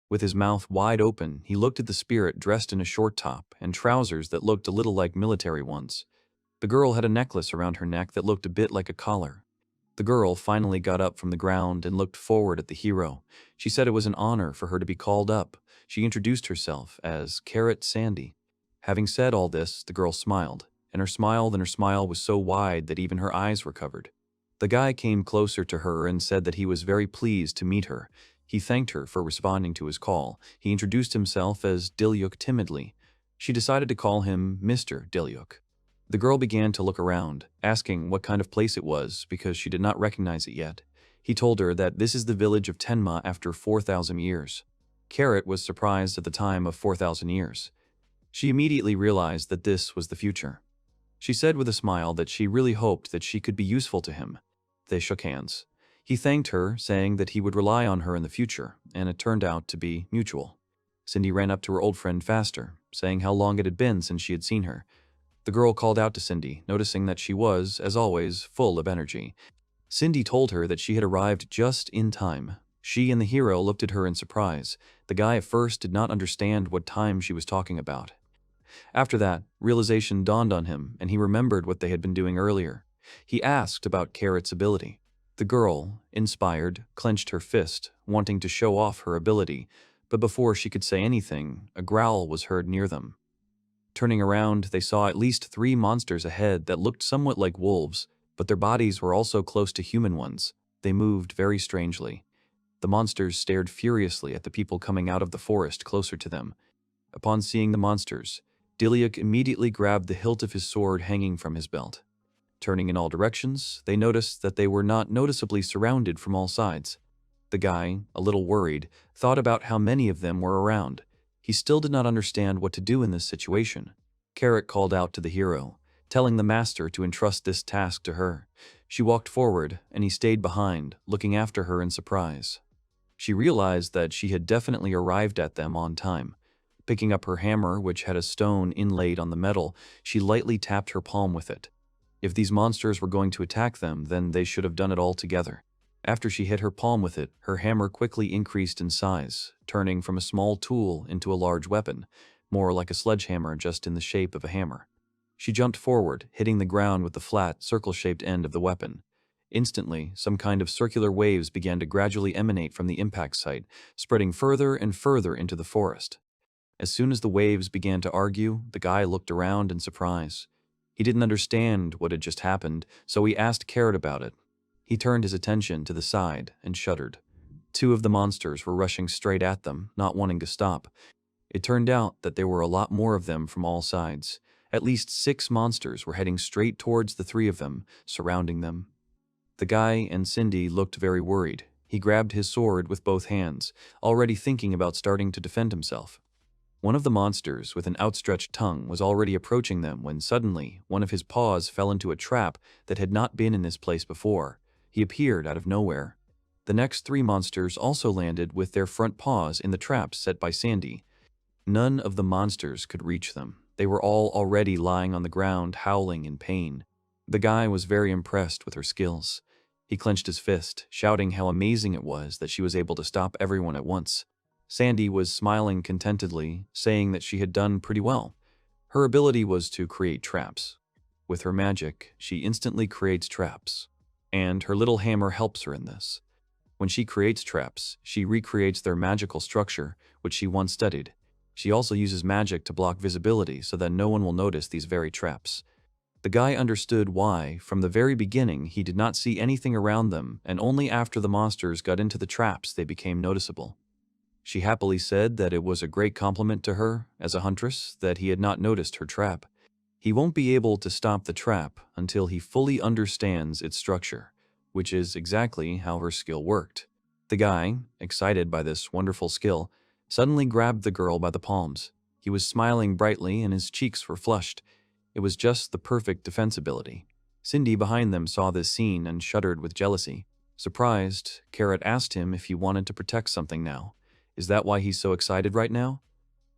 A: With his mouth wide open, he looked at the spirit dressed in a short top and trousers that looked a little like military ones. The girl had a necklace around her neck that looked a bit like a collar. The girl finally got up from the ground and looked forward at the hero. She said it was an honor for her to be called up. She introduced herself as Carrot Sandy. Having said all this, the girl smiled, and her smile was so wide that even her eyes were covered. The guy came closer to her and said that he was very pleased to meet her. He thanked her for responding to his call. He introduced himself as Diluc timidly. She decided to call him Mr. Diluc. The girl began to look around, asking what kind of place it was because she did not recognize it yet. He told her that this is the village of Tenma after 4,000 years. Carrot was surprised at the time of 4,000 years. She immediately realized that this was the future. She said with a smile that she really hoped that she could be useful to him. They shook hands. He thanked her, saying that he would rely on her in the future, and it turned out to be mutual. Cindy ran up to her old friend faster, saying how long it had been since she had seen her. The girl called out to Cindy, noticing that she was, as always, full of energy. Cindy told her that she had arrived just in time. She and the hero looked at her in surprise. The guy at first did not understand what time she was talking about. After that, realization dawned on him, and he remembered what they had been doing earlier. He asked about Carrot's ability. The girl, inspired, clenched her fist, wanting to show off her ability, but before she could say anything, a growl was heard near them. Turning around, they saw at least 3 monsters ahead that looked somewhat like wolves, but their bodies were also close to human ones. They moved very strangely. The monsters stared furiously at the people coming out of the forest closer to them. Upon seeing the monsters, Diluc immediately grabbed the hilt of his sword hanging from his belt. Turning in all directions, they noticed that they were not noticeably surrounded from all sides. The guy, a little worried, thought about how many of them were around. He still did not understand what to do in this situation. Carrot called out to the hero, telling the master to entrust this task to her. She walked forward, and he stayed behind, looking after her in surprise. She realized that she had definitely arrived at them on time. Picking up her hammer, which had a stone inlaid on the metal, she lightly tapped her palm with it. If these monsters were going to attack them, then they should have done it all together. After she hit her palm with it, her hammer quickly increased in size, turning from a small tool into a large weapon, more like a sledgehammer just in the shape of a hammer. She jumped forward, hitting the ground with the flat, circle-shaped end of the weapon. Instantly, some kind of circular waves began to gradually emanate from the impact site, spreading further and further into the forest. As soon as the waves began to argue, the guy looked around in surprise. He didn't understand what had just happened, so he asked Carrot about it. He turned his attention to the side and shuddered. 2 of the monsters were rushing straight at them, not wanting to stop. It turned out that there were a lot more of them from all sides. At least 6 monsters were heading straight towards the 3 of them, surrounding them. The guy and Cindy looked very worried. He grabbed his sword with both hands, already thinking about starting to defend himself. One of the monsters, with an outstretched tongue, was already approaching them when suddenly one of his paws fell into a trap that had not been in this place before. He appeared out of nowhere. The next 3 monsters also landed with their front paws in the traps set by Sandy. None of the monsters could reach them. They were all already lying on the ground, howling in pain. The guy was very impressed with her skills. He clenched his fist, shouting how amazing it was that she was able to stop everyone at once. Sandy was smiling contentedly, saying that she had done pretty well. Her ability was to create traps. With her magic, she instantly creates traps. And her little hammer helps her in this. When she creates traps, she recreates their magical structure, which she once studied. She also uses magic to block visibility so that no one will notice these very traps. The guy understood why, from the very beginning, he did not see anything around them, and only after the monsters got into the traps they became noticeable. She happily said that it was a great compliment to her, as a huntress, that he had not noticed her trap. He won't be able to stop the trap until he fully understands its structure, which is exactly how her skill worked. The guy, excited by this wonderful skill, suddenly grabbed the girl by the palms. He was smiling brightly and his cheeks were flushed. It was just the perfect defense ability. Cindy behind them saw this scene and shuddered with jealousy. Surprised, Carrot asked him if he wanted to protect something now. Is that why he's so excited right now?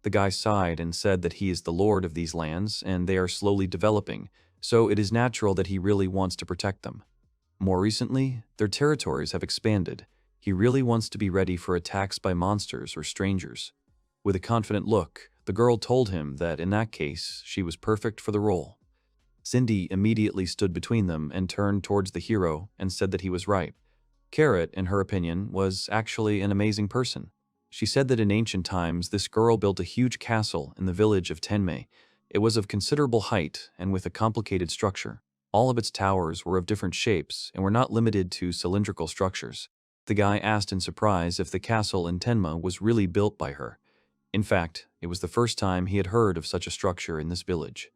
A: The guy sighed and said that he is the lord of these lands and they are slowly developing, so it is natural that he really wants to protect them. More recently, their territories have expanded. He really wants to be ready for attacks by monsters or strangers. With a confident look, the girl told him that in that case, she was perfect for the role. Cindy immediately stood between them and turned towards the hero and said that he was right. Carrot, in her opinion, was actually an amazing person. She said that in ancient times, this girl built a huge castle in the village of Tenmei. It was of considerable height and with a complicated structure. All of its towers were of different shapes and were not limited to cylindrical structures. The guy asked in surprise if the castle in Tenma was really built by her. In fact, it was the first time he had heard of such a structure in this village.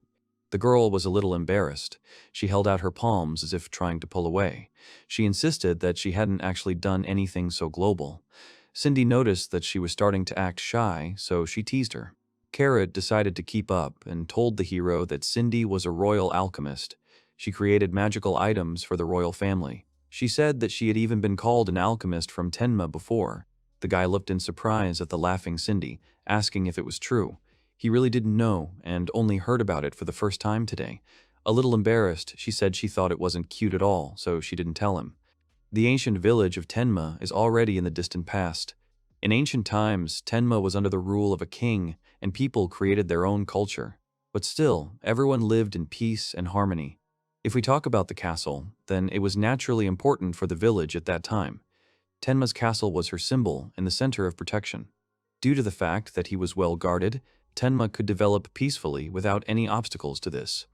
A: The girl was a little embarrassed. She held out her palms as if trying to pull away. She insisted that she hadn't actually done anything so global. Cindy noticed that she was starting to act shy, so she teased her. Carrot decided to keep up and told the hero that Cindy was a royal alchemist. She created magical items for the royal family. She said that she had even been called an alchemist from Tenma before. The guy looked in surprise at the laughing Cindy, asking if it was true. He really didn't know and only heard about it for the first time today. A little embarrassed, she said she thought it wasn't cute at all, so she didn't tell him. The ancient village of Tenma is already in the distant past. In ancient times, Tenma was under the rule of a king, and people created their own culture. But still, everyone lived in peace and harmony. If we talk about the castle, then it was naturally important for the village at that time. Tenma's castle was her symbol and the center of protection. Due to the fact that he was well guarded, Tenma could develop peacefully without any obstacles to this.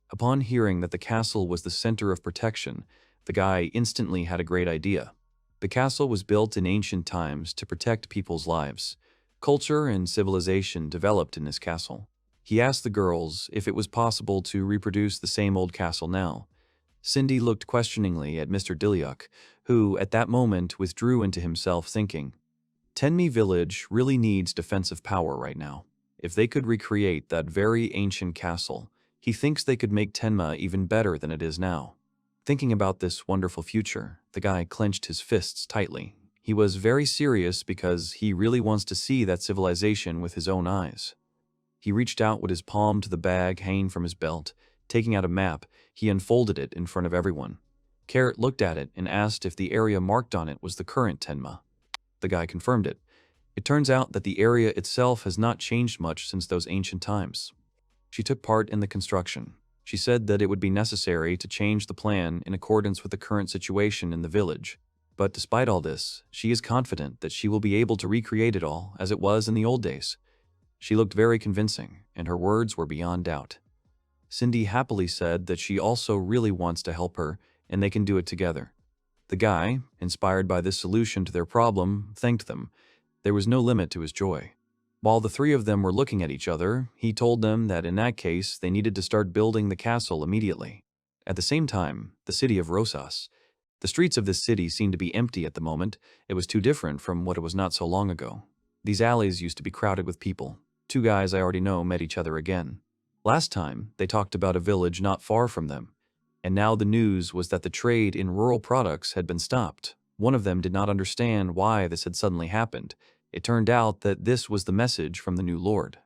A: Upon hearing that the castle was the center of protection, the guy instantly had a great idea. The castle was built in ancient times to protect people's lives. Culture and civilization developed in this castle. He asked the girls if it was possible to reproduce the same old castle now. Cindy looked questioningly at Mr. Diluc, who, at that moment, withdrew into himself thinking, Tenmi Village really needs defensive power right now. If they could recreate that very ancient castle, he thinks they could make Tenma even better than it is now. Thinking about this wonderful future, the guy clenched his fists tightly. He was very serious because he really wants to see that civilization with his own eyes. He reached out with his palm to the bag hanging from his belt. Taking out a map, he unfolded it in front of everyone. Carrot looked at it and asked if the area marked on it was the current Tenma. The guy confirmed it. It turns out that the area itself has not changed much since those ancient times. She took part in the construction. She said that it would be necessary to change the plan in accordance with the current situation in the village. But despite all this, she is confident that she will be able to recreate it all as it was in the old days. She looked very convincing, and her words were beyond doubt. Cindy happily said that she also really wants to help her, and they can do it together. The guy, inspired by this solution to their problem, thanked them. There was no limit to his joy. While the three of them were looking at each other, he told them that in that case they needed to start building the castle immediately. At the same time, the city of Rosas. The streets of this city seemed to be empty at the moment. It was too different from what it was not so long ago. These alleys used to be crowded with people. Two guys I already know met each other again. Last time, they talked about a village not far from them. And now the news was that the trade in rural products had been stopped. One of them did not understand why this had suddenly happened. It turned out that this was the message from the new lord.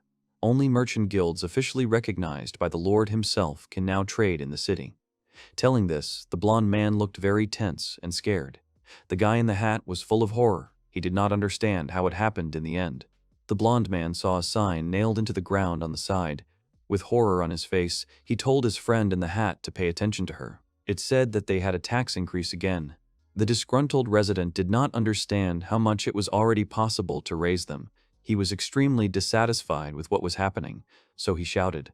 A: Only merchant guilds officially recognized by the lord himself can now trade in the city. Telling this, the blond man looked very tense and scared. The guy in the hat was full of horror. He did not understand how it happened in the end. The blond man saw a sign nailed into the ground on the side. With horror on his face, he told his friend in the hat to pay attention to her. It said that they had a tax increase again. The disgruntled resident did not understand how much it was already possible to raise them. He was extremely dissatisfied with what was happening, so he shouted.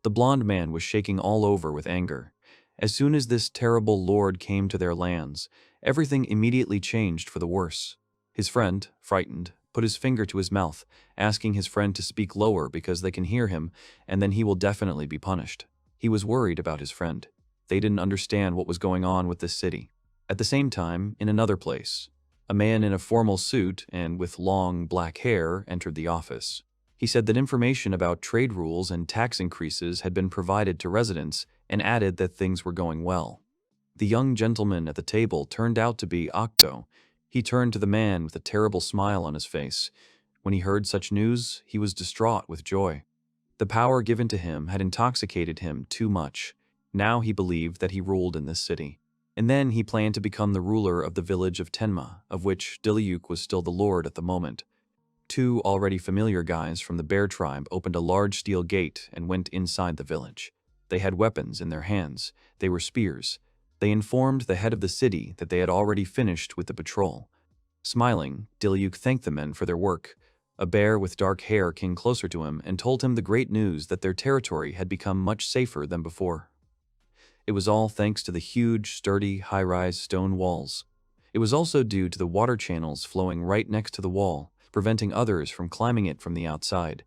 A: The blond man was shaking all over with anger. As soon as this terrible lord came to their lands, everything immediately changed for the worse. His friend, frightened, put his finger to his mouth, asking his friend to speak lower because they can hear him, and then he will definitely be punished. He was worried about his friend. They didn't understand what was going on with this city. At the same time, in another place, a man in a formal suit and with long black hair entered the office. He said that information about trade rules and tax increases had been provided to residents and added that things were going well. The young gentleman at the table turned out to be Octo. He turned to the man with a terrible smile on his face. When he heard such news, he was distraught with joy. The power given to him had intoxicated him too much. Now he believed that he ruled in this city. And then he planned to become the ruler of the village of Tenma, of which Diluc was still the lord at the moment. Two already familiar guys from the bear tribe opened a large steel gate and went inside the village. They had weapons in their hands. They were spears. They informed the head of the city that they had already finished with the patrol. Smiling, Diluc thanked the men for their work. A bear with dark hair came closer to him and told him the great news that their territory had become much safer than before. It was all thanks to the huge, sturdy, high-rise stone walls. It was also due to the water channels flowing right next to the wall, preventing others from climbing it from the outside.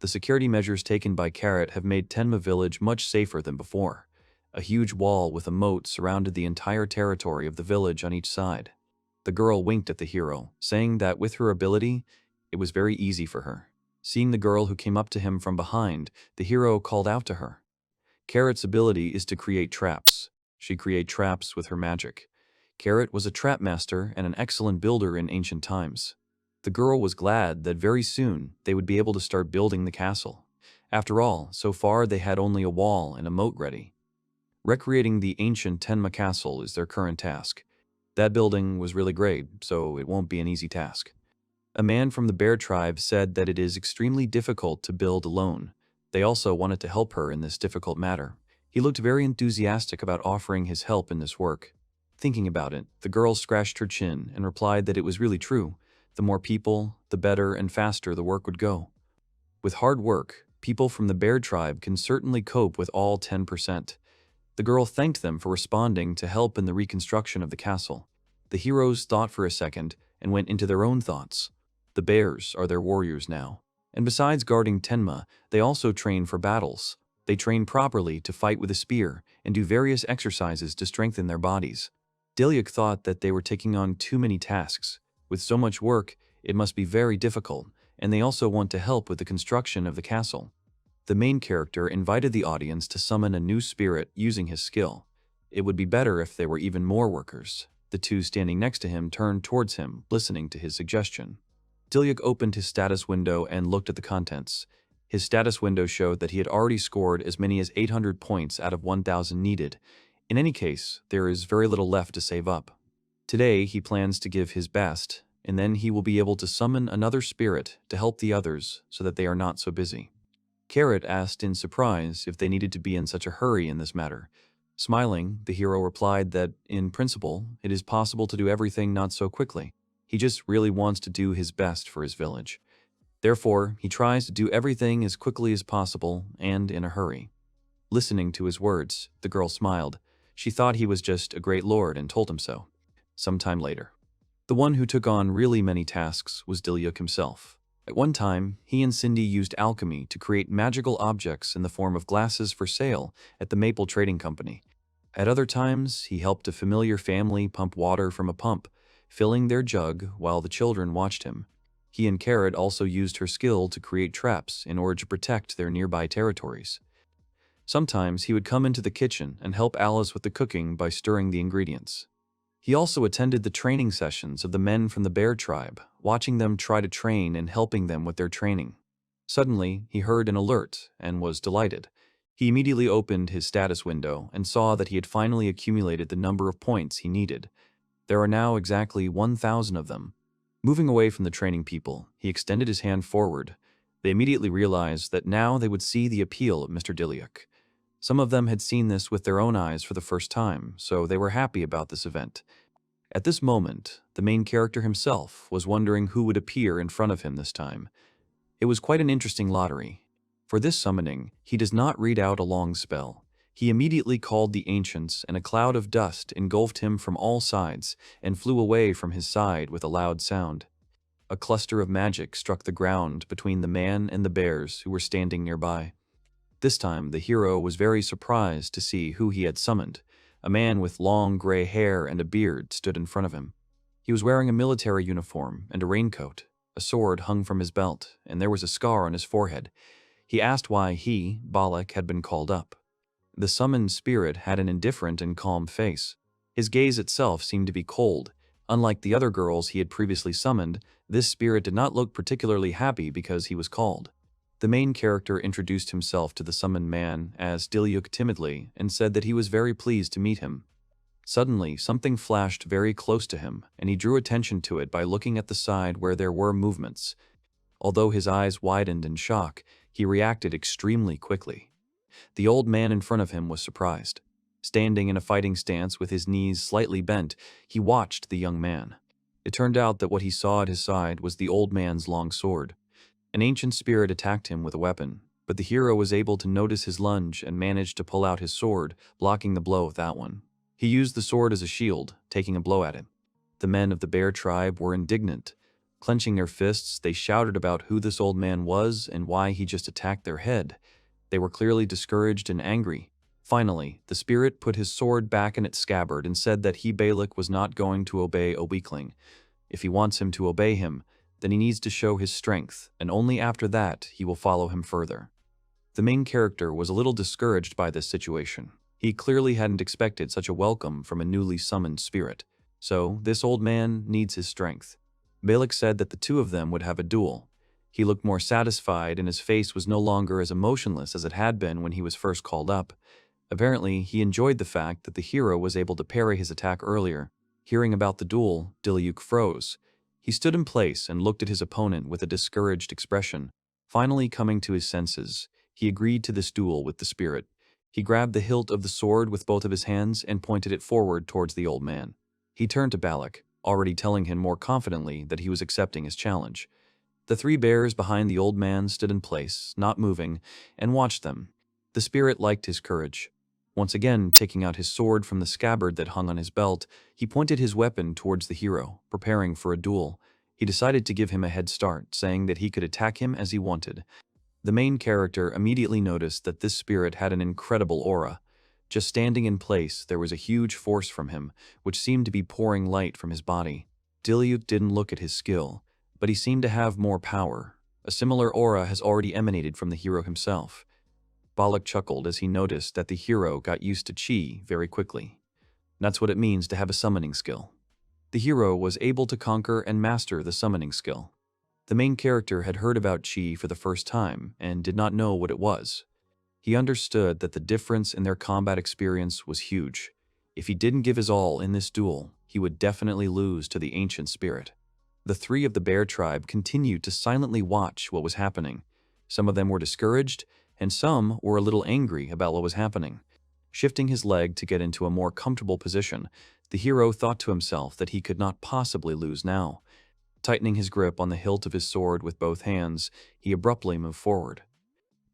A: The security measures taken by Carrot have made Tenma village much safer than before. A huge wall with a moat surrounded the entire territory of the village on each side. The girl winked at the hero, saying that with her ability, it was very easy for her. Seeing the girl who came up to him from behind, the hero called out to her. Carrot's ability is to create traps. She creates traps with her magic. Carrot was a trap master and an excellent builder in ancient times. The girl was glad that very soon they would be able to start building the castle. After all, so far they had only a wall and a moat ready. Recreating the ancient Tenma castle is their current task. That building was really great, so it won't be an easy task. A man from the bear tribe said that it is extremely difficult to build alone. They also wanted to help her in this difficult matter. He looked very enthusiastic about offering his help in this work. Thinking about it, the girl scratched her chin and replied that it was really true. The more people, the better and faster the work would go. With hard work, people from the bear tribe can certainly cope with all 10%. The girl thanked them for responding to help in the reconstruction of the castle. The heroes thought for a second and went into their own thoughts. The bears are their warriors now. And besides guarding Tenma, they also train for battles. They train properly to fight with a spear and do various exercises to strengthen their bodies. Diluc thought that they were taking on too many tasks. With so much work, it must be very difficult, and they also want to help with the construction of the castle. The main character invited the audience to summon a new spirit using his skill. It would be better if there were even more workers. The two standing next to him turned towards him, listening to his suggestion. Diluc opened his status window and looked at the contents. His status window showed that he had already scored as many as 800 points out of 1,000 needed. In any case, there is very little left to save up. Today, he plans to give his best, and then he will be able to summon another spirit to help the others so that they are not so busy. Carrot asked in surprise if they needed to be in such a hurry in this matter. Smiling, the hero replied that, in principle, it is possible to do everything not so quickly. He just really wants to do his best for his village. Therefore, he tries to do everything as quickly as possible and in a hurry. Listening to his words, the girl smiled. She thought he was just a great lord and told him so. Sometime later. The one who took on really many tasks was Diluc himself. At one time, he and Cindy used alchemy to create magical objects in the form of glasses for sale at the Maple Trading Company. At other times, he helped a familiar family pump water from a pump, filling their jug while the children watched him. He and Carrot also used her skill to create traps in order to protect their nearby territories. Sometimes he would come into the kitchen and help Alice with the cooking by stirring the ingredients. He also attended the training sessions of the men from the bear tribe, watching them try to train and helping them with their training. Suddenly, he heard an alert and was delighted. He immediately opened his status window and saw that he had finally accumulated the number of points he needed. There are now exactly 1,000 of them. Moving away from the training people, he extended his hand forward. They immediately realized that now they would see the appeal of Mr. Diluc. Some of them had seen this with their own eyes for the first time, so they were happy about this event. At this moment, the main character himself was wondering who would appear in front of him this time. It was quite an interesting lottery. For this summoning, he does not read out a long spell. He immediately called the ancients, and a cloud of dust engulfed him from all sides and flew away from his side with a loud sound. A cluster of magic struck the ground between the man and the bears who were standing nearby. This time, the hero was very surprised to see who he had summoned. A man with long gray hair and a beard stood in front of him. He was wearing a military uniform and a raincoat. A sword hung from his belt, and there was a scar on his forehead. He asked why he, Balak, had been called up. The summoned spirit had an indifferent and calm face. His gaze itself seemed to be cold. Unlike the other girls he had previously summoned, this spirit did not look particularly happy because he was called. The main character introduced himself to the summoned man as Diluc timidly and said that he was very pleased to meet him. Suddenly, something flashed very close to him, and he drew attention to it by looking at the side where there were movements. Although his eyes widened in shock, he reacted extremely quickly. The old man in front of him was surprised. Standing in a fighting stance with his knees slightly bent, he watched the young man. It turned out that what he saw at his side was the old man's long sword. An ancient spirit attacked him with a weapon, but the hero was able to notice his lunge and managed to pull out his sword, blocking the blow of that one. He used the sword as a shield, taking a blow at him. The men of the bear tribe were indignant. Clenching their fists, they shouted about who this old man was and why he just attacked their head. They were clearly discouraged and angry. Finally, the spirit put his sword back in its scabbard and said that he, Balak, was not going to obey a weakling. If he wants him to obey him, then he needs to show his strength, and only after that he will follow him further. The main character was a little discouraged by this situation. He clearly hadn't expected such a welcome from a newly summoned spirit. So, this old man needs his strength. Balak said that the two of them would have a duel. He looked more satisfied and his face was no longer as emotionless as it had been when he was first called up. Apparently, he enjoyed the fact that the hero was able to parry his attack earlier. Hearing about the duel, Diluc froze. He stood in place and looked at his opponent with a discouraged expression. Finally coming to his senses, he agreed to this duel with the spirit. He grabbed the hilt of the sword with both of his hands and pointed it forward towards the old man. He turned to Balak, already telling him more confidently that he was accepting his challenge. The three bears behind the old man stood in place, not moving, and watched them. The spirit liked his courage. Once again, taking out his sword from the scabbard that hung on his belt, he pointed his weapon towards the hero, preparing for a duel. He decided to give him a head start, saying that he could attack him as he wanted. The main character immediately noticed that this spirit had an incredible aura. Just standing in place, there was a huge force from him, which seemed to be pouring light from his body. Diluc didn't look at his skill, but he seemed to have more power. A similar aura has already emanated from the hero himself. Balak chuckled as he noticed that the hero got used to chi very quickly. That's what it means to have a summoning skill. The hero was able to conquer and master the summoning skill. The main character had heard about chi for the first time and did not know what it was. He understood that the difference in their combat experience was huge. If he didn't give his all in this duel, he would definitely lose to the ancient spirit. The three of the bear tribe continued to silently watch what was happening. Some of them were discouraged, and some were a little angry about what was happening. Shifting his leg to get into a more comfortable position, the hero thought to himself that he could not possibly lose now. Tightening his grip on the hilt of his sword with both hands, he abruptly moved forward.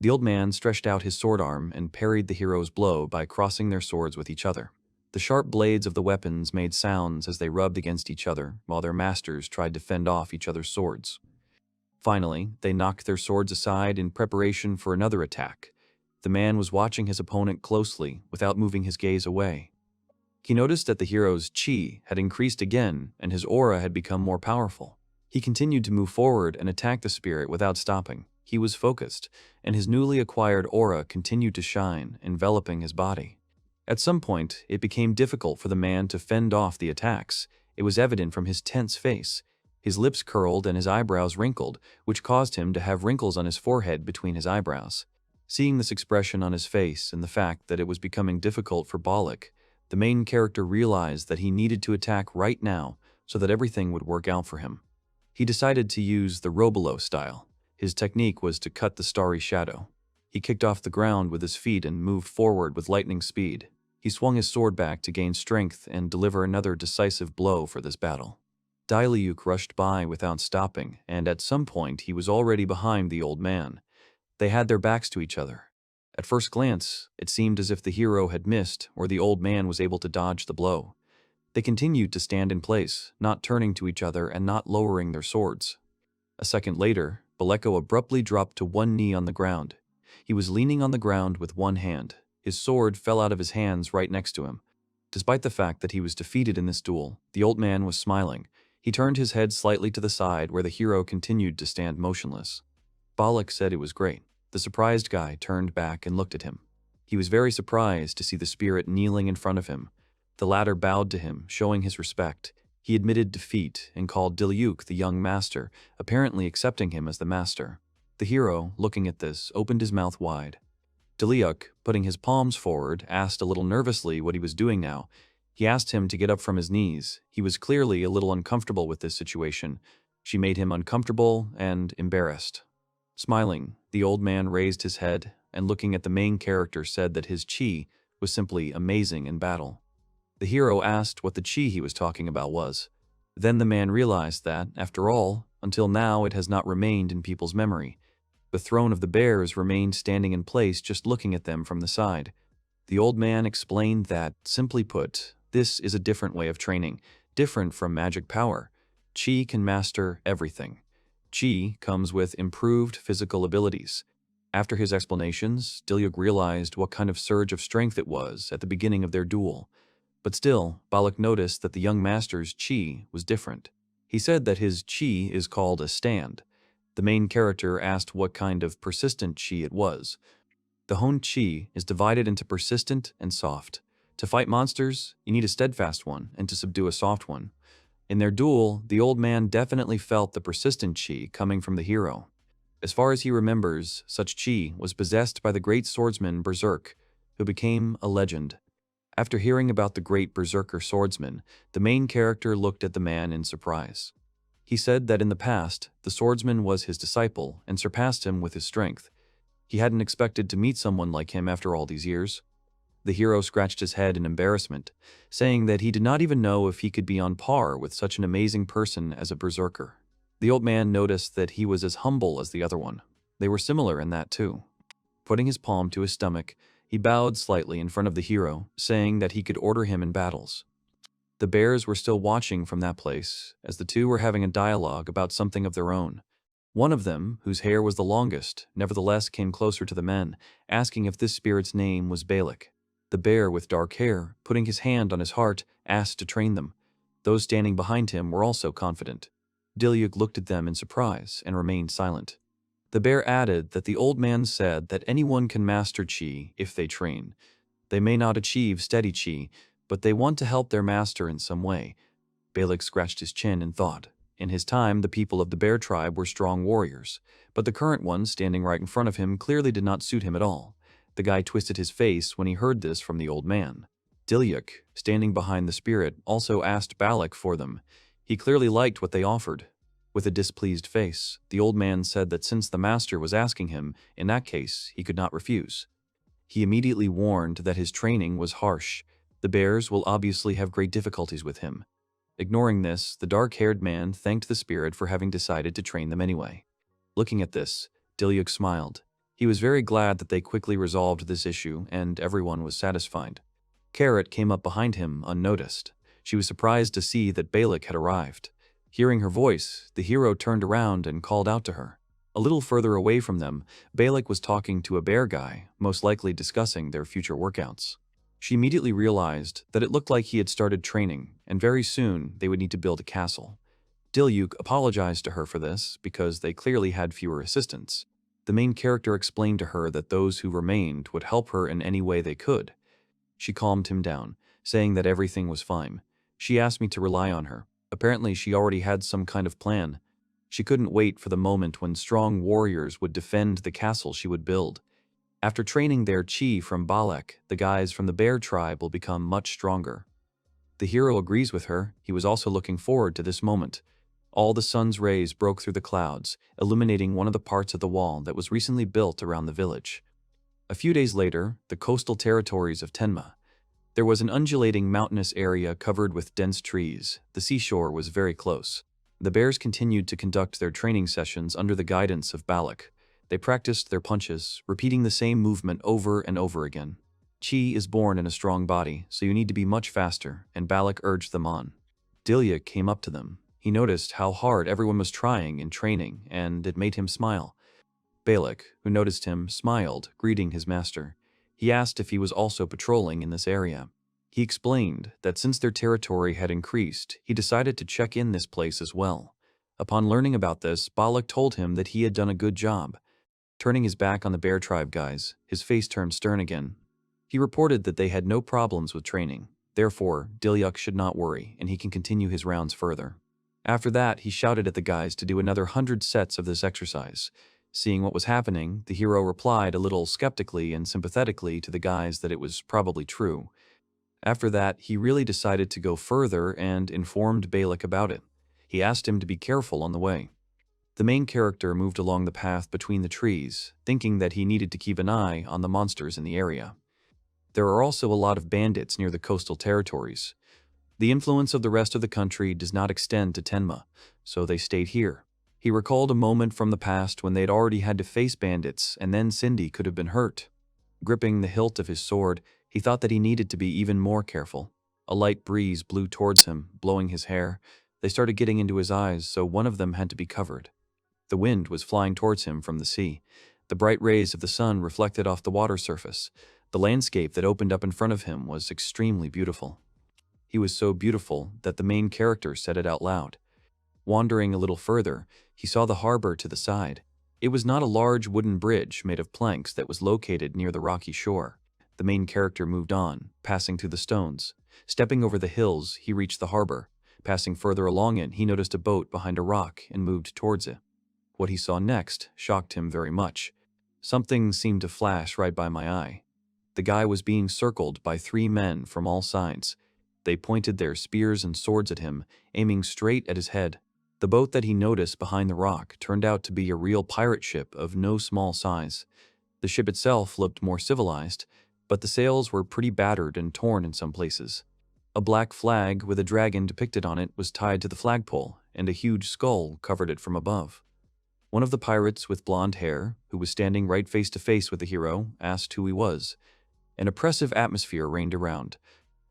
A: The old man stretched out his sword arm and parried the hero's blow by crossing their swords with each other. The sharp blades of the weapons made sounds as they rubbed against each other, while their masters tried to fend off each other's swords. Finally, they knocked their swords aside in preparation for another attack. The man was watching his opponent closely without moving his gaze away. He noticed that the hero's chi had increased again and his aura had become more powerful. He continued to move forward and attack the spirit without stopping. He was focused, and his newly acquired aura continued to shine, enveloping his body. At some point, it became difficult for the man to fend off the attacks. It was evident from his tense face. His lips curled and his eyebrows wrinkled, which caused him to have wrinkles on his forehead between his eyebrows. Seeing this expression on his face and the fact that it was becoming difficult for Balak, the main character realized that he needed to attack right now so that everything would work out for him. He decided to use the Robolo style. His technique was to cut the starry shadow. He kicked off the ground with his feet and moved forward with lightning speed. He swung his sword back to gain strength and deliver another decisive blow for this battle. Diluc rushed by without stopping, and at some point he was already behind the old man. They had their backs to each other. At first glance, it seemed as if the hero had missed or the old man was able to dodge the blow. They continued to stand in place, not turning to each other and not lowering their swords. A second later, Baleko abruptly dropped to one knee on the ground. He was leaning on the ground with one hand. His sword fell out of his hands right next to him. Despite the fact that he was defeated in this duel, the old man was smiling. He turned his head slightly to the side where the hero continued to stand motionless. Balak said it was great. The surprised guy turned back and looked at him. He was very surprised to see the spirit kneeling in front of him. The latter bowed to him, showing his respect. He admitted defeat and called Diluc the young master, apparently accepting him as the master. The hero, looking at this, opened his mouth wide. Diluc, putting his palms forward, asked a little nervously what he was doing now. He asked him to get up from his knees. He was clearly a little uncomfortable with this situation. She made him uncomfortable and embarrassed. Smiling, the old man raised his head and looking at the main character said that his chi was simply amazing in battle. The hero asked what the chi he was talking about was. Then the man realized that, after all, until now it has not remained in people's memory. The throne of the bears remained standing in place just looking at them from the side. The old man explained that, simply put, this is a different way of training, different from magic power. Chi can master everything. Chi comes with improved physical abilities. After his explanations, Diluc realized what kind of surge of strength it was at the beginning of their duel. But still, Balak noticed that the young master's chi was different. He said that his chi is called a stand. The main character asked what kind of persistent chi it was. The Hon chi is divided into persistent and soft. To fight monsters, you need a steadfast one, and to subdue a soft one. In their duel, the old man definitely felt the persistent chi coming from the hero. As far as he remembers, such chi was possessed by the great swordsman Berserk, who became a legend. After hearing about the great Berserker swordsman, the main character looked at the man in surprise. He said that in the past, the swordsman was his disciple and surpassed him with his strength. He hadn't expected to meet someone like him after all these years. The hero scratched his head in embarrassment, saying that he did not even know if he could be on par with such an amazing person as a berserker. The old man noticed that he was as humble as the other one. They were similar in that too. Putting his palm to his stomach, he bowed slightly in front of the hero, saying that he could order him in battles. The bears were still watching from that place, as the two were having a dialogue about something of their own. One of them, whose hair was the longest, nevertheless came closer to the men, asking if this spirit's name was Balak. The bear with dark hair, putting his hand on his heart, asked to train them. Those standing behind him were also confident. Diluc looked at them in surprise and remained silent. The bear added that the old man said that anyone can master chi if they train. They may not achieve steady chi, but they want to help their master in some way. Balak scratched his chin and thought. In his time, the people of the bear tribe were strong warriors, but the current one standing right in front of him clearly did not suit him at all. The guy twisted his face when he heard this from the old man. Diluc, standing behind the spirit, also asked Balak for them. He clearly liked what they offered. With a displeased face, the old man said that since the master was asking him, in that case, he could not refuse. He immediately warned that his training was harsh. The bears will obviously have great difficulties with him. Ignoring this, the dark-haired man thanked the spirit for having decided to train them anyway. Looking at this, Diluc smiled. He was very glad that they quickly resolved this issue and everyone was satisfied. Carrot came up behind him unnoticed. She was surprised to see that Balak had arrived. Hearing her voice, the hero turned around and called out to her. A little further away from them, Balak was talking to a bear guy, most likely discussing their future workouts. She immediately realized that it looked like he had started training, and very soon they would need to build a castle. Diluc apologized to her for this because they clearly had fewer assistants. The main character explained to her that those who remained would help her in any way they could. She calmed him down, saying that everything was fine. She asked me to rely on her. Apparently she already had some kind of plan. She couldn't wait for the moment when strong warriors would defend the castle she would build. After training their chi from Balak, the guys from the bear tribe will become much stronger. The hero agrees with her. He was also looking forward to this moment. All the sun's rays broke through the clouds, illuminating one of the parts of the wall that was recently built around the village. A few days later, the coastal territories of Tenma. There was an undulating mountainous area covered with dense trees. The seashore was very close. The bears continued to conduct their training sessions under the guidance of Balak. They practiced their punches, repeating the same movement over and over again. Chi is born in a strong body, so you need to be much faster, and Balak urged them on. Diluc came up to them. He noticed how hard everyone was trying in training, and it made him smile. Diluc, who noticed him, smiled, greeting his master. He asked if he was also patrolling in this area. He explained that since their territory had increased, he decided to check in this place as well. Upon learning about this, Diluc told him that he had done a good job. Turning his back on the Bear Tribe guys, his face turned stern again. He reported that they had no problems with training. Therefore, Diluc should not worry, and he can continue his rounds further. After that, he shouted at the guys to do another 100 sets of this exercise. Seeing what was happening, the hero replied a little skeptically and sympathetically to the guys that it was probably true. After that, he really decided to go further and informed Diluc about it. He asked him to be careful on the way. The main character moved along the path between the trees, thinking that he needed to keep an eye on the monsters in the area. There are also a lot of bandits near the coastal territories. The influence of the rest of the country does not extend to Tenma, so they stayed here. He recalled a moment from the past when they had already had to face bandits, and then Cindy could have been hurt. Gripping the hilt of his sword, he thought that he needed to be even more careful. A light breeze blew towards him, blowing his hair. They started getting into his eyes, so one of them had to be covered. The wind was flying towards him from the sea. The bright rays of the sun reflected off the water surface. The landscape that opened up in front of him was extremely beautiful. He was so beautiful that the main character said it out loud. Wandering a little further, he saw the harbor to the side. It was not a large wooden bridge made of planks that was located near the rocky shore. The main character moved on, passing through the stones. Stepping over the hills, he reached the harbor. Passing further along it, he noticed a boat behind a rock and moved towards it. What he saw next shocked him very much. Something seemed to flash right by my eye. The guy was being circled by 3 men from all sides. They pointed their spears and swords at him, aiming straight at his head. The boat that he noticed behind the rock turned out to be a real pirate ship of no small size. The ship itself looked more civilized, but the sails were pretty battered and torn in some places. A black flag with a dragon depicted on it was tied to the flagpole, and a huge skull covered it from above. One of the pirates with blonde hair, who was standing right face to face with the hero, asked who he was. An oppressive atmosphere reigned around.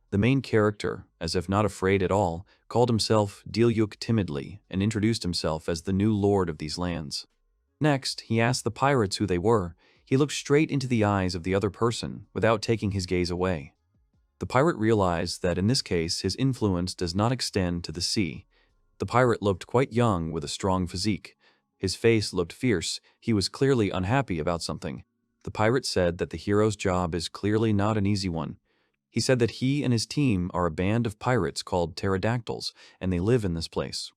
A: The main character, as if not afraid at all, called himself Diluc timidly and introduced himself as the new lord of these lands. Next, he asked the pirates who they were. He looked straight into the eyes of the other person without taking his gaze away. The pirate realized that in this case his influence does not extend to the sea. The pirate looked quite young with a strong physique. His face looked fierce. He was clearly unhappy about something. The pirate said that the hero's job is clearly not an easy one. He said that he and his team are a band of pirates called pterodactyls, and they live in this place.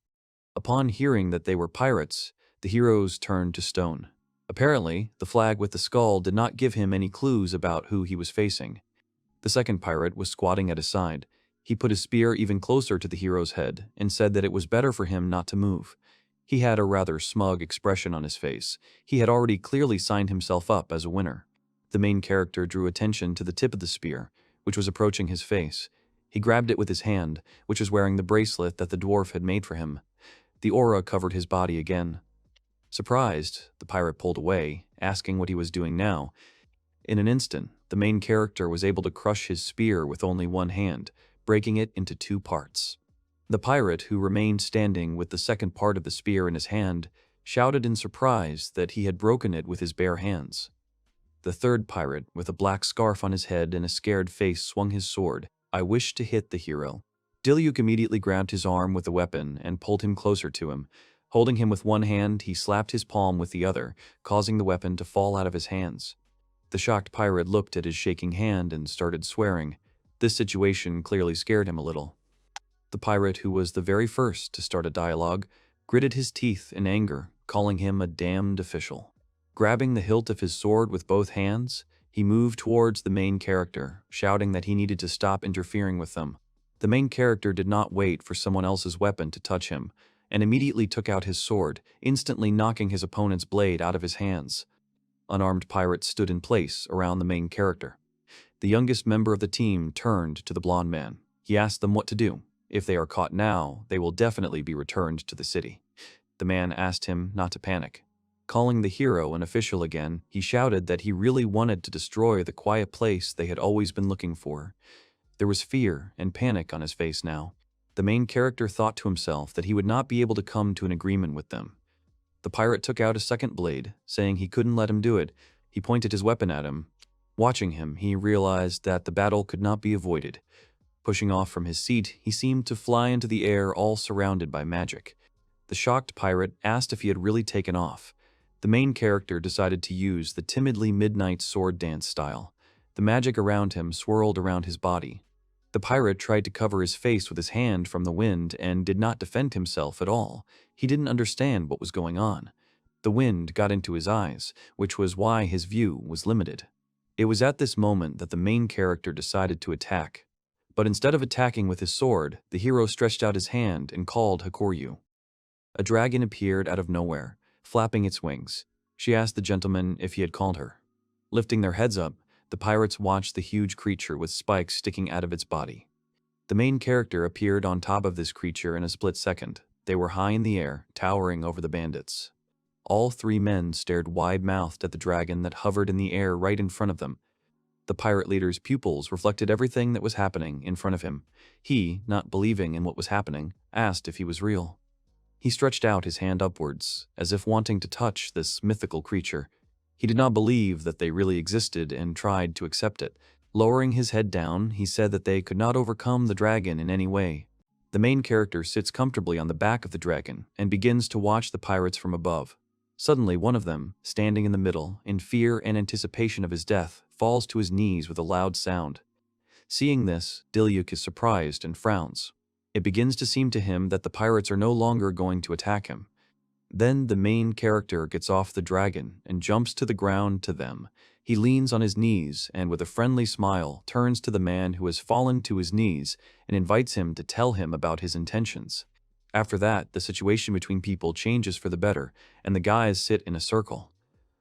A: Upon hearing that they were pirates, the heroes turned to stone. Apparently, the flag with the skull did not give him any clues about who he was facing. The second pirate was squatting at his side. He put his spear even closer to the hero's head and said that it was better for him not to move. He had a rather smug expression on his face. He had already clearly signed himself up as a winner. The main character drew attention to the tip of the spear, which was approaching his face. He grabbed it with his hand, which was wearing the bracelet that the dwarf had made for him. The aura covered his body again. Surprised, the pirate pulled away, asking what he was doing now. In an instant, the main character was able to crush his spear with only one hand, breaking it into 2 parts. The pirate, who remained standing with the second part of the spear in his hand, shouted in surprise that he had broken it with his bare hands. The third pirate, with a black scarf on his head and a scared face, swung his sword. I wished to hit the hero. Diluc immediately grabbed his arm with the weapon and pulled him closer to him. Holding him with one hand, he slapped his palm with the other, causing the weapon to fall out of his hands. The shocked pirate looked at his shaking hand and started swearing. This situation clearly scared him a little. The pirate, who was the very first to start a dialogue, gritted his teeth in anger, calling him a damned official. Grabbing the hilt of his sword with both hands, he moved towards the main character, shouting that he needed to stop interfering with them. The main character did not wait for someone else's weapon to touch him, and immediately took out his sword, instantly knocking his opponent's blade out of his hands. Unarmed pirates stood in place around the main character. The youngest member of the team turned to the blonde man. He asked them what to do. If they are caught now, they will definitely be returned to the city. The man asked him not to panic. Calling the hero an official again, he shouted that he really wanted to destroy the quiet place they had always been looking for. There was fear and panic on his face now. The main character thought to himself that he would not be able to come to an agreement with them. The pirate took out a second blade, saying he couldn't let him do it. He pointed his weapon at him. Watching him, he realized that the battle could not be avoided. Pushing off from his seat, he seemed to fly into the air, all surrounded by magic. The shocked pirate asked if he had really taken off. The main character decided to use the timidly midnight sword dance style. The magic around him swirled around his body. The pirate tried to cover his face with his hand from the wind and did not defend himself at all. He didn't understand what was going on. The wind got into his eyes, which was why his view was limited. It was at this moment that the main character decided to attack. But instead of attacking with his sword, the hero stretched out his hand and called Henkyou. A dragon appeared out of nowhere, flapping its wings. She asked the gentleman if he had called her. Lifting their heads up, the pirates watched the huge creature with spikes sticking out of its body. The main character appeared on top of this creature in a split second. They were high in the air, towering over the bandits. All three men stared wide-mouthed at the dragon that hovered in the air right in front of them. The pirate leader's pupils reflected everything that was happening in front of him. He, not believing in what was happening, asked if he was real. He stretched out his hand upwards, as if wanting to touch this mythical creature. He did not believe that they really existed and tried to accept it. Lowering his head down, he said that they could not overcome the dragon in any way. The main character sits comfortably on the back of the dragon and begins to watch the pirates from above. Suddenly, one of them, standing in the middle, in fear and anticipation of his death, falls to his knees with a loud sound. Seeing this, Diluc is surprised and frowns. It begins to seem to him that the pirates are no longer going to attack him. Then the main character gets off the dragon and jumps to the ground to them. He leans on his knees and with a friendly smile turns to the man who has fallen to his knees and invites him to tell him about his intentions. After that, the situation between people changes for the better, and the guys sit in a circle.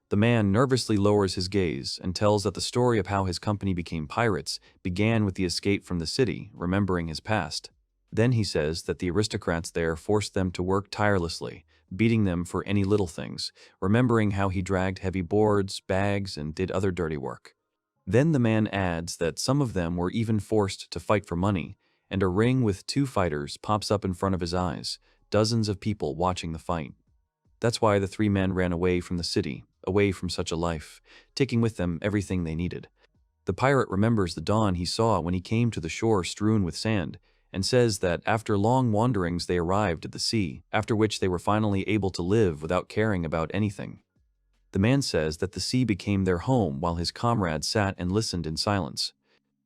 A: The man nervously lowers his gaze and tells that the story of how his company became pirates began with the escape from the city, remembering his past. Then he says that the aristocrats there forced them to work tirelessly, beating them for any little things, remembering how he dragged heavy boards, bags, and did other dirty work. Then the man adds that some of them were even forced to fight for money, and a ring with 2 fighters pops up in front of his eyes, dozens of people watching the fight. That's why the 3 men ran away from the city, away from such a life, taking with them everything they needed. The pirate remembers the dawn he saw when he came to the shore strewn with sand, and says that after long wanderings they arrived at the sea, after which they were finally able to live without caring about anything. The man says that the sea became their home while his comrades sat and listened in silence.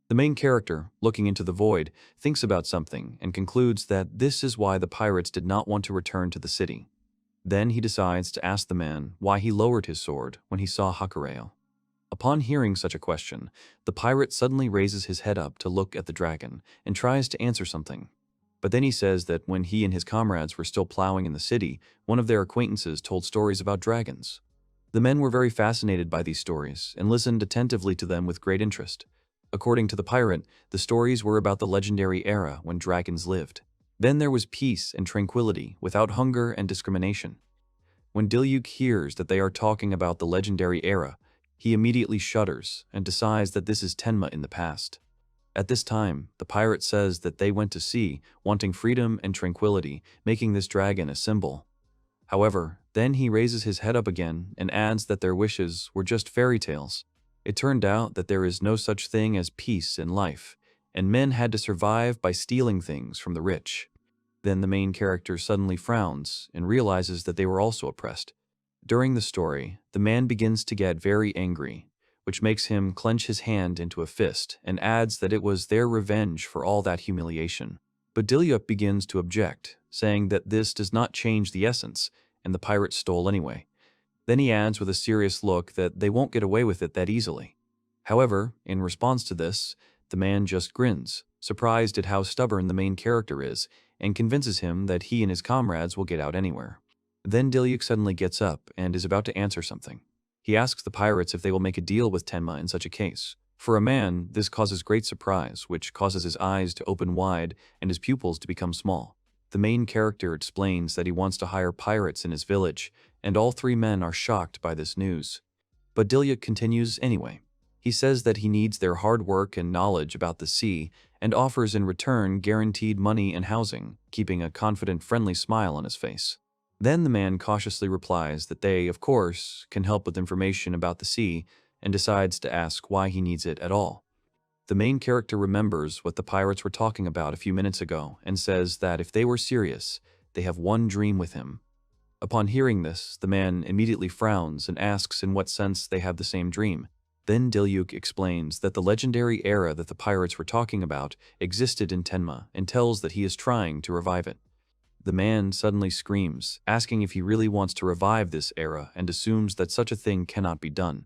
A: The main character, looking into the void, thinks about something and concludes that this is why the pirates did not want to return to the city. Then he decides to ask the man why he lowered his sword when he saw Hakureo. Upon hearing such a question, the pirate suddenly raises his head up to look at the dragon and tries to answer something. But then he says that when he and his comrades were still plowing in the city, one of their acquaintances told stories about dragons. The men were very fascinated by these stories and listened attentively to them with great interest. According to the pirate, the stories were about the legendary era when dragons lived. Then there was peace and tranquility without hunger and discrimination. When Diluc hears that they are talking about the legendary era, he immediately shudders and decides that this is Tenma in the past. At this time, the pirate says that they went to sea, wanting freedom and tranquility, making this dragon a symbol. However, then he raises his head up again and adds that their wishes were just fairy tales. It turned out that there is no such thing as peace in life, and men had to survive by stealing things from the rich. Then the main character suddenly frowns and realizes that they were also oppressed. During the story, the man begins to get very angry, which makes him clench his hand into a fist and adds that it was their revenge for all that humiliation. But Diluc begins to object, saying that this does not change the essence, and the pirate stole anyway. Then he adds with a serious look that they won't get away with it that easily. However, in response to this, the man just grins, surprised at how stubborn the main character is, and convinces him that he and his comrades will get out anywhere. Then Diluc suddenly gets up and is about to answer something. He asks the pirates if they will make a deal with Tenma in such a case. For a man, this causes great surprise, which causes his eyes to open wide and his pupils to become small. The main character explains that he wants to hire pirates in his village, and all 3 men are shocked by this news. But Diluc continues anyway. He says that he needs their hard work and knowledge about the sea, and offers in return guaranteed money and housing, keeping a confident, friendly smile on his face. Then the man cautiously replies that they, of course, can help with information about the sea and decides to ask why he needs it at all. The main character remembers what the pirates were talking about a few minutes ago and says that if they were serious, they have one dream with him. Upon hearing this, the man immediately frowns and asks in what sense they have the same dream. Then Diluc explains that the legendary era that the pirates were talking about existed in Tenma and tells that he is trying to revive it. The man suddenly screams, asking if he really wants to revive this era and assumes that such a thing cannot be done.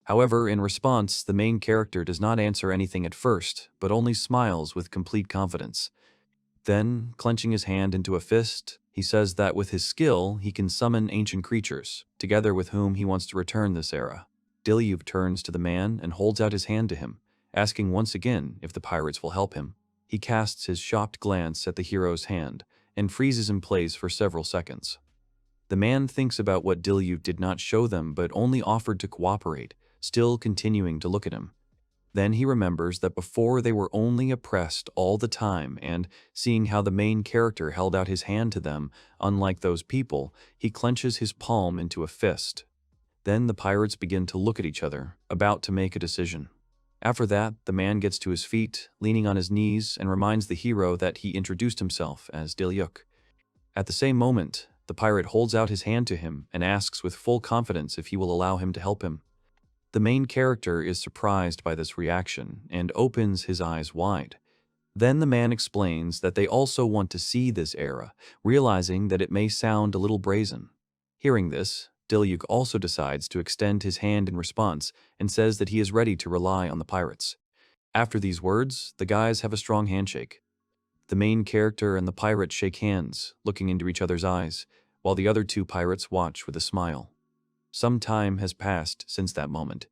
A: However, in response, the main character does not answer anything at first, but only smiles with complete confidence. Then, clenching his hand into a fist, he says that with his skill, he can summon ancient creatures, together with whom he wants to return this era. Diluc turns to the man and holds out his hand to him, asking once again if the pirates will help him. He casts his shocked glance at the hero's hand and freezes in place for several seconds. The man thinks about what Diluc did not show them but only offered to cooperate, still continuing to look at him. Then he remembers that before they were only oppressed all the time, and seeing how the main character held out his hand to them, unlike those people, he clenches his palm into a fist. Then the pirates begin to look at each other, about to make a decision. After that, the man gets to his feet, leaning on his knees, and reminds the hero that he introduced himself as Diluc. At the same moment, the pirate holds out his hand to him and asks with full confidence if he will allow him to help him. The main character is surprised by this reaction and opens his eyes wide. Then the man explains that they also want to see this era, realizing that it may sound a little brazen. Hearing this, Diluc also decides to extend his hand in response and says that he is ready to rely on the pirates. After these words, the guys have a strong handshake. The main character and the pirate shake hands, looking into each other's eyes, while the other two pirates watch with a smile. Some time has passed since that moment.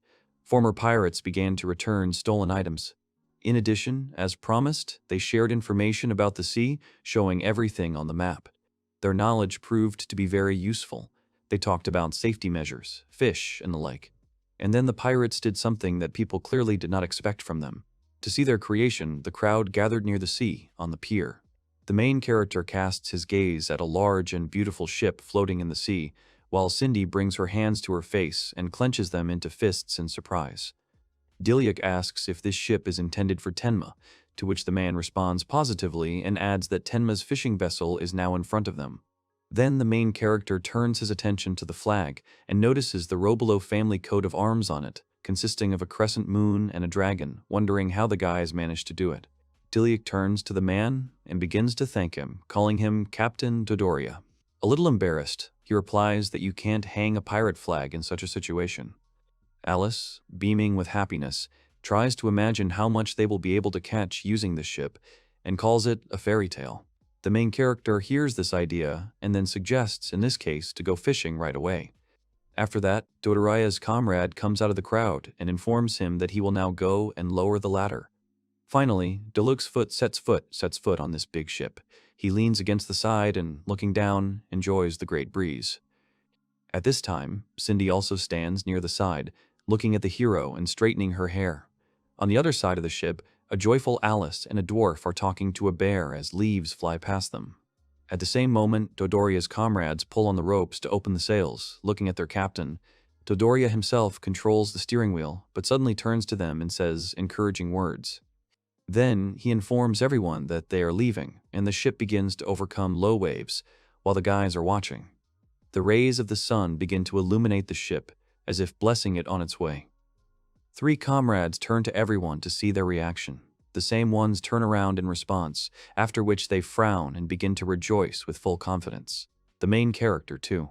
A: Former pirates began to return stolen items. In addition, as promised, they shared information about the sea, showing everything on the map. Their knowledge proved to be very useful. They talked about safety measures, fish, and the like. And then the pirates did something that people clearly did not expect from them. To see their creation, the crowd gathered near the sea, on the pier. The main character casts his gaze at a large and beautiful ship floating in the sea, while Cindy brings her hands to her face and clenches them into fists in surprise. Diluc asks if this ship is intended for Tenma, to which the man responds positively and adds that Tenma's fishing vessel is now in front of them. Then the main character turns his attention to the flag and notices the Robolo family coat of arms on it, consisting of a crescent moon and a dragon, wondering how the guys managed to do it. Diluc turns to the man and begins to thank him, calling him Captain Dodoria. A little embarrassed, he replies that you can't hang a pirate flag in such a situation. Alice, beaming with happiness, tries to imagine how much they will be able to catch using this ship and calls it a fairy tale. The main character hears this idea and then suggests, in this case, to go fishing right away. After that, Dodoria's comrade comes out of the crowd and informs him that he will now go and lower the ladder. Finally, Diluc's foot sets foot on this big ship. He leans against the side and, looking down, enjoys the great breeze. At this time, Cindy also stands near the side, looking at the hero and straightening her hair. On the other side of the ship, a joyful Alice and a dwarf are talking to a bear as leaves fly past them. At the same moment, Dodoria's comrades pull on the ropes to open the sails, looking at their captain. Dodoria himself controls the steering wheel, but suddenly turns to them and says encouraging words. Then he informs everyone that they are leaving, and the ship begins to overcome low waves, while the guys are watching. The rays of the sun begin to illuminate the ship, as if blessing it on its way. Three comrades turn to everyone to see their reaction. The same ones turn around in response, after which they frown and begin to rejoice with full confidence. The main character, too.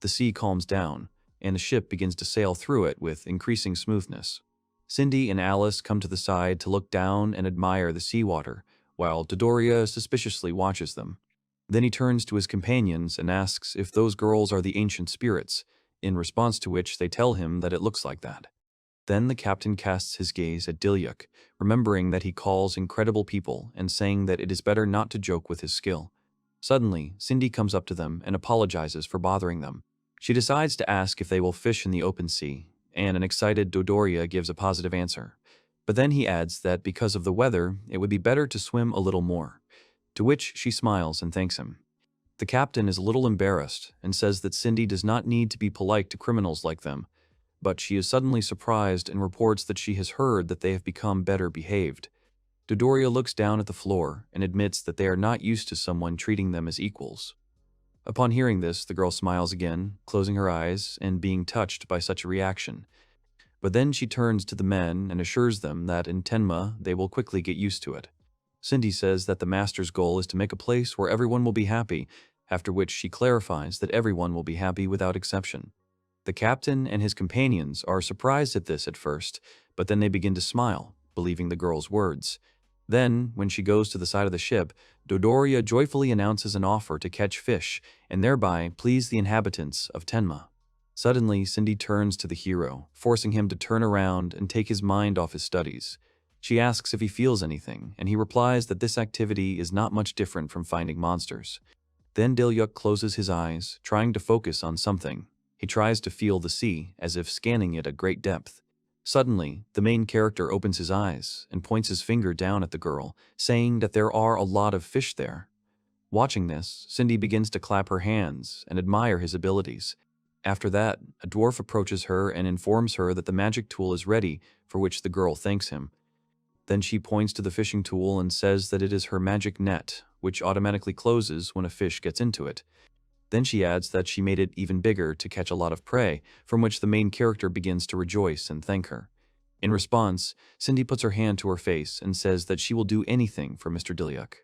A: The sea calms down, and the ship begins to sail through it with increasing smoothness. Cindy and Alice come to the side to look down and admire the seawater, while Dodoria suspiciously watches them. Then he turns to his companions and asks if those girls are the ancient spirits, in response to which they tell him that it looks like that. Then the captain casts his gaze at Diluc, remembering that he calls incredible people and saying that it is better not to joke with his skill. Suddenly, Cindy comes up to them and apologizes for bothering them. She decides to ask if they will fish in the open sea, and an excited Dodoria gives a positive answer. But then he adds that because of the weather, it would be better to swim a little more, to which she smiles and thanks him. The The captain is a little embarrassed and says that Cindy does not need to be polite to criminals like them, but she is suddenly surprised and reports that she has heard that they have become better behaved. Dodoria looks down at the floor and admits that they are not used to someone treating them as equals. Upon hearing this, the girl smiles again, closing her eyes and being touched by such a reaction. But then she turns to the men and assures them that in Tenma they will quickly get used to it. Cindy says that the master's goal is to make a place where everyone will be happy, after which she clarifies that everyone will be happy without exception. The captain and his companions are surprised at this at first, but then they begin to smile, believing the girl's words. Then, when she goes to the side of the ship, Dodoria joyfully announces an offer to catch fish and thereby please the inhabitants of Tenma. Suddenly, Cindy turns to the hero, forcing him to turn around and take his mind off his studies. She asks if he feels anything, and he replies that this activity is not much different from finding monsters. Then Diluc closes his eyes, trying to focus on something. He tries to feel the sea, as if scanning it at great depth. Suddenly, the main character opens his eyes and points his finger down at the girl, saying that there are a lot of fish there. Watching this, Cindy begins to clap her hands and admire his abilities. After that, a dwarf approaches her and informs her that the magic tool is ready, for which the girl thanks him. Then she points to the fishing tool and says that it is her magic net, which automatically closes when a fish gets into it. Then she adds that she made it even bigger to catch a lot of prey, from which the main character begins to rejoice and thank her. In response, Cindy puts her hand to her face and says that she will do anything for Mr. Diluc.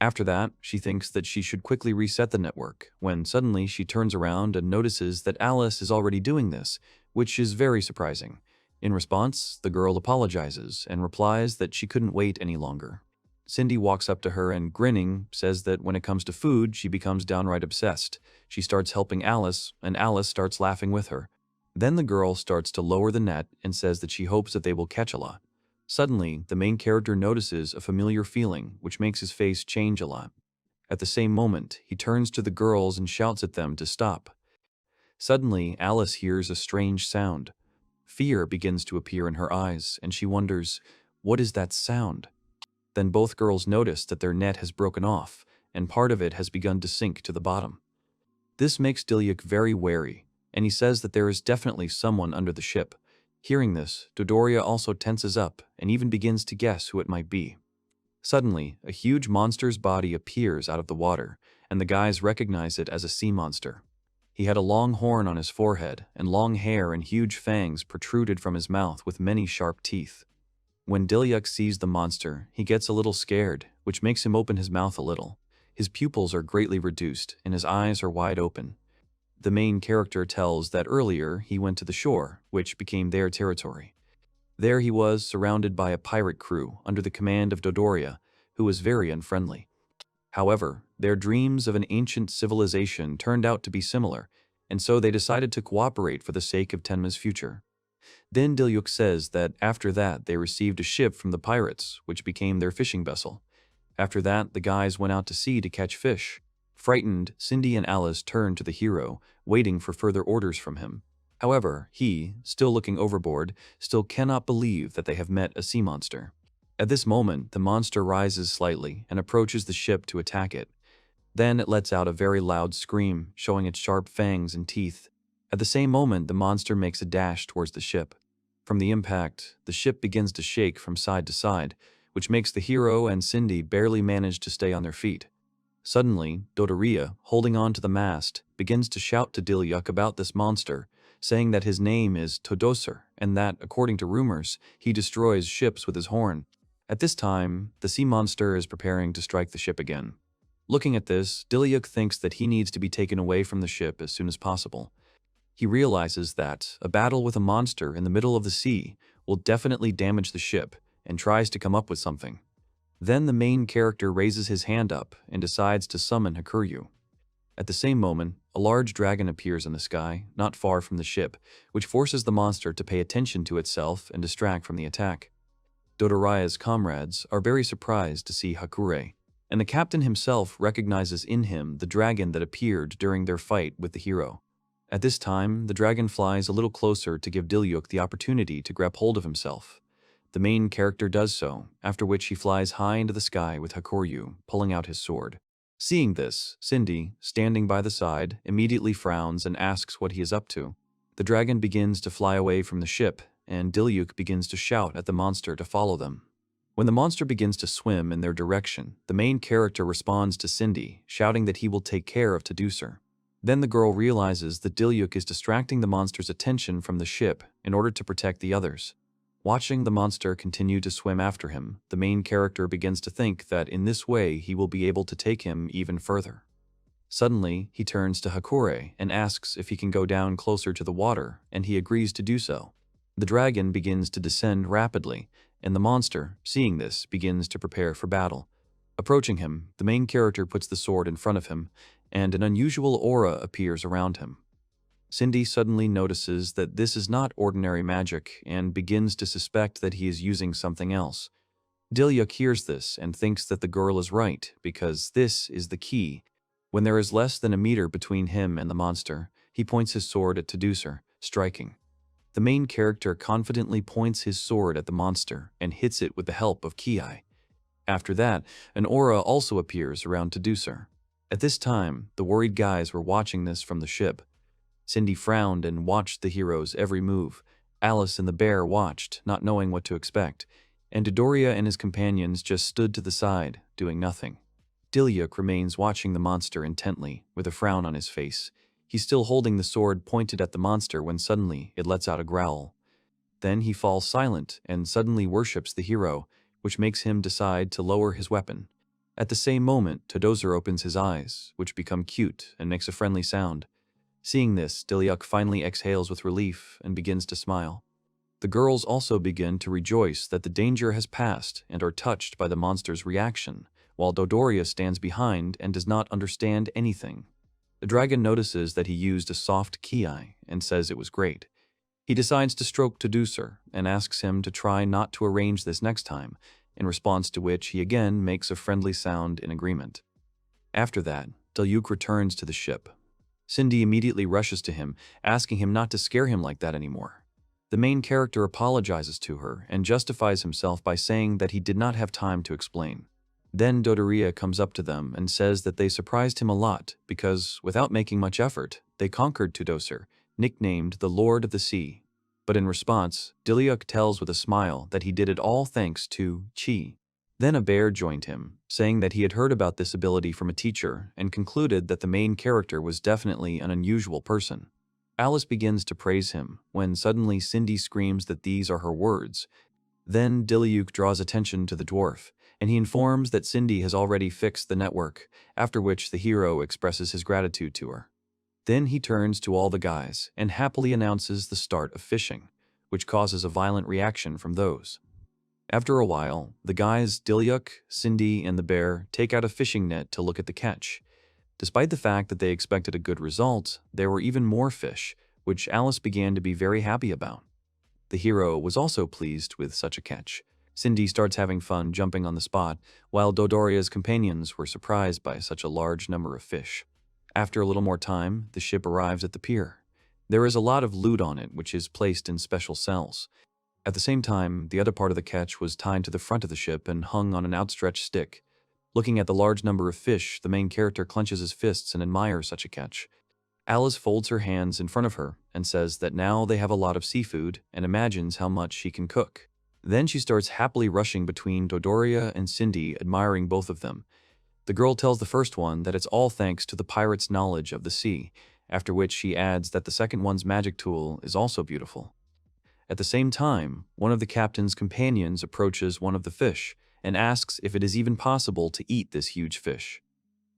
A: After that, she thinks that she should quickly reset the network, when suddenly she turns around and notices that Alice is already doing this, which is very surprising. In response, the girl apologizes and replies that she couldn't wait any longer. Cindy walks up to her and, grinning, says that when it comes to food, she becomes downright obsessed. She starts helping Alice, and Alice starts laughing with her. Then the girl starts to lower the net and says that she hopes that they will catch a lot. Suddenly, the main character notices a familiar feeling, which makes his face change a lot. At the same moment, he turns to the girls and shouts at them to stop. Suddenly, Alice hears a strange sound. Fear begins to appear in her eyes, and she wonders, what is that sound? Then both girls notice that their net has broken off, and part of it has begun to sink to the bottom. This makes Diluc very wary, and he says that there is definitely someone under the ship. Hearing this, Dodoria also tenses up and even begins to guess who it might be. Suddenly, a huge monster's body appears out of the water, and the guys recognize it as a sea monster. He had a long horn on his forehead, and long hair and huge fangs protruded from his mouth with many sharp teeth. When Diluc sees the monster, he gets a little scared, which makes him open his mouth a little. His pupils are greatly reduced, and his eyes are wide open. The main character tells that earlier he went to the shore, which became their territory. There he was surrounded by a pirate crew under the command of Dodoria, who was very unfriendly. However, their dreams of an ancient civilization turned out to be similar, and so they decided to cooperate for the sake of Tenma's future. Then Diluc says that after that they received a ship from the pirates, which became their fishing vessel. After that, the guys went out to sea to catch fish. Frightened, Cindy and Alice turned to the hero, waiting for further orders from him. However, he, still looking overboard, still cannot believe that they have met a sea monster. At this moment, the monster rises slightly and approaches the ship to attack it. Then it lets out a very loud scream, showing its sharp fangs and teeth. At the same moment, the monster makes a dash towards the ship. From the impact, the ship begins to shake from side to side, which makes the hero and Cindy barely manage to stay on their feet. Suddenly, Dodoria, holding on to the mast, begins to shout to Diluc about this monster, saying that his name is Todosur and that, according to rumors, he destroys ships with his horn. At this time, the sea monster is preparing to strike the ship again. Looking at this, Diluc thinks that he needs to be taken away from the ship as soon as possible. He realizes that a battle with a monster in the middle of the sea will definitely damage the ship and tries to come up with something. Then the main character raises his hand up and decides to summon Henkyou. At the same moment, a large dragon appears in the sky, not far from the ship, which forces the monster to pay attention to itself and distract from the attack. Dodoria's comrades are very surprised to see Hazure, and the captain himself recognizes in him the dragon that appeared during their fight with the hero. At this time, the dragon flies a little closer to give Diluc the opportunity to grab hold of himself. The main character does so, after which he flies high into the sky with Henkyou, pulling out his sword. Seeing this, Cindy, standing by the side, immediately frowns and asks what he is up to. The dragon begins to fly away from the ship, and Diluc begins to shout at the monster to follow them. When the monster begins to swim in their direction, the main character responds to Cindy, shouting that he will take care of Taducer. Then the girl realizes that Diluc is distracting the monster's attention from the ship in order to protect the others. Watching the monster continue to swim after him, the main character begins to think that in this way he will be able to take him even further. Suddenly, he turns to Hakure and asks if he can go down closer to the water, and he agrees to do so. The dragon begins to descend rapidly, and the monster, seeing this, begins to prepare for battle. Approaching him, the main character puts the sword in front of him, and an unusual aura appears around him. Cindy suddenly notices that this is not ordinary magic and begins to suspect that he is using something else. Diluc hears this and thinks that the girl is right because this is the key. When there is less than a meter between him and the monster, he points his sword at Taducer, striking. The main character confidently points his sword at the monster and hits it with the help of Ki. After that, an aura also appears around Taducer. At this time, the worried guys were watching this from the ship. Cindy frowned and watched the hero's every move. Alice and the bear watched, not knowing what to expect, and Dodoria and his companions just stood to the side, doing nothing. Diluc remains watching the monster intently, with a frown on his face. He's still holding the sword pointed at the monster when suddenly it lets out a growl. Then he falls silent and suddenly worships the hero, which makes him decide to lower his weapon. At the same moment, Taducer opens his eyes, which become cute and makes a friendly sound. Seeing this, Diluc finally exhales with relief and begins to smile. The girls also begin to rejoice that the danger has passed and are touched by the monster's reaction, while Dodoria stands behind and does not understand anything. The dragon notices that he used a soft ki and says it was great. He decides to stroke Taducer and asks him to try not to arrange this next time, in response to which he again makes a friendly sound in agreement. After that, Diluc returns to the ship. Cindy immediately rushes to him, asking him not to scare him like that anymore. The main character apologizes to her and justifies himself by saying that he did not have time to explain. Then Dodoria comes up to them and says that they surprised him a lot because, without making much effort, they conquered Taducer, nicknamed the Lord of the Sea. But in response, Diluc tells with a smile that he did it all thanks to Chi. Then a bear joined him, saying that he had heard about this ability from a teacher and concluded that the main character was definitely an unusual person. Alice begins to praise him, when suddenly Cindy screams that these are her words. Then Diluc draws attention to the dwarf, and he informs that Cindy has already fixed the network, after which the hero expresses his gratitude to her. Then he turns to all the guys and happily announces the start of fishing, which causes a violent reaction from those. After a while, the guys Diluc, Cindy, and the bear take out a fishing net to look at the catch. Despite the fact that they expected a good result, there were even more fish, which Alice began to be very happy about. The hero was also pleased with such a catch. Cindy starts having fun jumping on the spot, while Dodoria's companions were surprised by such a large number of fish. After a little more time, the ship arrives at the pier. There is a lot of loot on it, which is placed in special cells. At the same time, the other part of the catch was tied to the front of the ship and hung on an outstretched stick. Looking at the large number of fish, the main character clenches his fists and admires such a catch. Alice folds her hands in front of her and says that now they have a lot of seafood and imagines how much she can cook. Then she starts happily rushing between Dodoria and Cindy, admiring both of them. The girl tells the first one that it's all thanks to the pirate's knowledge of the sea, after which she adds that the second one's magic tool is also beautiful. At the same time, one of the captain's companions approaches one of the fish and asks if it is even possible to eat this huge fish.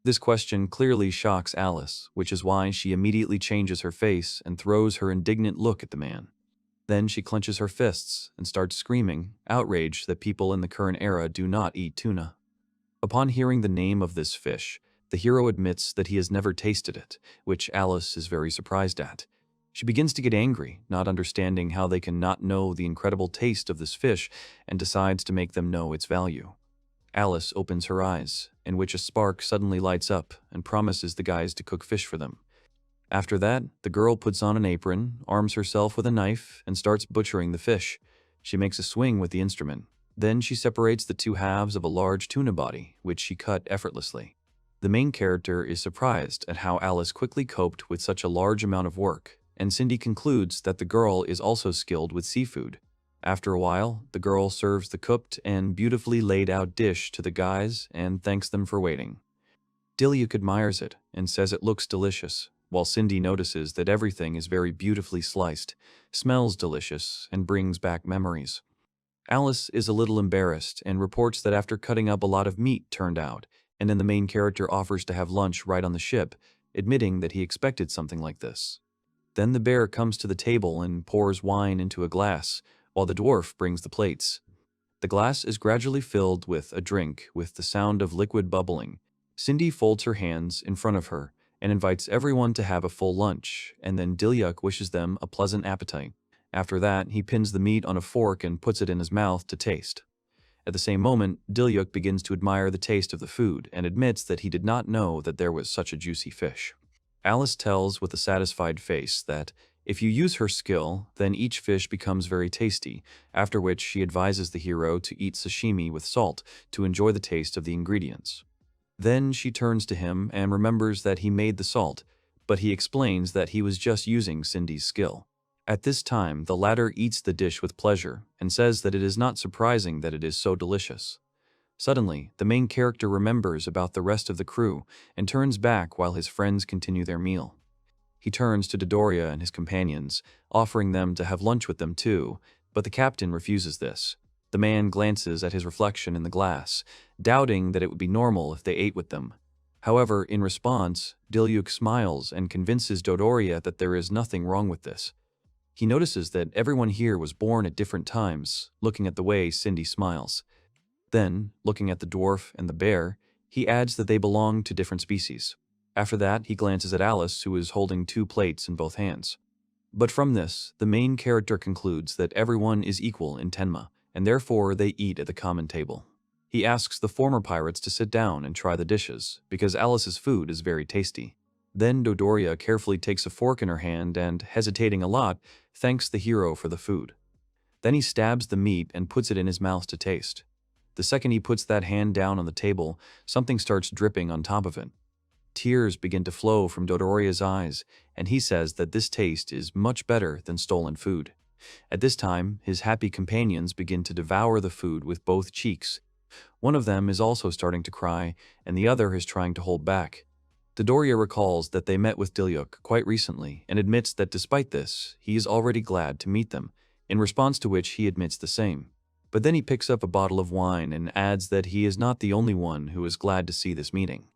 A: This question clearly shocks Alice, which is why she immediately changes her face and throws her indignant look at the man. Then she clenches her fists and starts screaming, outraged that people in the current era do not eat tuna. Upon hearing the name of this fish, the hero admits that he has never tasted it, which Alice is very surprised at. She begins to get angry, not understanding how they can not know the incredible taste of this fish, and decides to make them know its value. Alice opens her eyes, in which a spark suddenly lights up and promises the guys to cook fish for them. After that, the girl puts on an apron, arms herself with a knife, and starts butchering the fish. She makes a swing with the instrument. Then she separates the two halves of a large tuna body, which she cut effortlessly. The main character is surprised at how Alice quickly coped with such a large amount of work, and Cindy concludes that the girl is also skilled with seafood. After a while, the girl serves the cooked and beautifully laid out dish to the guys and thanks them for waiting. Diluc admires it and says it looks delicious, while Cindy notices that everything is very beautifully sliced, smells delicious, and brings back memories. Alice is a little embarrassed and reports that after cutting up a lot of meat turned out, and then the main character offers to have lunch right on the ship, admitting that he expected something like this. Then the bear comes to the table and pours wine into a glass, while the dwarf brings the plates. The glass is gradually filled with a drink with the sound of liquid bubbling. Cindy folds her hands in front of her and invites everyone to have a full lunch, and then Diluc wishes them a pleasant appetite. After that, he pins the meat on a fork and puts it in his mouth to taste. At the same moment, Diluc begins to admire the taste of the food and admits that he did not know that there was such a juicy fish. Alice tells with a satisfied face that if you use her skill, then each fish becomes very tasty, after which she advises the hero to eat sashimi with salt to enjoy the taste of the ingredients. Then she turns to him and remembers that he made the salt, but he explains that he was just using Cindy's skill. At this time, the latter eats the dish with pleasure and says that it is not surprising that it is so delicious. Suddenly, the main character remembers about the rest of the crew and turns back while his friends continue their meal. He turns to Dodoria and his companions, offering them to have lunch with them too, but the captain refuses this. The man glances at his reflection in the glass, doubting that it would be normal if they ate with them. However, in response, Diluc smiles and convinces Dodoria that there is nothing wrong with this. He notices that everyone here was born at different times, looking at the way Cindy smiles. Then, looking at the dwarf and the bear, he adds that they belong to different species. After that, he glances at Alice, who is holding 2 plates in both hands. But from this, the main character concludes that everyone is equal in Tenma, and therefore they eat at the common table. He asks the former pirates to sit down and try the dishes, because Alice's food is very tasty. Then Dodoria carefully takes a fork in her hand and, hesitating a lot, thanks the hero for the food. Then he stabs the meat and puts it in his mouth to taste. The second he puts that hand down on the table, something starts dripping on top of it. Tears begin to flow from Dodoria's eyes, and he says that this taste is much better than stolen food. At this time, his happy companions begin to devour the food with both cheeks. One of them is also starting to cry, and the other is trying to hold back. Dodoria recalls that they met with Diluc quite recently and admits that despite this, he is already glad to meet them, in response to which he admits the same. But then he picks up a bottle of wine and adds that he is not the only one who is glad to see this meeting.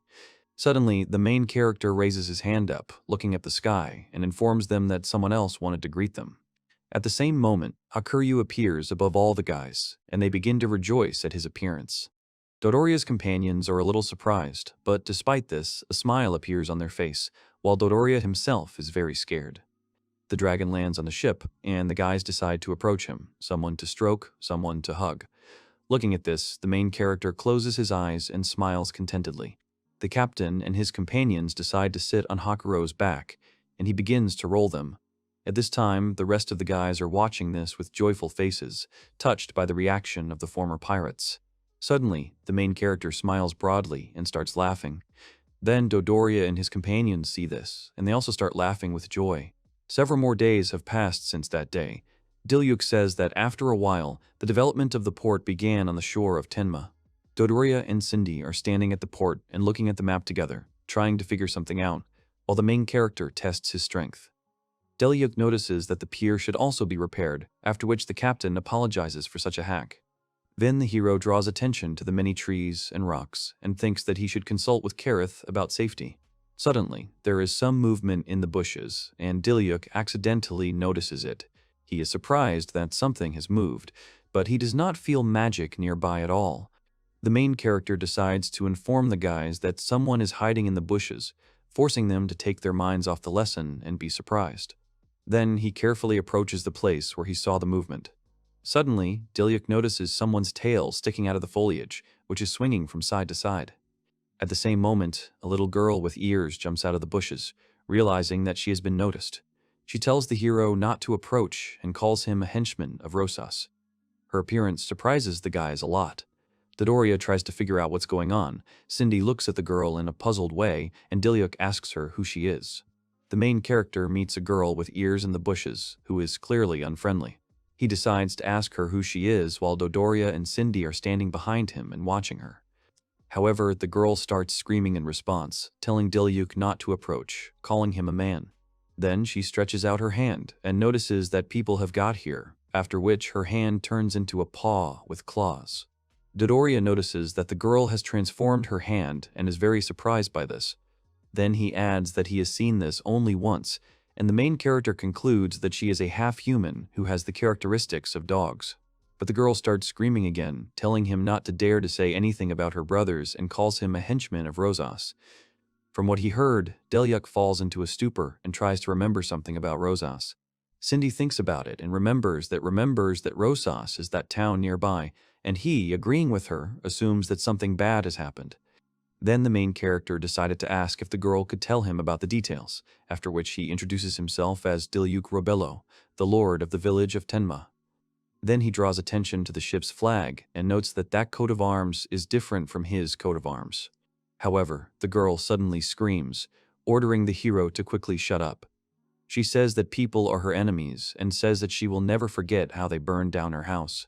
A: Suddenly, the main character raises his hand up, looking at the sky, and informs them that someone else wanted to greet them. At the same moment, Henkyou appears above all the guys, and they begin to rejoice at his appearance. Dodoria's companions are a little surprised, but despite this, a smile appears on their face, while Dodoria himself is very scared. The dragon lands on the ship, and the guys decide to approach him, someone to stroke, someone to hug. Looking at this, the main character closes his eyes and smiles contentedly. The captain and his companions decide to sit on Hakuro's back, and he begins to roll them. At this time, the rest of the guys are watching this with joyful faces, touched by the reaction of the former pirates. Suddenly, the main character smiles broadly and starts laughing. Then Dodoria and his companions see this, and they also start laughing with joy. Several more days have passed since that day. Diluc says that after a while, the development of the port began on the shore of Tenma. Dodoria and Cindy are standing at the port and looking at the map together, trying to figure something out, while the main character tests his strength. Diluc notices that the pier should also be repaired, after which the captain apologizes for such a hack. Then the hero draws attention to the many trees and rocks and thinks that he should consult with Kareth about safety. Suddenly, there is some movement in the bushes, and Diluc accidentally notices it. He is surprised that something has moved, but he does not feel magic nearby at all. The main character decides to inform the guys that someone is hiding in the bushes, forcing them to take their minds off the lesson and be surprised. Then he carefully approaches the place where he saw the movement. Suddenly, Diluc notices someone's tail sticking out of the foliage, which is swinging from side to side. At the same moment, a little girl with ears jumps out of the bushes, realizing that she has been noticed. She tells the hero not to approach and calls him a henchman of Rosas. Her appearance surprises the guys a lot. Dodoria tries to figure out what's going on. Cindy looks at the girl in a puzzled way, and Diluc asks her who she is. The main character meets a girl with ears in the bushes, who is clearly unfriendly. He decides to ask her who she is while Dodoria and Cindy are standing behind him and watching her. However, the girl starts screaming in response, telling Diluc not to approach, calling him a man. Then she stretches out her hand and notices that people have got here, after which her hand turns into a paw with claws. Dodoria notices that the girl has transformed her hand and is very surprised by this. Then he adds that he has seen this only once, and the main character concludes that she is a half-human who has the characteristics of dogs. But the girl starts screaming again, telling him not to dare to say anything about her brothers and calls him a henchman of Rosas. From what he heard, Diluc falls into a stupor and tries to remember something about Rosas. Cindy thinks about it and remembers that Rosas is that town nearby, and he, agreeing with her, assumes that something bad has happened. Then the main character decided to ask if the girl could tell him about the details, after which he introduces himself as Diluc Robello, the lord of the village of Tenma. Then he draws attention to the ship's flag and notes that that coat of arms is different from his coat of arms. However, the girl suddenly screams, ordering the hero to quickly shut up. She says that people are her enemies and says that she will never forget how they burned down her house.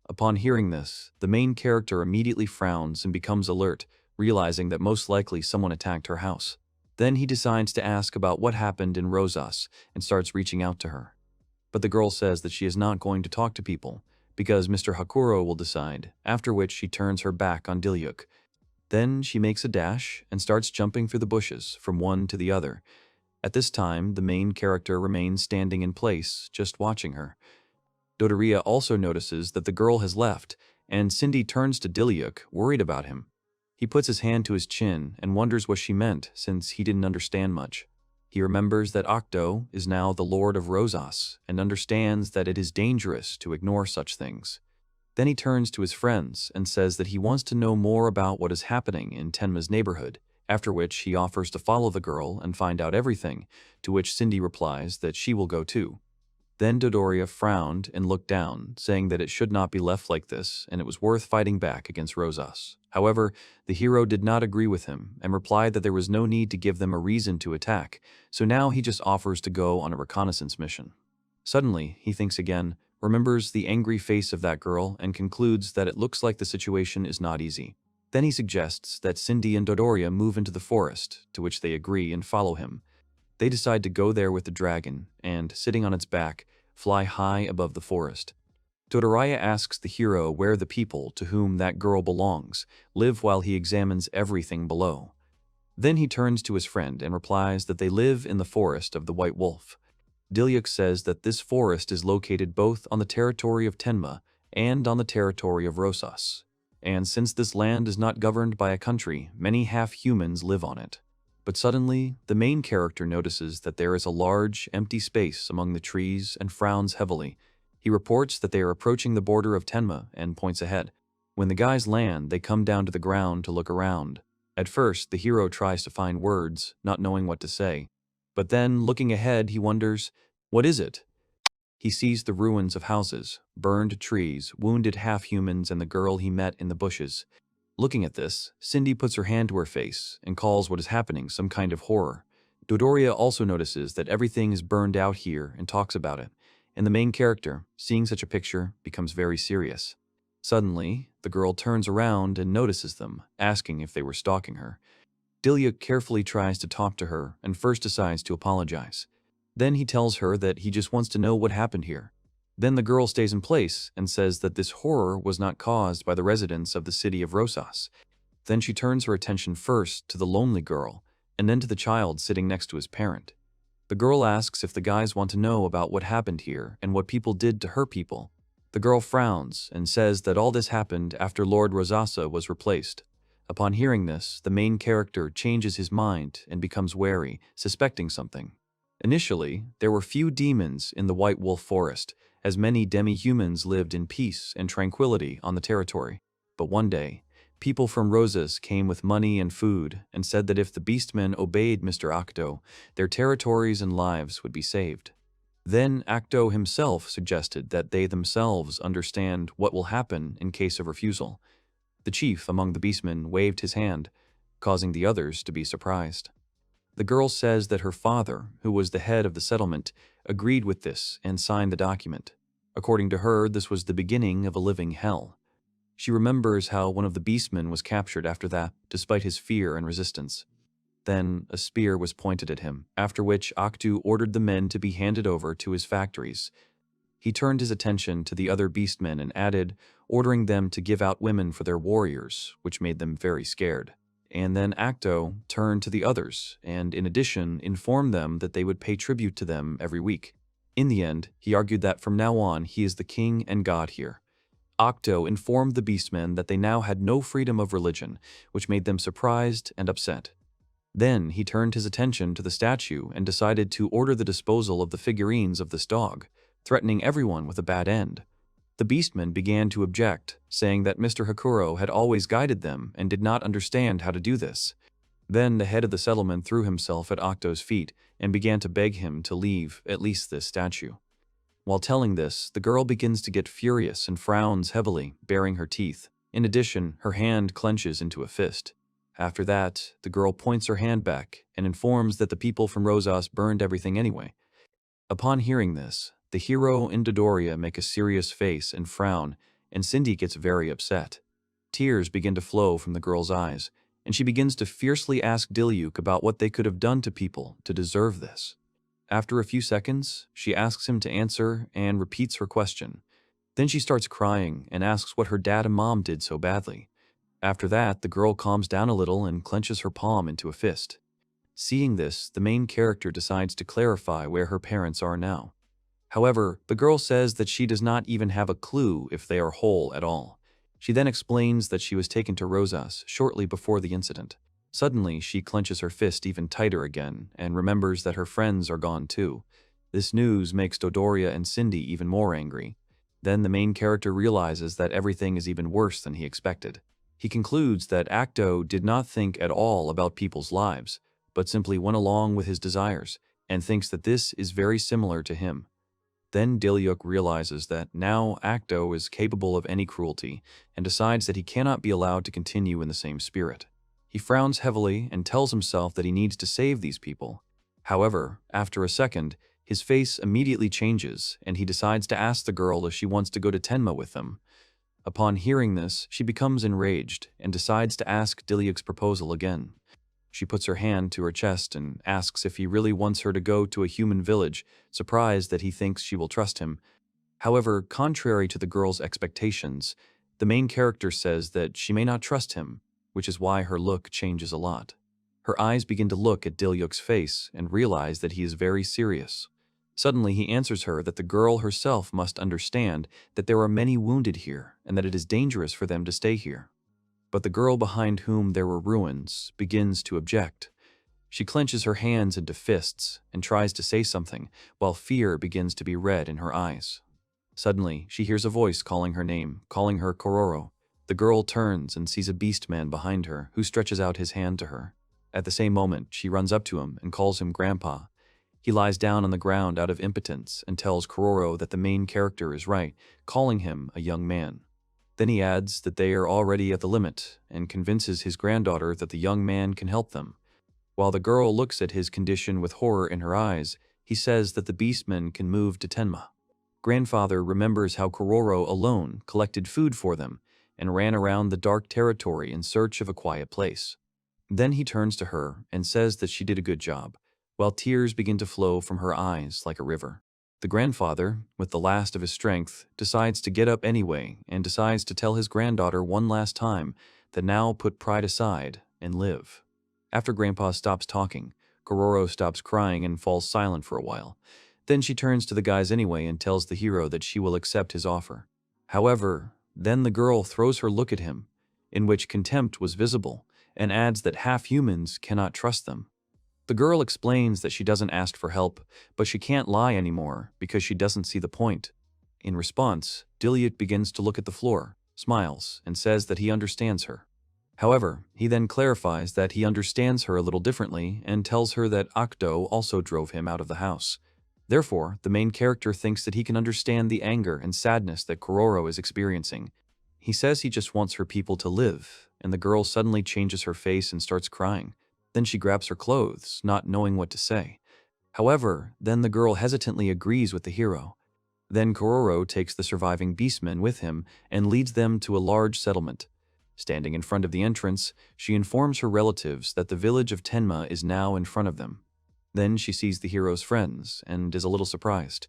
A: Upon hearing this, the main character immediately frowns and becomes alert, realizing that most likely someone attacked her house. Then he decides to ask about what happened in Rosas and starts reaching out to her. But the girl says that she is not going to talk to people, because Mr. Hakuro will decide, after which she turns her back on Diluc. Then she makes a dash and starts jumping through the bushes from one to the other. At this time, the main character remains standing in place, just watching her. Dodoria also notices that the girl has left, and Cindy turns to Diluc, worried about him. He puts his hand to his chin and wonders what she meant, since he didn't understand much. He remembers that Octo is now the Lord of Rosas and understands that it is dangerous to ignore such things. Then he turns to his friends and says that he wants to know more about what is happening in Tenma's neighborhood, after which he offers to follow the girl and find out everything, to which Cindy replies that she will go too. Then Dodoria frowned and looked down, saying that it should not be left like this and it was worth fighting back against Rosas. However, the hero did not agree with him and replied that there was no need to give them a reason to attack, so now he just offers to go on a reconnaissance mission. Suddenly, he thinks again, remembers the angry face of that girl, and concludes that it looks like the situation is not easy. Then he suggests that Cindy and Dodoria move into the forest, to which they agree and follow him. They decide to go there with the dragon, and, sitting on its back, fly high above the forest. Dodoria asks the hero where the people to whom that girl belongs live while he examines everything below. Then he turns to his friend and replies that they live in the forest of the White Wolf. Diluc says that this forest is located both on the territory of Tenma and on the territory of Rosas, and since this land is not governed by a country, many half-humans live on it. But suddenly, the main character notices that there is a large, empty space among the trees and frowns heavily. He reports that they are approaching the border of Tenma and points ahead. When the guys land, they come down to the ground to look around. At first, the hero tries to find words, not knowing what to say. But then, looking ahead, he wonders, what is it? He sees the ruins of houses, burned trees, wounded half-humans, and the girl he met in the bushes. Looking at this, Cindy puts her hand to her face and calls what is happening some kind of horror. Dodoria also notices that everything is burned out here and talks about it, and the main character, seeing such a picture, becomes very serious. Suddenly, the girl turns around and notices them, asking if they were stalking her. Diluc carefully tries to talk to her and first decides to apologize. Then he tells her that he just wants to know what happened here. Then the girl stays in place and says that this horror was not caused by the residents of the city of Rosas. Then she turns her attention first to the lonely girl, and then to the child sitting next to his parent. The girl asks if the guys want to know about what happened here and what people did to her people. The girl frowns and says that all this happened after Lord Rosasa was replaced. Upon hearing this, the main character changes his mind and becomes wary, suspecting something. Initially, there were few demons in the White Wolf Forest, as many demi-humans lived in peace and tranquility on the territory. But one day, people from Rosas came with money and food and said that if the beastmen obeyed Mr. Octo, their territories and lives would be saved. Then Octo himself suggested that they themselves understand what will happen in case of refusal. The chief among the beastmen waved his hand, causing the others to be surprised. The girl says that her father, who was the head of the settlement, agreed with this and signed the document. According to her, this was the beginning of a living hell. She remembers how one of the beastmen was captured after that, despite his fear and resistance. Then a spear was pointed at him, after which Aktu ordered the men to be handed over to his factories. He turned his attention to the other beastmen and added, ordering them to give out women for their warriors, which made them very scared. And then Akto turned to the others, and in addition informed them that they would pay tribute to them every week. In the end, he argued that from now on he is the king and god here. Akto informed the beastmen that they now had no freedom of religion, which made them surprised and upset. Then he turned his attention to the statue and decided to order the disposal of the figurines of this dog, threatening everyone with a bad end. The beastmen began to object, saying that Mr. Hakuro had always guided them and did not understand how to do this. Then the head of the settlement threw himself at Akto's feet and began to beg him to leave at least this statue. While telling this, the girl begins to get furious and frowns heavily, baring her teeth. In addition, her hand clenches into a fist. After that, the girl points her hand back and informs that the people from Rosas burned everything anyway. Upon hearing this, the hero and Dodoria make a serious face and frown, and Cindy gets very upset. Tears begin to flow from the girl's eyes, and she begins to fiercely ask Diluc about what they could have done to people to deserve this. After a few seconds, she asks him to answer and repeats her question. Then she starts crying and asks what her dad and mom did so badly. After that, the girl calms down a little and clenches her palm into a fist. Seeing this, the main character decides to clarify where her parents are now. However, the girl says that she does not even have a clue if they are whole at all. She then explains that she was taken to Rosas shortly before the incident. Suddenly, she clenches her fist even tighter again and remembers that her friends are gone too. This news makes Dodoria and Cindy even more angry. Then the main character realizes that everything is even worse than he expected. He concludes that Akto did not think at all about people's lives, but simply went along with his desires, and thinks that this is very similar to him. Then Diluc realizes that now Akto is capable of any cruelty, and decides that he cannot be allowed to continue in the same spirit. He frowns heavily and tells himself that he needs to save these people. However, after a second, his face immediately changes, and he decides to ask the girl if she wants to go to Tenma with them. Upon hearing this, she becomes enraged and decides to ask Diluc's proposal again. She puts her hand to her chest and asks if he really wants her to go to a human village, surprised that he thinks she will trust him. However, contrary to the girl's expectations, the main character says that she may not trust him, which is why her look changes a lot. Her eyes begin to look at Diluc's face and realize that he is very serious. Suddenly, he answers her that the girl herself must understand that there are many wounded here and that it is dangerous for them to stay here. But the girl behind whom there were ruins begins to object. She clenches her hands into fists and tries to say something, while fear begins to be read in her eyes. Suddenly, she hears a voice calling her name, calling her Kororo. The girl turns and sees a beast man behind her, who stretches out his hand to her. At the same moment, she runs up to him and calls him Grandpa. He lies down on the ground out of impotence and tells Kororo that the main character is right, calling him a young man. Then he adds that they are already at the limit and convinces his granddaughter that the young man can help them. While the girl looks at his condition with horror in her eyes, he says that the beastmen can move to Tenma. Grandfather remembers how Kororo alone collected food for them and ran around the dark territory in search of a quiet place. Then he turns to her and says that she did a good job, while tears begin to flow from her eyes like a river. The grandfather, with the last of his strength, decides to get up anyway and decides to tell his granddaughter one last time that now put pride aside and live. After Grandpa stops talking, Kororo stops crying and falls silent for a while. Then she turns to the guys anyway and tells the hero that she will accept his offer. However, then the girl throws her look at him, in which contempt was visible, and adds that half-humans cannot trust them. The girl explains that she doesn't ask for help, but she can't lie anymore because she doesn't see the point. In response, Diluc begins to look at the floor, smiles, and says that he understands her. However, he then clarifies that he understands her a little differently and tells her that Akto also drove him out of the house. Therefore, the main character thinks that he can understand the anger and sadness that Kororo is experiencing. He says he just wants her people to live, and the girl suddenly changes her face and starts crying. Then she grabs her clothes, not knowing what to say. However, then the girl hesitantly agrees with the hero. Then Kororo takes the surviving beastmen with him and leads them to a large settlement. Standing in front of the entrance, she informs her relatives that the village of Tenma is now in front of them. Then she sees the hero's friends and is a little surprised.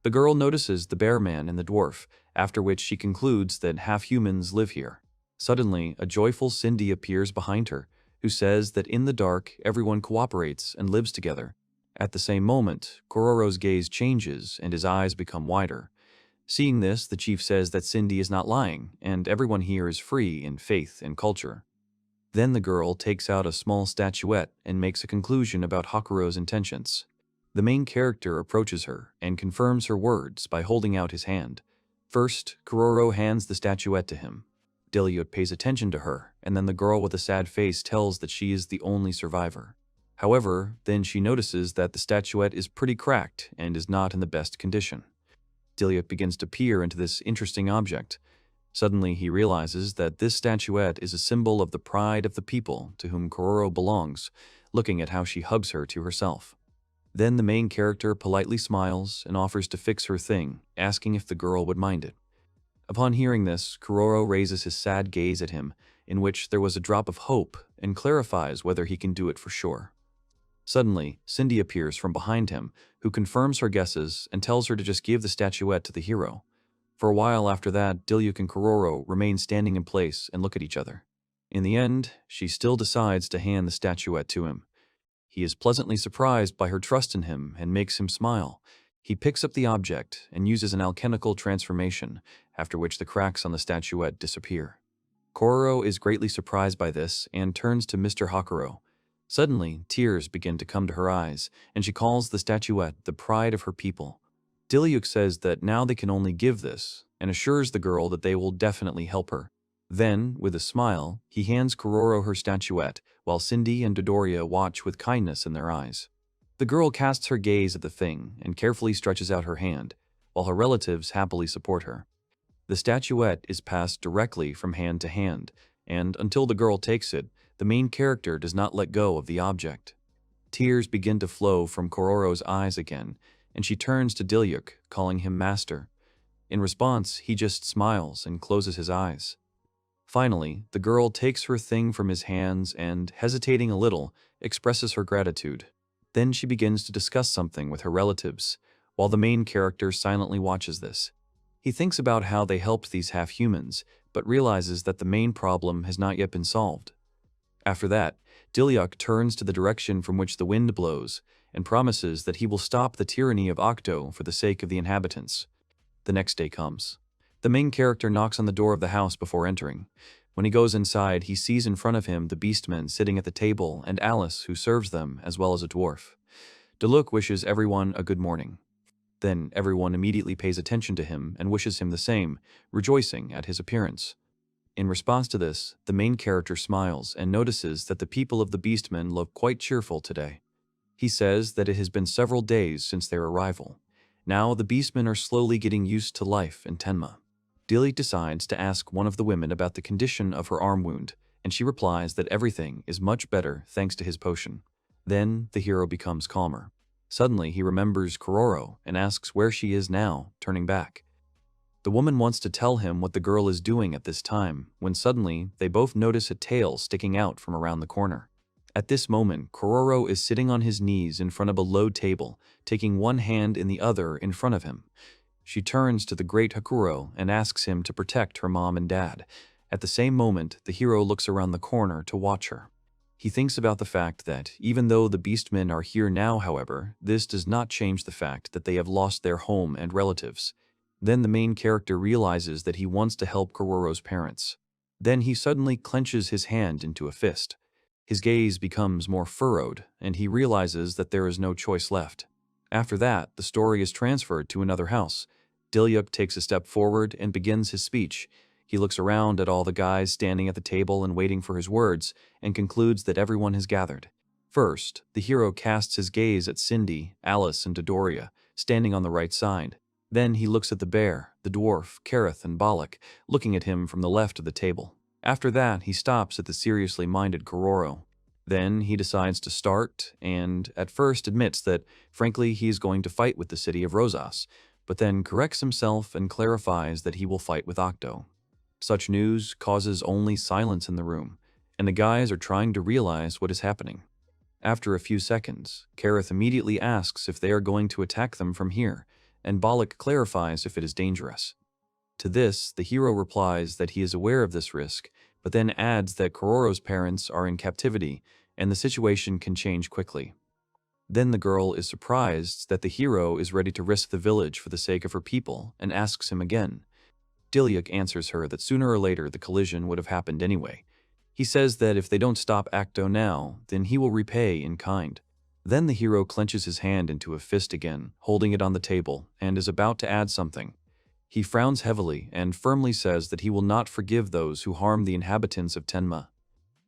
A: The girl notices the bear man and the dwarf, after which she concludes that half-humans live here. Suddenly, a joyful Cindy appears behind her, who says that in the dark, everyone cooperates and lives together. At the same moment, Kororo's gaze changes and his eyes become wider. Seeing this, the chief says that Cindy is not lying, and everyone here is free in faith and culture. Then the girl takes out a small statuette and makes a conclusion about Hakuro's intentions. The main character approaches her and confirms her words by holding out his hand. First, Kororo hands the statuette to him. Diluc pays attention to her, and then the girl with a sad face tells that she is the only survivor. However, then she notices that the statuette is pretty cracked and is not in the best condition. Diluc begins to peer into this interesting object. Suddenly he realizes that this statuette is a symbol of the pride of the people to whom Kororo belongs, looking at how she hugs her to herself. Then the main character politely smiles and offers to fix her thing, asking if the girl would mind it. Upon hearing this, Kororo raises his sad gaze at him, in which there was a drop of hope, and clarifies whether he can do it for sure. Suddenly, Cindy appears from behind him, who confirms her guesses and tells her to just give the statuette to the hero. For a while after that, Diluc and Kororo remain standing in place and look at each other. In the end, she still decides to hand the statuette to him. He is pleasantly surprised by her trust in him and makes him smile. He picks up the object and uses an alchemical transformation, after which the cracks on the statuette disappear. Kororo is greatly surprised by this and turns to Mr. Hakuro. Suddenly, tears begin to come to her eyes, and she calls the statuette the pride of her people. Diluc says that now they can only give this, and assures the girl that they will definitely help her. Then, with a smile, he hands Kororo her statuette, while Cindy and Dodoria watch with kindness in their eyes. The girl casts her gaze at the thing and carefully stretches out her hand, while her relatives happily support her. The statuette is passed directly from hand to hand, and until the girl takes it, the main character does not let go of the object. Tears begin to flow from Kororo's eyes again, and she turns to Diluc, calling him master. In response, he just smiles and closes his eyes. Finally, the girl takes her thing from his hands and, hesitating a little, expresses her gratitude. Then she begins to discuss something with her relatives, while the main character silently watches this. He thinks about how they helped these half-humans, but realizes that the main problem has not yet been solved. After that, Diluc turns to the direction from which the wind blows and promises that he will stop the tyranny of Octo for the sake of the inhabitants. The next day comes. The main character knocks on the door of the house before entering. When he goes inside, he sees in front of him the beastmen sitting at the table and Alice, who serves them, as well as a dwarf. Diluc wishes everyone a good morning. Then everyone immediately pays attention to him and wishes him the same, rejoicing at his appearance. In response to this, the main character smiles and notices that the people of the beastmen look quite cheerful today. He says that it has been several days since their arrival. Now the beastmen are slowly getting used to life in Tenma. Diluc decides to ask one of the women about the condition of her arm wound, and she replies that everything is much better thanks to his potion. Then the hero becomes calmer. Suddenly he remembers Kororo and asks where she is now, turning back. The woman wants to tell him what the girl is doing at this time, when suddenly they both notice a tail sticking out from around the corner. At this moment, Kororo is sitting on his knees in front of a low table, taking one hand in the other in front of him. She turns to the great Hakuro and asks him to protect her mom and dad. At the same moment, the hero looks around the corner to watch her. He thinks about the fact that, even though the beastmen are here now, however, this does not change the fact that they have lost their home and relatives. Then the main character realizes that he wants to help Kororo's parents. Then he suddenly clenches his hand into a fist. His gaze becomes more furrowed, and he realizes that there is no choice left. After that, the story is transferred to another house. Diluc takes a step forward and begins his speech. He looks around at all the guys standing at the table and waiting for his words, and concludes that everyone has gathered. First, the hero casts his gaze at Cindy, Alice, and Dodoria, standing on the right side. Then he looks at the bear, the dwarf, Kareth, and Balak, looking at him from the left of the table. After that, he stops at the seriously minded Kororo. Then he decides to start, and at first admits that, frankly, he is going to fight with the city of Rosas, but then corrects himself and clarifies that he will fight with Octo. Such news causes only silence in the room, and the guys are trying to realize what is happening. After a few seconds, Kareth immediately asks if they are going to attack them from here, and Balak clarifies if it is dangerous. To this, the hero replies that he is aware of this risk, but then adds that Kororo's parents are in captivity and the situation can change quickly. Then the girl is surprised that the hero is ready to risk the village for the sake of her people and asks him again. Diluc answers her that sooner or later the collision would have happened anyway. He says that if they don't stop Acto now, then he will repay in kind. Then the hero clenches his hand into a fist again, holding it on the table, and is about to add something. He frowns heavily and firmly says that he will not forgive those who harm the inhabitants of Tenma.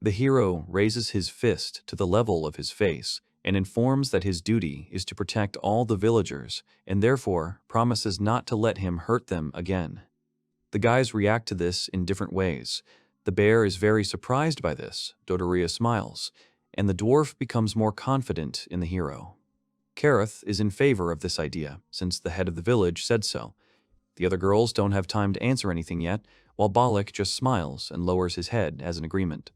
A: The hero raises his fist to the level of his face and informs that his duty is to protect all the villagers and therefore promises not to let him hurt them again. The guys react to this in different ways. The bear is very surprised by this, Dodoria smiles, and the dwarf becomes more confident in the hero. Kareth is in favor of this idea, since the head of the village said so. The other girls don't have time to answer anything yet, while Balak just smiles and lowers his head as an agreement.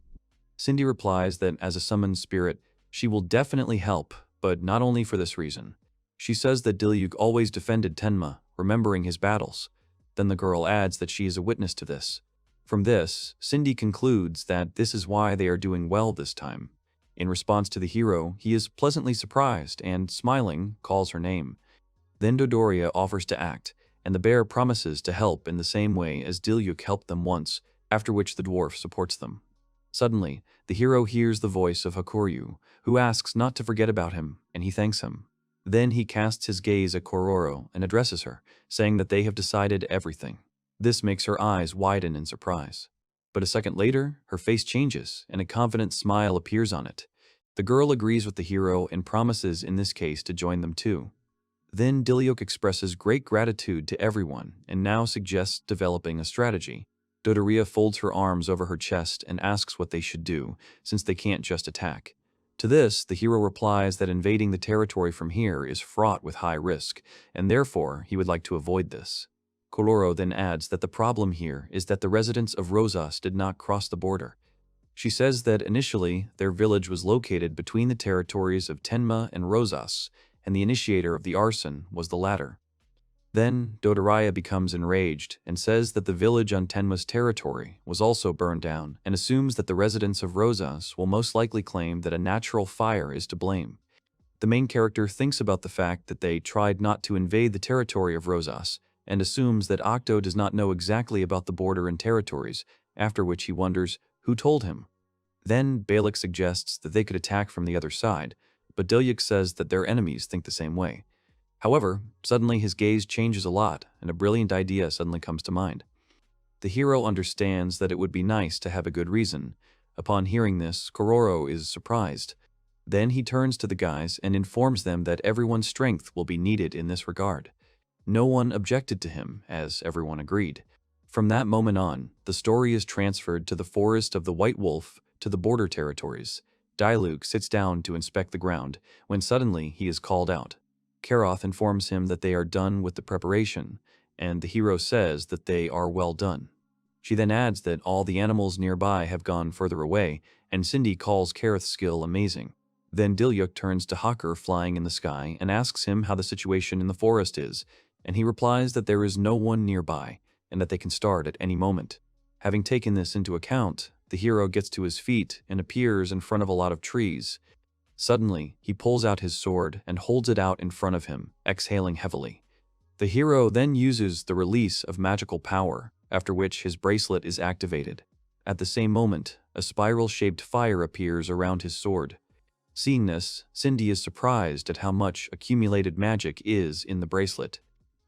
A: Cindy replies that as a summoned spirit, she will definitely help, but not only for this reason. She says that Diluc always defended Tenma, remembering his battles. Then the girl adds that she is a witness to this. From this, Cindy concludes that this is why they are doing well this time. In response to the hero, he is pleasantly surprised and, smiling, calls her name. Then Dodoria offers to act, and the bear promises to help in the same way as Diluc helped them once, after which the dwarf supports them. Suddenly, the hero hears the voice of Hakuryu, who asks not to forget about him, and he thanks him. Then he casts his gaze at Kororo and addresses her, saying that they have decided everything. This makes her eyes widen in surprise. But a second later, her face changes, and a confident smile appears on it. The girl agrees with the hero and promises in this case to join them too. Then Diluc expresses great gratitude to everyone and now suggests developing a strategy. Dodoria folds her arms over her chest and asks what they should do, since they can't just attack. To this, the hero replies that invading the territory from here is fraught with high risk, and therefore he would like to avoid this. Kororo then adds that the problem here is that the residents of Rosas did not cross the border. She says that initially their village was located between the territories of Tenma and Rosas, and the initiator of the arson was the latter. Then Dodoria becomes enraged and says that the village on Tenma's territory was also burned down and assumes that the residents of Rosas will most likely claim that a natural fire is to blame. The main character thinks about the fact that they tried not to invade the territory of Rosas and assumes that Octo does not know exactly about the border and territories, after which he wonders who told him. Then Balak suggests that they could attack from the other side, but Diluc says that their enemies think the same way. However, suddenly his gaze changes a lot, and a brilliant idea suddenly comes to mind. The hero understands that it would be nice to have a good reason. Upon hearing this, Kororo is surprised. Then he turns to the guys and informs them that everyone's strength will be needed in this regard. No one objected to him, as everyone agreed. From that moment on, the story is transferred to the forest of the White Wolf to the border territories. Diluc sits down to inspect the ground, when suddenly he is called out. Kareth informs him that they are done with the preparation, and the hero says that they are well done. She then adds that all the animals nearby have gone further away, and Cindy calls Kareth's skill amazing. Then Diluc turns to Hawker flying in the sky and asks him how the situation in the forest is, and he replies that there is no one nearby, and that they can start at any moment. Having taken this into account, the hero gets to his feet and appears in front of a lot of trees. Suddenly, he pulls out his sword and holds it out in front of him, exhaling heavily. The hero then uses the release of magical power, after which his bracelet is activated. At the same moment, a spiral-shaped fire appears around his sword. Seeing this, Cindy is surprised at how much accumulated magic is in the bracelet.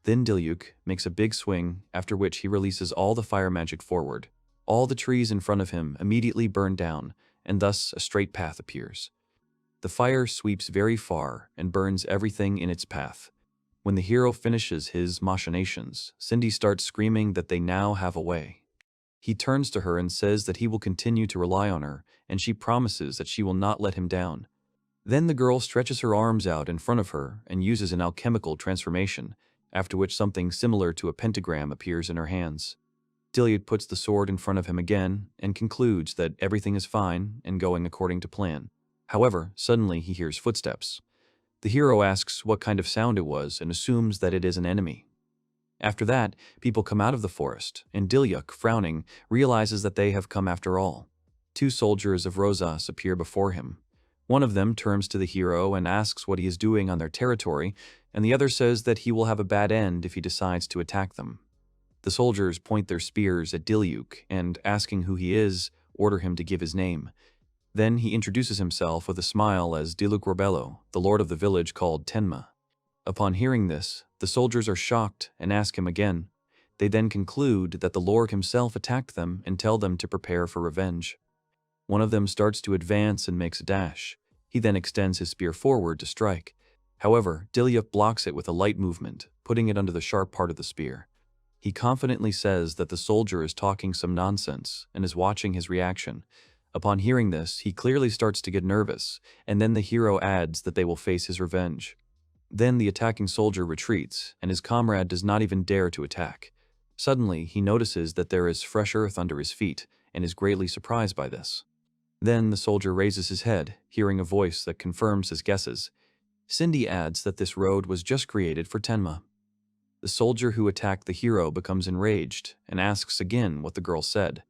A: Then Diluc makes a big swing, after which he releases all the fire magic forward. All the trees in front of him immediately burn down, and thus a straight path appears. The fire sweeps very far and burns everything in its path. When the hero finishes his machinations, Cindy starts screaming that they now have a way. He turns to her and says that he will continue to rely on her, and she promises that she will not let him down. Then the girl stretches her arms out in front of her and uses an alchemical transformation, after which something similar to a pentagram appears in her hands. Diluc puts the sword in front of him again and concludes that everything is fine and going according to plan. However, suddenly he hears footsteps. The hero asks what kind of sound it was and assumes that it is an enemy. After that, people come out of the forest, and Diluc, frowning, realizes that they have come after all. 2 soldiers of Rosas appear before him. One of them turns to the hero and asks what he is doing on their territory, and the other says that he will have a bad end if he decides to attack them. The soldiers point their spears at Diluc and, asking who he is, order him to give his name. Then he introduces himself with a smile as Diluc Rebello, the lord of the village called Tenma. Upon hearing this, the soldiers are shocked and ask him again. They then conclude that the lord himself attacked them and tell them to prepare for revenge. One of them starts to advance and makes a dash. He then extends his spear forward to strike. However, Diluc blocks it with a light movement, putting it under the sharp part of the spear. He confidently says that the soldier is talking some nonsense and is watching his reaction. Upon hearing this, he clearly starts to get nervous, and then the hero adds that they will face his revenge. Then the attacking soldier retreats, and his comrade does not even dare to attack. Suddenly, he notices that there is fresh earth under his feet, and is greatly surprised by this. Then the soldier raises his head, hearing a voice that confirms his guesses. Cindy adds that this road was just created for Tenma. The soldier who attacked the hero becomes enraged, and asks again what the girl said.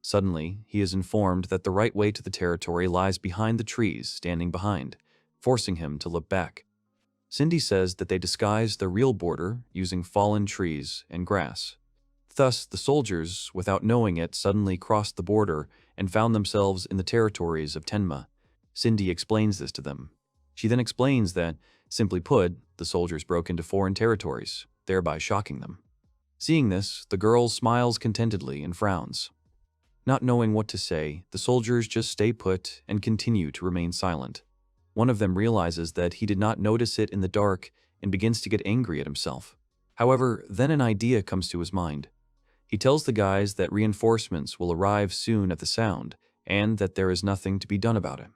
A: Suddenly, he is informed that the right way to the territory lies behind the trees standing behind, forcing him to look back. Cindy says that they disguised the real border using fallen trees and grass. Thus, the soldiers, without knowing it, suddenly crossed the border and found themselves in the territories of Tenma. Cindy explains this to them. She then explains that, simply put, the soldiers broke into foreign territories, thereby shocking them. Seeing this, the girl smiles contentedly and frowns. Not knowing what to say, the soldiers just stay put and continue to remain silent. One of them realizes that he did not notice it in the dark and begins to get angry at himself. However, then an idea comes to his mind. He tells the guys that reinforcements will arrive soon at the sound and that there is nothing to be done about it.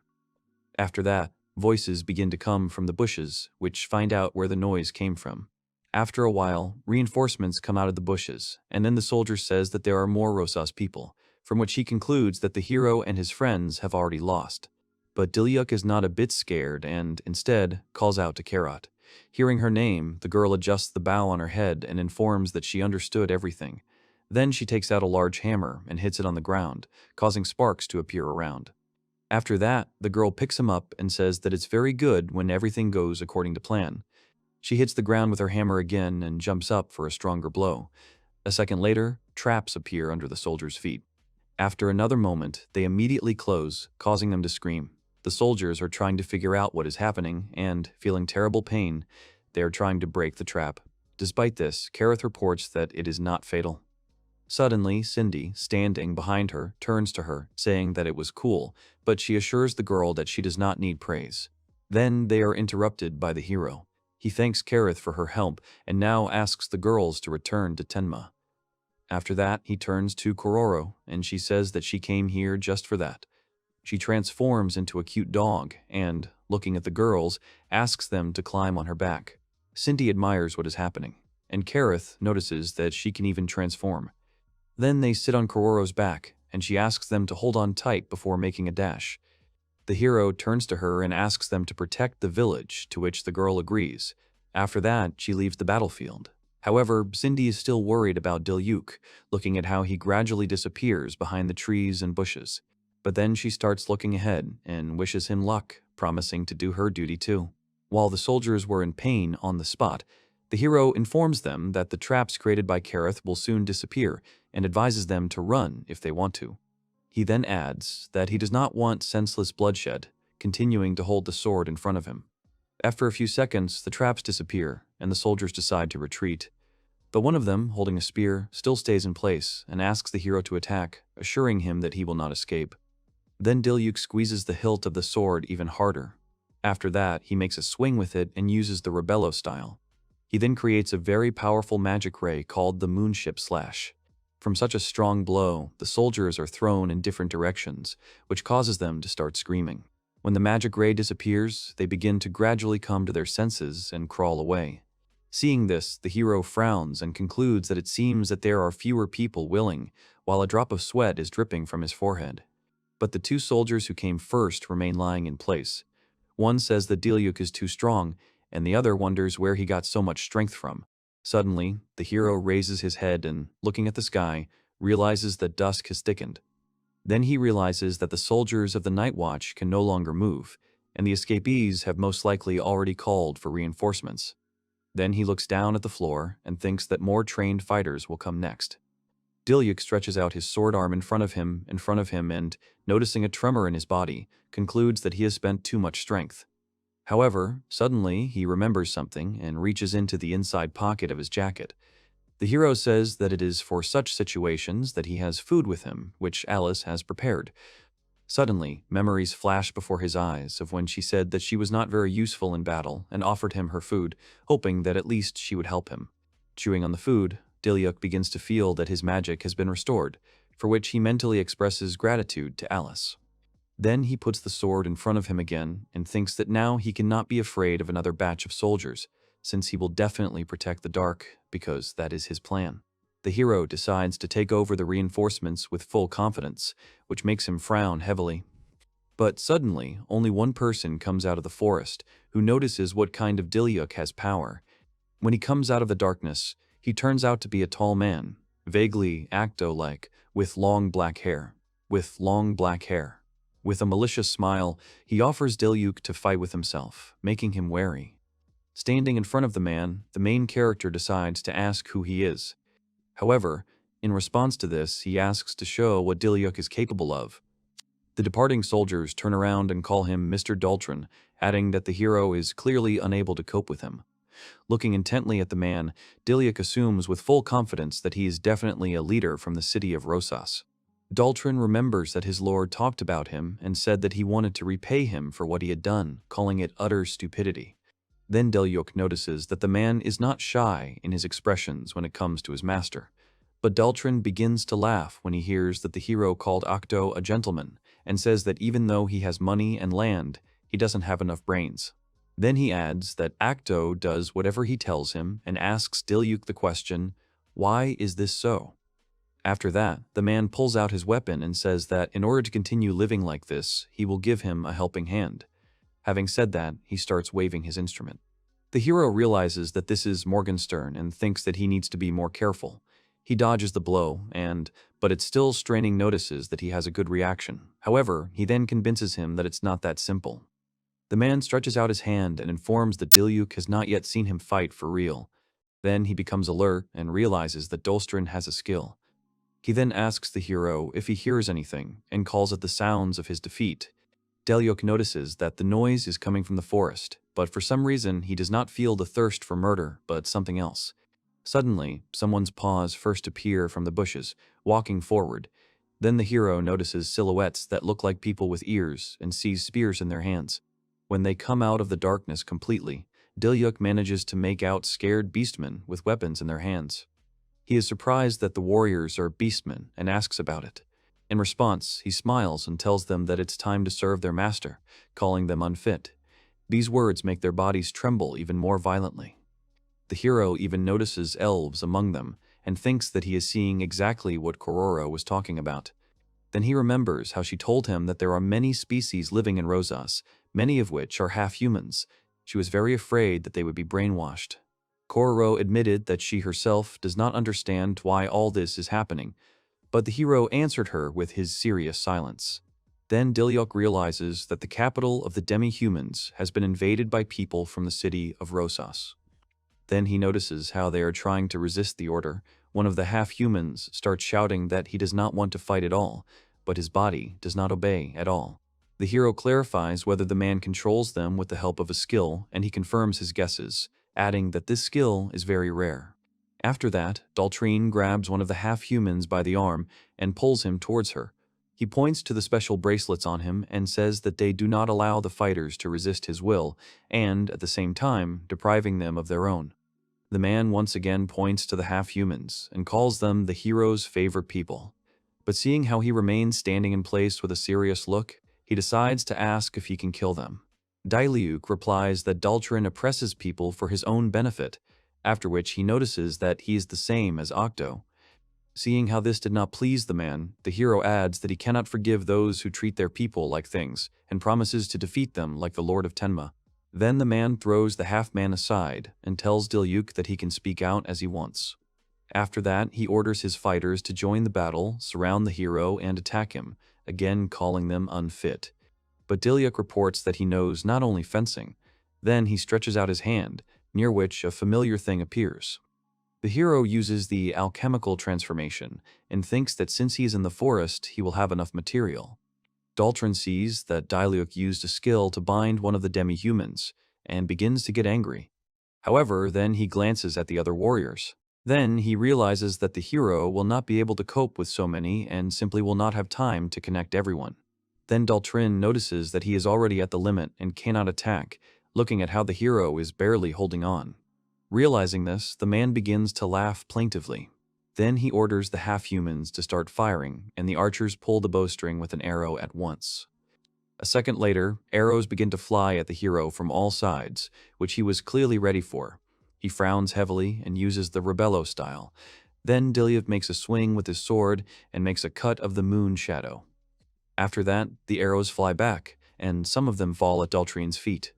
A: After that, voices begin to come from the bushes, which find out where the noise came from. After a while, reinforcements come out of the bushes, and then the soldier says that there are more Rosas people, from which he concludes that the hero and his friends have already lost. But Diluc is not a bit scared and, instead, calls out to Carrot. Hearing her name, the girl adjusts the bow on her head and informs that she understood everything. Then she takes out a large hammer and hits it on the ground, causing sparks to appear around. After that, the girl picks him up and says that it's very good when everything goes according to plan. She hits the ground with her hammer again and jumps up for a stronger blow. A second later, traps appear under the soldier's feet. After another moment, they immediately close, causing them to scream. The soldiers are trying to figure out what is happening and, feeling terrible pain, they are trying to break the trap. Despite this, Kareth reports that it is not fatal. Suddenly, Cindy, standing behind her, turns to her, saying that it was cool, but she assures the girl that she does not need praise. Then they are interrupted by the hero. He thanks Kareth for her help and now asks the girls to return to Tenma. After that, he turns to Kororo, and she says that she came here just for that. She transforms into a cute dog and, looking at the girls, asks them to climb on her back. Cindy admires what is happening, and Kareth notices that she can even transform. Then they sit on Kororo's back, and she asks them to hold on tight before making a dash. The hero turns to her and asks them to protect the village, to which the girl agrees. After that, she leaves the battlefield. However, Cindy is still worried about Diluc, looking at how he gradually disappears behind the trees and bushes. But then she starts looking ahead and wishes him luck, promising to do her duty too. While the soldiers were in pain on the spot, the hero informs them that the traps created by Kareth will soon disappear and advises them to run if they want to. He then adds that he does not want senseless bloodshed, continuing to hold the sword in front of him. After a few seconds, the traps disappear and the soldiers decide to retreat. But one of them, holding a spear, still stays in place and asks the hero to attack, assuring him that he will not escape. Then Diluc squeezes the hilt of the sword even harder. After that, he makes a swing with it and uses the Rebello style. He then creates a very powerful magic ray called the Moonship Slash. From such a strong blow, the soldiers are thrown in different directions, which causes them to start screaming. When the magic ray disappears, they begin to gradually come to their senses and crawl away. Seeing this, the hero frowns and concludes that it seems that there are fewer people willing, while a drop of sweat is dripping from his forehead. But the two soldiers who came first remain lying in place. One says that Diluc is too strong, and the other wonders where he got so much strength from. Suddenly, the hero raises his head and, looking at the sky, realizes that dusk has thickened. Then he realizes that the soldiers of the Night Watch can no longer move, and the escapees have most likely already called for reinforcements. Then he looks down at the floor and thinks that more trained fighters will come next. Diluc stretches out his sword arm in front of him and, noticing a tremor in his body, concludes that he has spent too much strength. However, suddenly he remembers something and reaches into the inside pocket of his jacket. The hero says that it is for such situations that he has food with him, which Alice has prepared. Suddenly, memories flash before his eyes of when she said that she was not very useful in battle and offered him her food, hoping that at least she would help him. Chewing on the food, Diluc begins to feel that his magic has been restored, for which he mentally expresses gratitude to Alice. Then he puts the sword in front of him again and thinks that now he cannot be afraid of another batch of soldiers, since he will definitely protect the dark, because that is his plan. The hero decides to take over the reinforcements with full confidence, which makes him frown heavily. But suddenly, only one person comes out of the forest, who notices what kind of Diluc has power. When he comes out of the darkness, he turns out to be a tall man, vaguely Acto-like, with long black hair. With a malicious smile, he offers Diluc to fight with himself, making him wary. Standing in front of the man, the main character decides to ask who he is. However, in response to this, he asks to show what Diluc is capable of. The departing soldiers turn around and call him Mr. Daltron, adding that the hero is clearly unable to cope with him. Looking intently at the man, Diluc assumes with full confidence that he is definitely a leader from the city of Rosas. Daltron remembers that his lord talked about him and said that he wanted to repay him for what he had done, calling it utter stupidity. Then Diluc notices that the man is not shy in his expressions when it comes to his master. But Daltron begins to laugh when he hears that the hero called Acto a gentleman, and says that even though he has money and land, he doesn't have enough brains. Then he adds that Acto does whatever he tells him and asks Diluc the question, "Why is this so?" After that, the man pulls out his weapon and says that in order to continue living like this, he will give him a helping hand. Having said that, he starts waving his instrument. The hero realizes that this is Morgenstern and thinks that he needs to be more careful. He dodges the blow but it's still straining notices that he has a good reaction. However, he then convinces him that it's not that simple. The man stretches out his hand and informs that Diluc has not yet seen him fight for real. Then he becomes alert and realizes that Daltron has a skill. He then asks the hero if he hears anything and calls it the sounds of his defeat. Diluc notices that the noise is coming from the forest, but for some reason he does not feel the thirst for murder, but something else. Suddenly, someone's paws first appear from the bushes, walking forward. Then the hero notices silhouettes that look like people with ears and sees spears in their hands. When they come out of the darkness completely, Diluc manages to make out scared beastmen with weapons in their hands. He is surprised that the warriors are beastmen and asks about it. In response, he smiles and tells them that it's time to serve their master, calling them unfit. These words make their bodies tremble even more violently. The hero even notices elves among them and thinks that he is seeing exactly what Kororo was talking about. Then he remembers how she told him that there are many species living in Rosas, many of which are half-humans. She was very afraid that they would be brainwashed. Kororo admitted that she herself does not understand why all this is happening, but the hero answered her with his serious silence. Then Diluc realizes that the capital of the demi-humans has been invaded by people from the city of Rosas. Then he notices how they are trying to resist the order. One of the half-humans starts shouting that he does not want to fight at all, but his body does not obey at all. The hero clarifies whether the man controls them with the help of a skill, and he confirms his guesses, adding that this skill is very rare. After that, Daltron grabs one of the half-humans by the arm and pulls him towards her. He points to the special bracelets on him and says that they do not allow the fighters to resist his will and, at the same time, depriving them of their own. The man once again points to the half-humans and calls them the hero's favorite people. But seeing how he remains standing in place with a serious look, he decides to ask if he can kill them. Diluc replies that Daltrin oppresses people for his own benefit, after which he notices that he is the same as Octo. Seeing how this did not please the man, the hero adds that he cannot forgive those who treat their people like things, and promises to defeat them like the Lord of Tenma. Then the man throws the half-man aside and tells Diluc that he can speak out as he wants. After that, he orders his fighters to join the battle, surround the hero, and attack him, again calling them unfit. But Diluc reports that he knows not only fencing. Then he stretches out his hand, near which a familiar thing appears. The hero uses the alchemical transformation and thinks that since he is in the forest, he will have enough material. Daltrin sees that Diluc used a skill to bind one of the demi-humans and begins to get angry. However, then he glances at the other warriors. Then he realizes that the hero will not be able to cope with so many and simply will not have time to connect everyone. Then Daltrin notices that he is already at the limit and cannot attack, looking at how the hero is barely holding on. Realizing this, the man begins to laugh plaintively. Then he orders the half-humans to start firing, and the archers pull the bowstring with an arrow at once. A second later, arrows begin to fly at the hero from all sides, which he was clearly ready for. He frowns heavily and uses the Rebello style. Then Diluc makes a swing with his sword and makes a cut of the moon shadow. After that, the arrows fly back, and some of them fall at Daltrin's feet.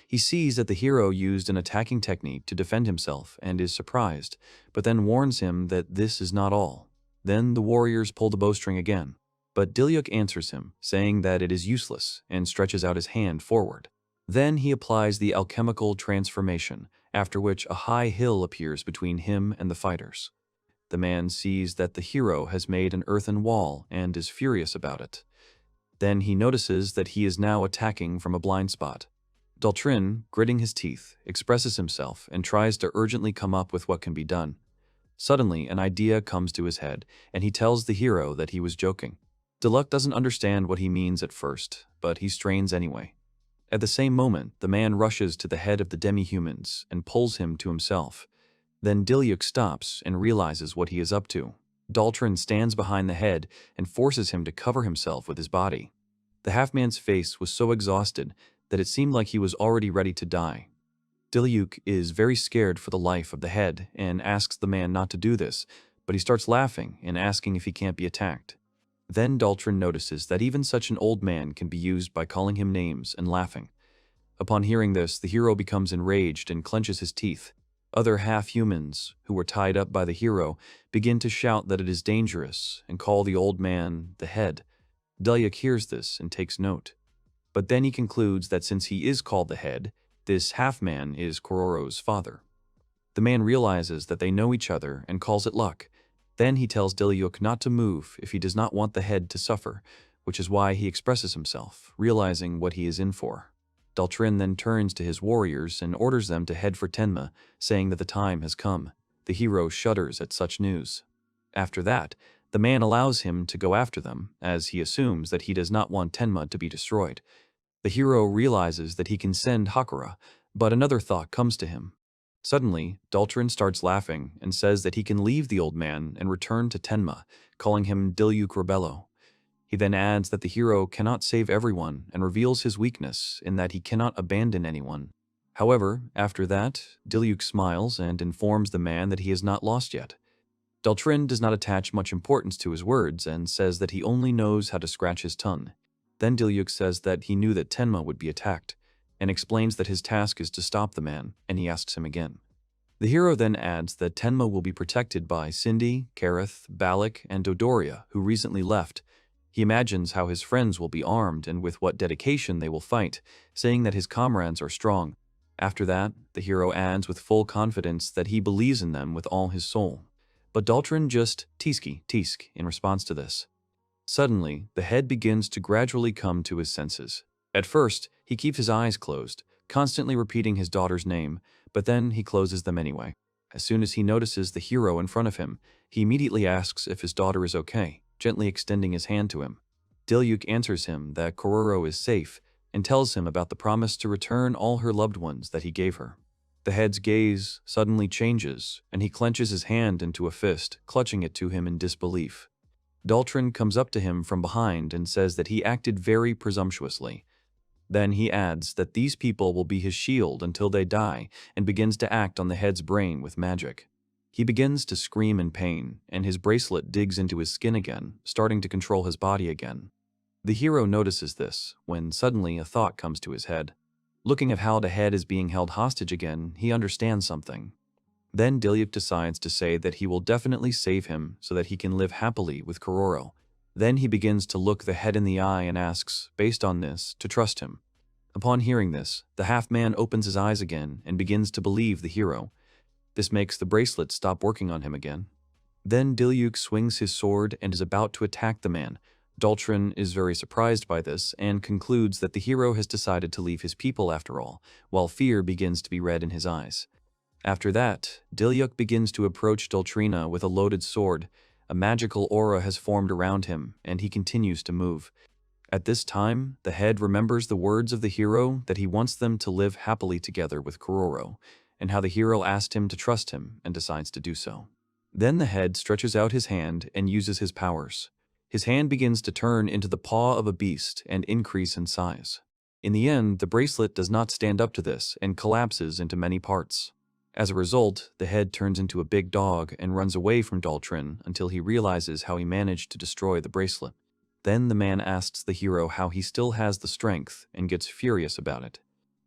A: He sees that the hero used an attacking technique to defend himself and is surprised, but then warns him that this is not all. Then the warriors pull the bowstring again, but Diluc answers him, saying that it is useless, and stretches out his hand forward. Then he applies the alchemical transformation, after which a high hill appears between him and the fighters. The man sees that the hero has made an earthen wall and is furious about it. Then he notices that he is now attacking from a blind spot. Daltrin, gritting his teeth, expresses himself and tries to urgently come up with what can be done. Suddenly, an idea comes to his head, and he tells the hero that he was joking. Diluc doesn't understand what he means at first, but he strains anyway. At the same moment, the man rushes to the head of the demi-humans and pulls him to himself. Then Diluc stops and realizes what he is up to. Daltrin stands behind the head and forces him to cover himself with his body. The half-man's face was so exhausted that it seemed like he was already ready to die. Diluc is very scared for the life of the head and asks the man not to do this, but he starts laughing and asking if he can't be attacked. Then Daltrin notices that even such an old man can be used by calling him names and laughing. Upon hearing this, the hero becomes enraged and clenches his teeth. Other half-humans, who were tied up by the hero, begin to shout that it is dangerous and call the old man the head. Diluc hears this and takes note. But then he concludes that since he is called the head, this half-man is Kororo's father. The man realizes that they know each other and calls it luck. Then he tells Diluc not to move if he does not want the head to suffer, which is why he expresses himself, realizing what he is in for. Daltrin then turns to his warriors and orders them to head for Tenma, saying that the time has come. The hero shudders at such news. After that, the man allows him to go after them, as he assumes that he does not want Tenma to be destroyed. The hero realizes that he can send Hakura, but another thought comes to him. Suddenly, Daltrin starts laughing and says that he can leave the old man and return to Tenma, calling him Diluc Rebello. He then adds that the hero cannot save everyone and reveals his weakness in that he cannot abandon anyone. However, after that, Diluc smiles and informs the man that he is not lost yet. Daltrin does not attach much importance to his words and says that he only knows how to scratch his tongue. Then Diluc says that he knew that Tenma would be attacked, and explains that his task is to stop the man, and he asks him again. The hero then adds that Tenma will be protected by Cindy, Kareth, Balak, and Dodoria, who recently left. He imagines how his friends will be armed and with what dedication they will fight, saying that his comrades are strong. After that, the hero adds with full confidence that he believes in them with all his soul. But Daltrin just tisk in response to this. Suddenly, the head begins to gradually come to his senses. At first, he keeps his eyes closed, constantly repeating his daughter's name, but then he closes them anyway. As soon as he notices the hero in front of him, he immediately asks if his daughter is okay, gently extending his hand to him. Diluc answers him that Kororo is safe and tells him about the promise to return all her loved ones that he gave her. The head's gaze suddenly changes, and he clenches his hand into a fist, clutching it to him in disbelief. Daltrin comes up to him from behind and says that he acted very presumptuously. Then he adds that these people will be his shield until they die, and begins to act on the head's brain with magic. He begins to scream in pain, and his bracelet digs into his skin again, starting to control his body again. The hero notices this, when suddenly a thought comes to his head. Looking at how the head is being held hostage again, he understands something. Then Diluc decides to say that he will definitely save him so that he can live happily with Kuroro. Then he begins to look the head in the eye and asks, based on this, to trust him. Upon hearing this, the half-man opens his eyes again and begins to believe the hero. This makes the bracelet stop working on him again. Then Diluc swings his sword and is about to attack the man. Daltrin is very surprised by this and concludes that the hero has decided to leave his people after all, while fear begins to be read in his eyes. After that, Diluc begins to approach Daltrina with a loaded sword. A magical aura has formed around him, and he continues to move. At this time, the head remembers the words of the hero that he wants them to live happily together with Kuroro, and how the hero asked him to trust him and decides to do so. Then the head stretches out his hand and uses his powers. His hand begins to turn into the paw of a beast and increase in size. In the end, the bracelet does not stand up to this and collapses into many parts. As a result, the head turns into a big dog and runs away from Daltrin until he realizes how he managed to destroy the bracelet. Then the man asks the hero how he still has the strength and gets furious about it.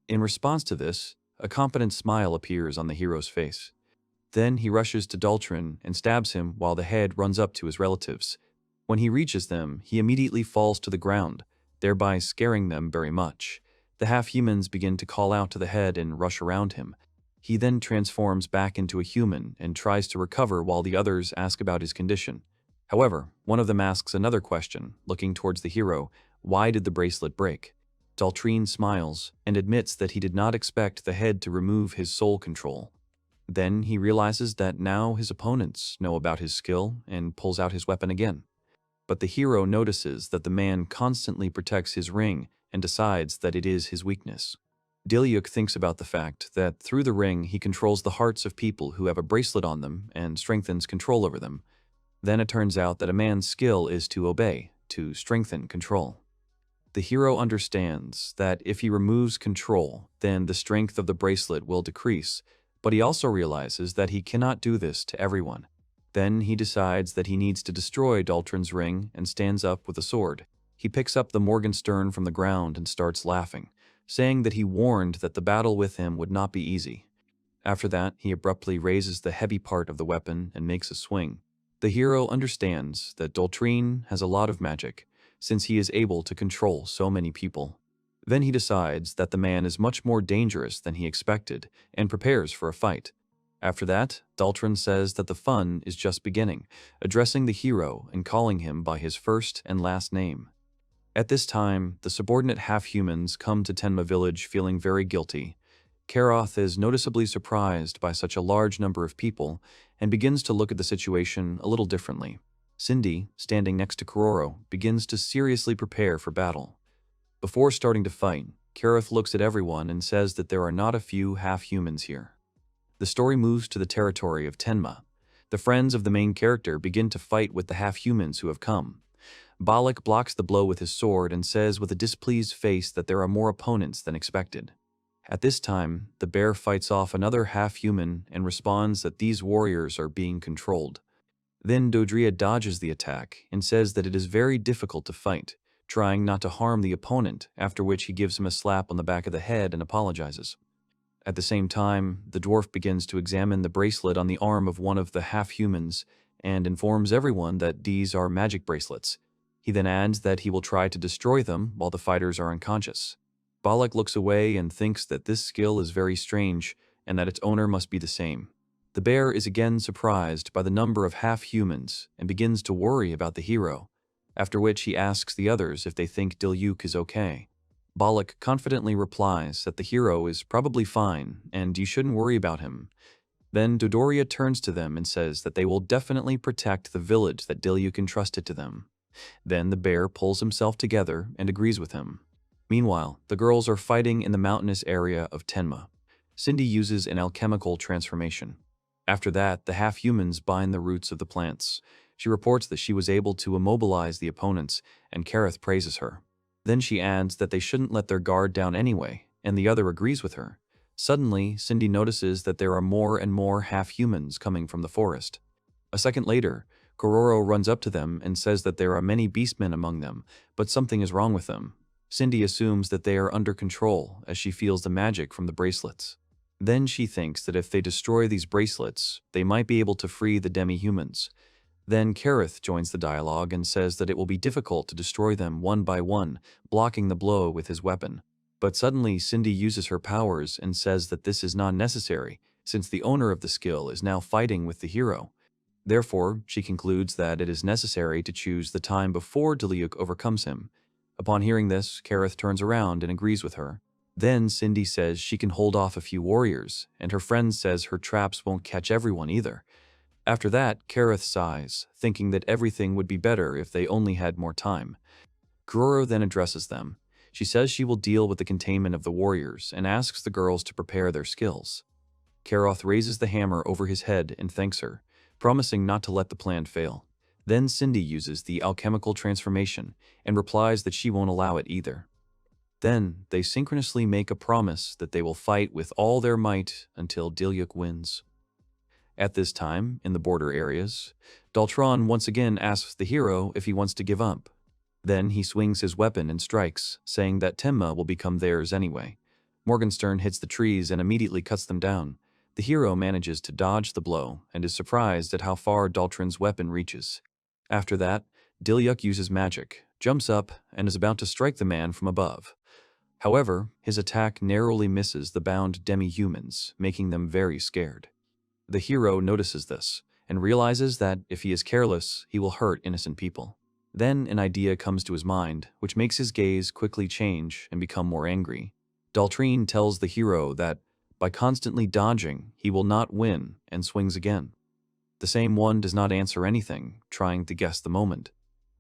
A: In response to this, a confident smile appears on the hero's face. Then he rushes to Daltrin and stabs him while the head runs up to his relatives. When he reaches them, he immediately falls to the ground, thereby scaring them very much. The half-humans begin to call out to the head and rush around him. He then transforms back into a human and tries to recover while the others ask about his condition. However, one of them asks another question, looking towards the hero: why did the bracelet break? Daltrin smiles and admits that he did not expect the head to remove his soul control. Then he realizes that now his opponents know about his skill and pulls out his weapon again. But the hero notices that the man constantly protects his ring and decides that it is his weakness. Diluc thinks about the fact that through the ring he controls the hearts of people who have a bracelet on them and strengthens control over them. Then it turns out that a man's skill is to obey, to strengthen control. The hero understands that if he removes control, then the strength of the bracelet will decrease, but he also realizes that he cannot do this to everyone. Then he decides that he needs to destroy Daltrin's ring and stands up with a sword. He picks up the Morgenstern from the ground and starts laughing, saying that he warned that the battle with him would not be easy. After that, he abruptly raises the heavy part of the weapon and makes a swing. The hero understands that Daltrin has a lot of magic, since he is able to control so many people. Then he decides that the man is much more dangerous than he expected and prepares for a fight. After that, Daltrin says that the fun is just beginning, addressing the hero and calling him by his first and last name. At this time, the subordinate half-humans come to Tenma village feeling very guilty. Karoth is noticeably surprised by such a large number of people and begins to look at the situation a little differently. Cindy, standing next to Kuroro, begins to seriously prepare for battle. Before starting to fight, Karoth looks at everyone and says that there are not a few half-humans here. The story moves to the territory of Tenma. The friends of the main character begin to fight with the half-humans who have come. Balak blocks the blow with his sword and says with a displeased face that there are more opponents than expected. At this time, the bear fights off another half-human and responds that these warriors are being controlled. Then Dodria dodges the attack and says that it is very difficult to fight, trying not to harm the opponent, after which he gives him a slap on the back of the head and apologizes. At the same time, the dwarf begins to examine the bracelet on the arm of one of the half-humans and informs everyone that these are magic bracelets. He then adds that he will try to destroy them while the fighters are unconscious. Balak looks away and thinks that this skill is very strange and that its owner must be the same. The bear is again surprised by the number of half-humans and begins to worry about the hero, after which he asks the others if they think Diluc is okay. Balak confidently replies that the hero is probably fine and you shouldn't worry about him. Then Dodoria turns to them and says that they will definitely protect the village that Diluc entrusted to them. Then the bear pulls himself together and agrees with him. Meanwhile, the girls are fighting in the mountainous area of Tenma. Cindy uses an alchemical transformation. After that, the half-humans bind the roots of the plants. She reports that she was able to immobilize the opponents, and Kareth praises her. Then she adds that they shouldn't let their guard down anyway, and the other agrees with her. Suddenly, Cindy notices that there are more and more half-humans coming from the forest. A second later, Kororo runs up to them and says that there are many beastmen among them, but something is wrong with them. Cindy assumes that they are under control as she feels the magic from the bracelets. Then she thinks that if they destroy these bracelets, they might be able to free the demi-humans. Then Kareth joins the dialogue and says that it will be difficult to destroy them one by one, blocking the blow with his weapon. But suddenly Cindy uses her powers and says that this is not necessary, since the owner of the skill is now fighting with the hero. Therefore, she concludes that it is necessary to choose the time before Diluc overcomes him. Upon hearing this, Kareth turns around and agrees with her. Then Cindy says she can hold off a few warriors, and her friend says her traps won't catch everyone either. After that, Kareth sighs, thinking that everything would be better if they only had more time. Kororo then addresses them. She says she will deal with the containment of the warriors and asks the girls to prepare their skills. Kareth raises the hammer over his head and thanks her, promising not to let the plan fail. Then Cindy uses the alchemical transformation and replies that she won't allow it either. Then they synchronously make a promise that they will fight with all their might until Diluc wins. At this time, in the border areas, Daltron once again asks the hero if he wants to give up. Then he swings his weapon and strikes, saying that Tenma will become theirs anyway. Morgenstern hits the trees and immediately cuts them down. The hero manages to dodge the blow and is surprised at how far Daltron's weapon reaches. After that, Diluc uses magic, jumps up, and is about to strike the man from above. However, his attack narrowly misses the bound demi-humans, making them very scared. The hero notices this and realizes that if he is careless, he will hurt innocent people. Then an idea comes to his mind, which makes his gaze quickly change and become more angry. Daltrine tells the hero that, by constantly dodging, he will not win, and swings again. The same one does not answer anything, trying to guess the moment.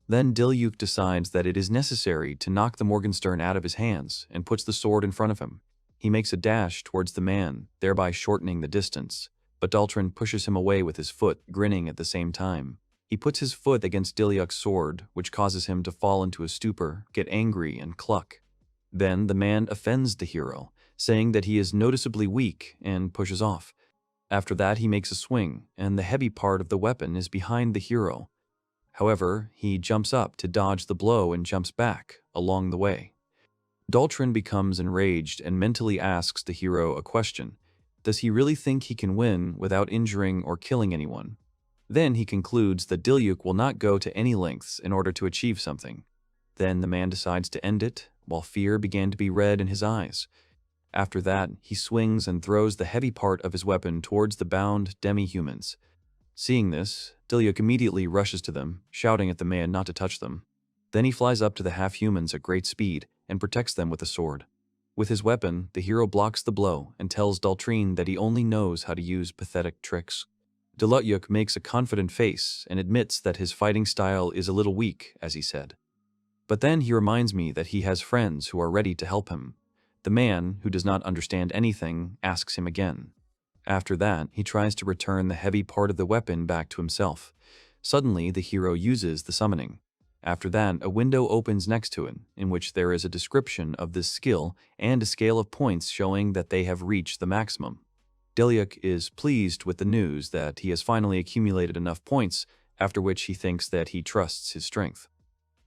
A: Then Diluc decides that it is necessary to knock the Morgenstern out of his hands and puts the sword in front of him. He makes a dash towards the man, thereby shortening the distance, but Daltrin pushes him away with his foot, grinning at the same time. He puts his foot against Diluc's sword, which causes him to fall into a stupor, get angry, and cluck. Then the man offends the hero, saying that he is noticeably weak, and pushes off. After that he makes a swing, and the heavy part of the weapon is behind the hero. However, he jumps up to dodge the blow and jumps back, along the way. Daltrin becomes enraged and mentally asks the hero a question. Does he really think he can win without injuring or killing anyone? Then he concludes that Diluc will not go to any lengths in order to achieve something. Then the man decides to end it, while fear began to be read in his eyes. After that, he swings and throws the heavy part of his weapon towards the bound demi-humans. Seeing this, Diluc immediately rushes to them, shouting at the man not to touch them. Then he flies up to the half-humans at great speed and protects them with a sword. With his weapon, the hero blocks the blow and tells Daltrine that he only knows how to use pathetic tricks. Diluc makes a confident face and admits that his fighting style is a little weak, as he said. But then he reminds me that he has friends who are ready to help him. The man, who does not understand anything, asks him again. After that, he tries to return the heavy part of the weapon back to himself. Suddenly, the hero uses the summoning. After that, a window opens next to it, in which there is a description of this skill and a scale of points showing that they have reached the maximum. Diluc is pleased with the news that he has finally accumulated enough points, after which he thinks that he trusts his strength.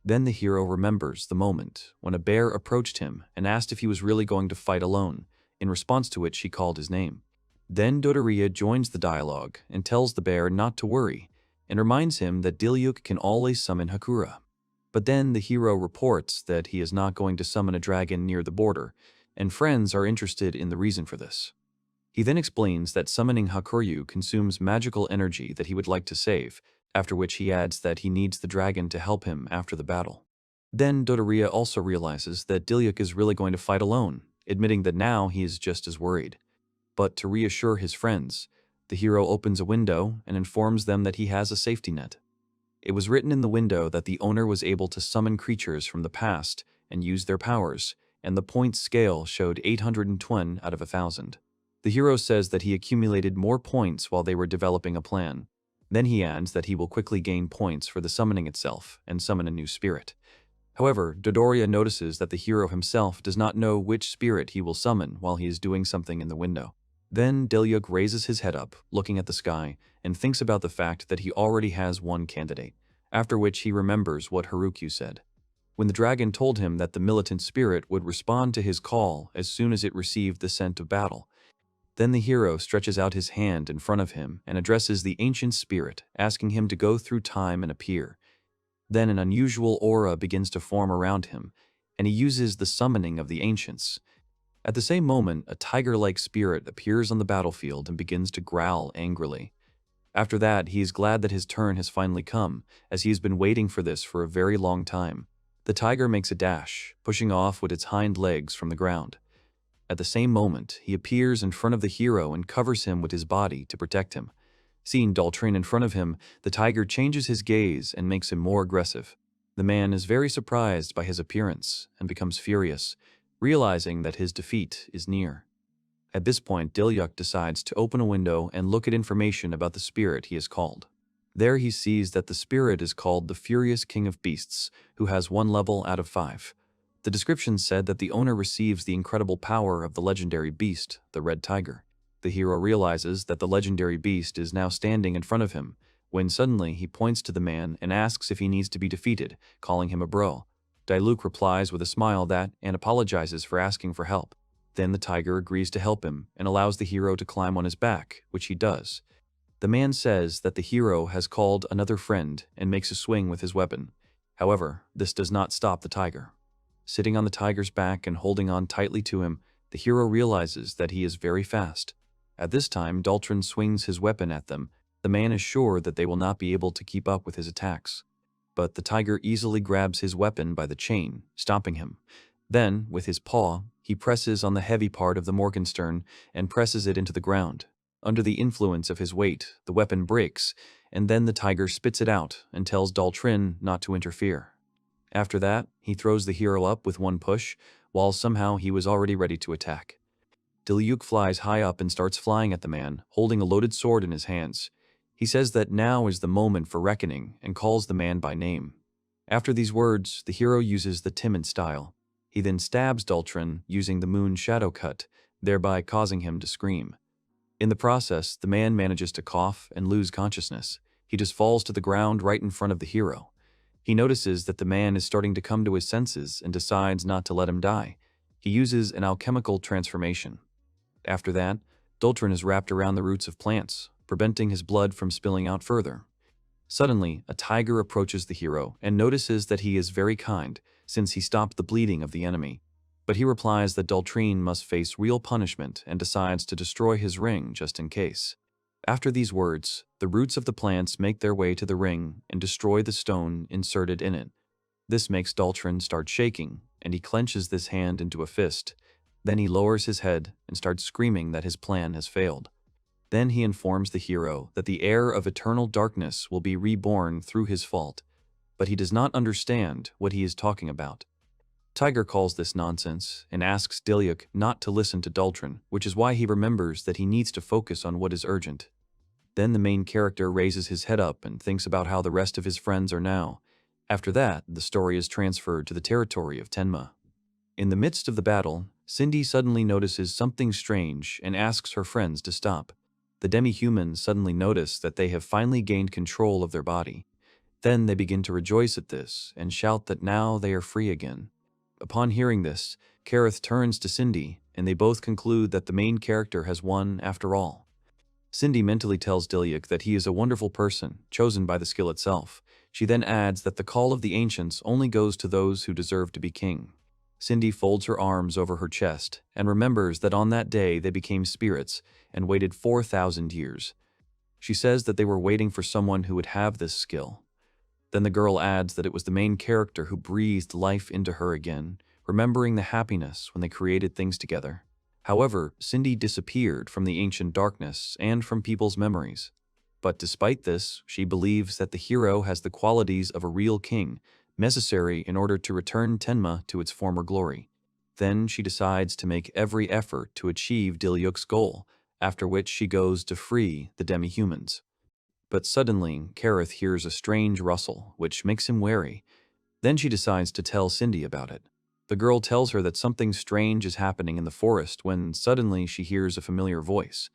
A: Then the hero remembers the moment when a bear approached him and asked if he was really going to fight alone, in response to which he called his name. Then Dodoria joins the dialogue and tells the bear not to worry, and reminds him that Diluc can always summon Hakura. But then the hero reports that he is not going to summon a dragon near the border, and friends are interested in the reason for this. He then explains that summoning Hakuryu consumes magical energy that he would like to save, after which he adds that he needs the dragon to help him after the battle. Then Dodoria also realizes that Diluc is really going to fight alone, admitting that now he is just as worried. But to reassure his friends, the hero opens a window and informs them that he has a safety net. It was written in the window that the owner was able to summon creatures from the past and use their powers, and the point scale showed 820 out of 1,000. The hero says that he accumulated more points while they were developing a plan. Then he adds that he will quickly gain points for the summoning itself and summon a new spirit. However, Dodoria notices that the hero himself does not know which spirit he will summon while he is doing something in the window. Then Diluc raises his head up, looking at the sky, and thinks about the fact that he already has one candidate, after which he remembers what Ryouchi said. When the dragon told him that the militant spirit would respond to his call as soon as it received the scent of battle. Then the hero stretches out his hand in front of him and addresses the ancient spirit, asking him to go through time and appear. Then an unusual aura begins to form around him, and he uses the summoning of the ancients. At the same moment, a tiger-like spirit appears on the battlefield and begins to growl angrily. After that, he is glad that his turn has finally come, as he has been waiting for this for a very long time. The tiger makes a dash, pushing off with its hind legs from the ground. At the same moment, he appears in front of the hero and covers him with his body to protect him. Seeing Daltrine in front of him, the tiger changes his gaze and makes him more aggressive. The man is very surprised by his appearance and becomes furious, realizing that his defeat is near. At this point, Diluc decides to open a window and look at information about the spirit he has called. There he sees that the spirit is called the Furious King of Beasts, who has 1 level out of 5. The description said that the owner receives the incredible power of the legendary beast, the Red Tiger. The hero realizes that the legendary beast is now standing in front of him, when suddenly he points to the man and asks if he needs to be defeated, calling him a bro. Diluc replies with a smile and apologizes for asking for help. Then the tiger agrees to help him and allows the hero to climb on his back, which he does. The man says that the hero has called another friend and makes a swing with his weapon. However, this does not stop the tiger. Sitting on the tiger's back and holding on tightly to him, the hero realizes that he is very fast. At this time, Daltrine swings his weapon at them. The man is sure that they will not be able to keep up with his attacks. But the tiger easily grabs his weapon by the chain, stopping him. Then, with his paw, he presses on the heavy part of the Morgenstern and presses it into the ground. Under the influence of his weight, the weapon breaks, and then the tiger spits it out and tells Daltrine not to interfere. After that, he throws the hero up with one push, while somehow he was already ready to attack. Diluc flies high up and starts flying at the man, holding a loaded sword in his hands. He says that now is the moment for reckoning and calls the man by name. After these words, the hero uses the timid style. He then stabs Daltrine using the moon shadow cut, thereby causing him to scream. In the process, the man manages to cough and lose consciousness. He just falls to the ground right in front of the hero. He notices that the man is starting to come to his senses and decides not to let him die. He uses an alchemical transformation. After that, Daltrine is wrapped around the roots of plants, preventing his blood from spilling out further. Suddenly, a tiger approaches the hero and notices that he is very kind, since he stopped the bleeding of the enemy. But he replies that Daltrine must face real punishment and decides to destroy his ring just in case. After these words, the roots of the plants make their way to the ring and destroy the stone inserted in it. This makes Daltrine start shaking, and he clenches this hand into a fist. Then he lowers his head and starts screaming that his plan has failed. Then he informs the hero that the heir of eternal darkness will be reborn through his fault, but he does not understand what he is talking about. Tiger calls this nonsense and asks Diluc not to listen to Daltrine, which is why he remembers that he needs to focus on what is urgent. Then the main character raises his head up and thinks about how the rest of his friends are now. After that, the story is transferred to the territory of Tenma. In the midst of the battle, Cindy suddenly notices something strange and asks her friends to stop. The demi-humans suddenly notice that they have finally gained control of their body. Then they begin to rejoice at this and shout that now they are free again. Upon hearing this, Kareth turns to Cindy, and they both conclude that the main character has won after all. Cindy mentally tells Diluc that he is a wonderful person, chosen by the skill itself. She then adds that the call of the ancients only goes to those who deserve to be king. Cindy folds her arms over her chest and remembers that on that day they became spirits and waited 4,000 years. She says that they were waiting for someone who would have this skill. Then the girl adds that it was the main character who breathed life into her again, remembering the happiness when they created things together. However, Cindy disappeared from the ancient darkness and from people's memories. But despite this, she believes that the hero has the qualities of a real king, necessary in order to return Tenma to its former glory. Then she decides to make every effort to achieve Diluc's goal after which she goes to free the demi-humans. But suddenly, Kareth hears a strange rustle, which makes him wary. Then she decides to tell Cindy about it. The girl tells her that something strange is happening in the forest when suddenly she hears a familiar voice.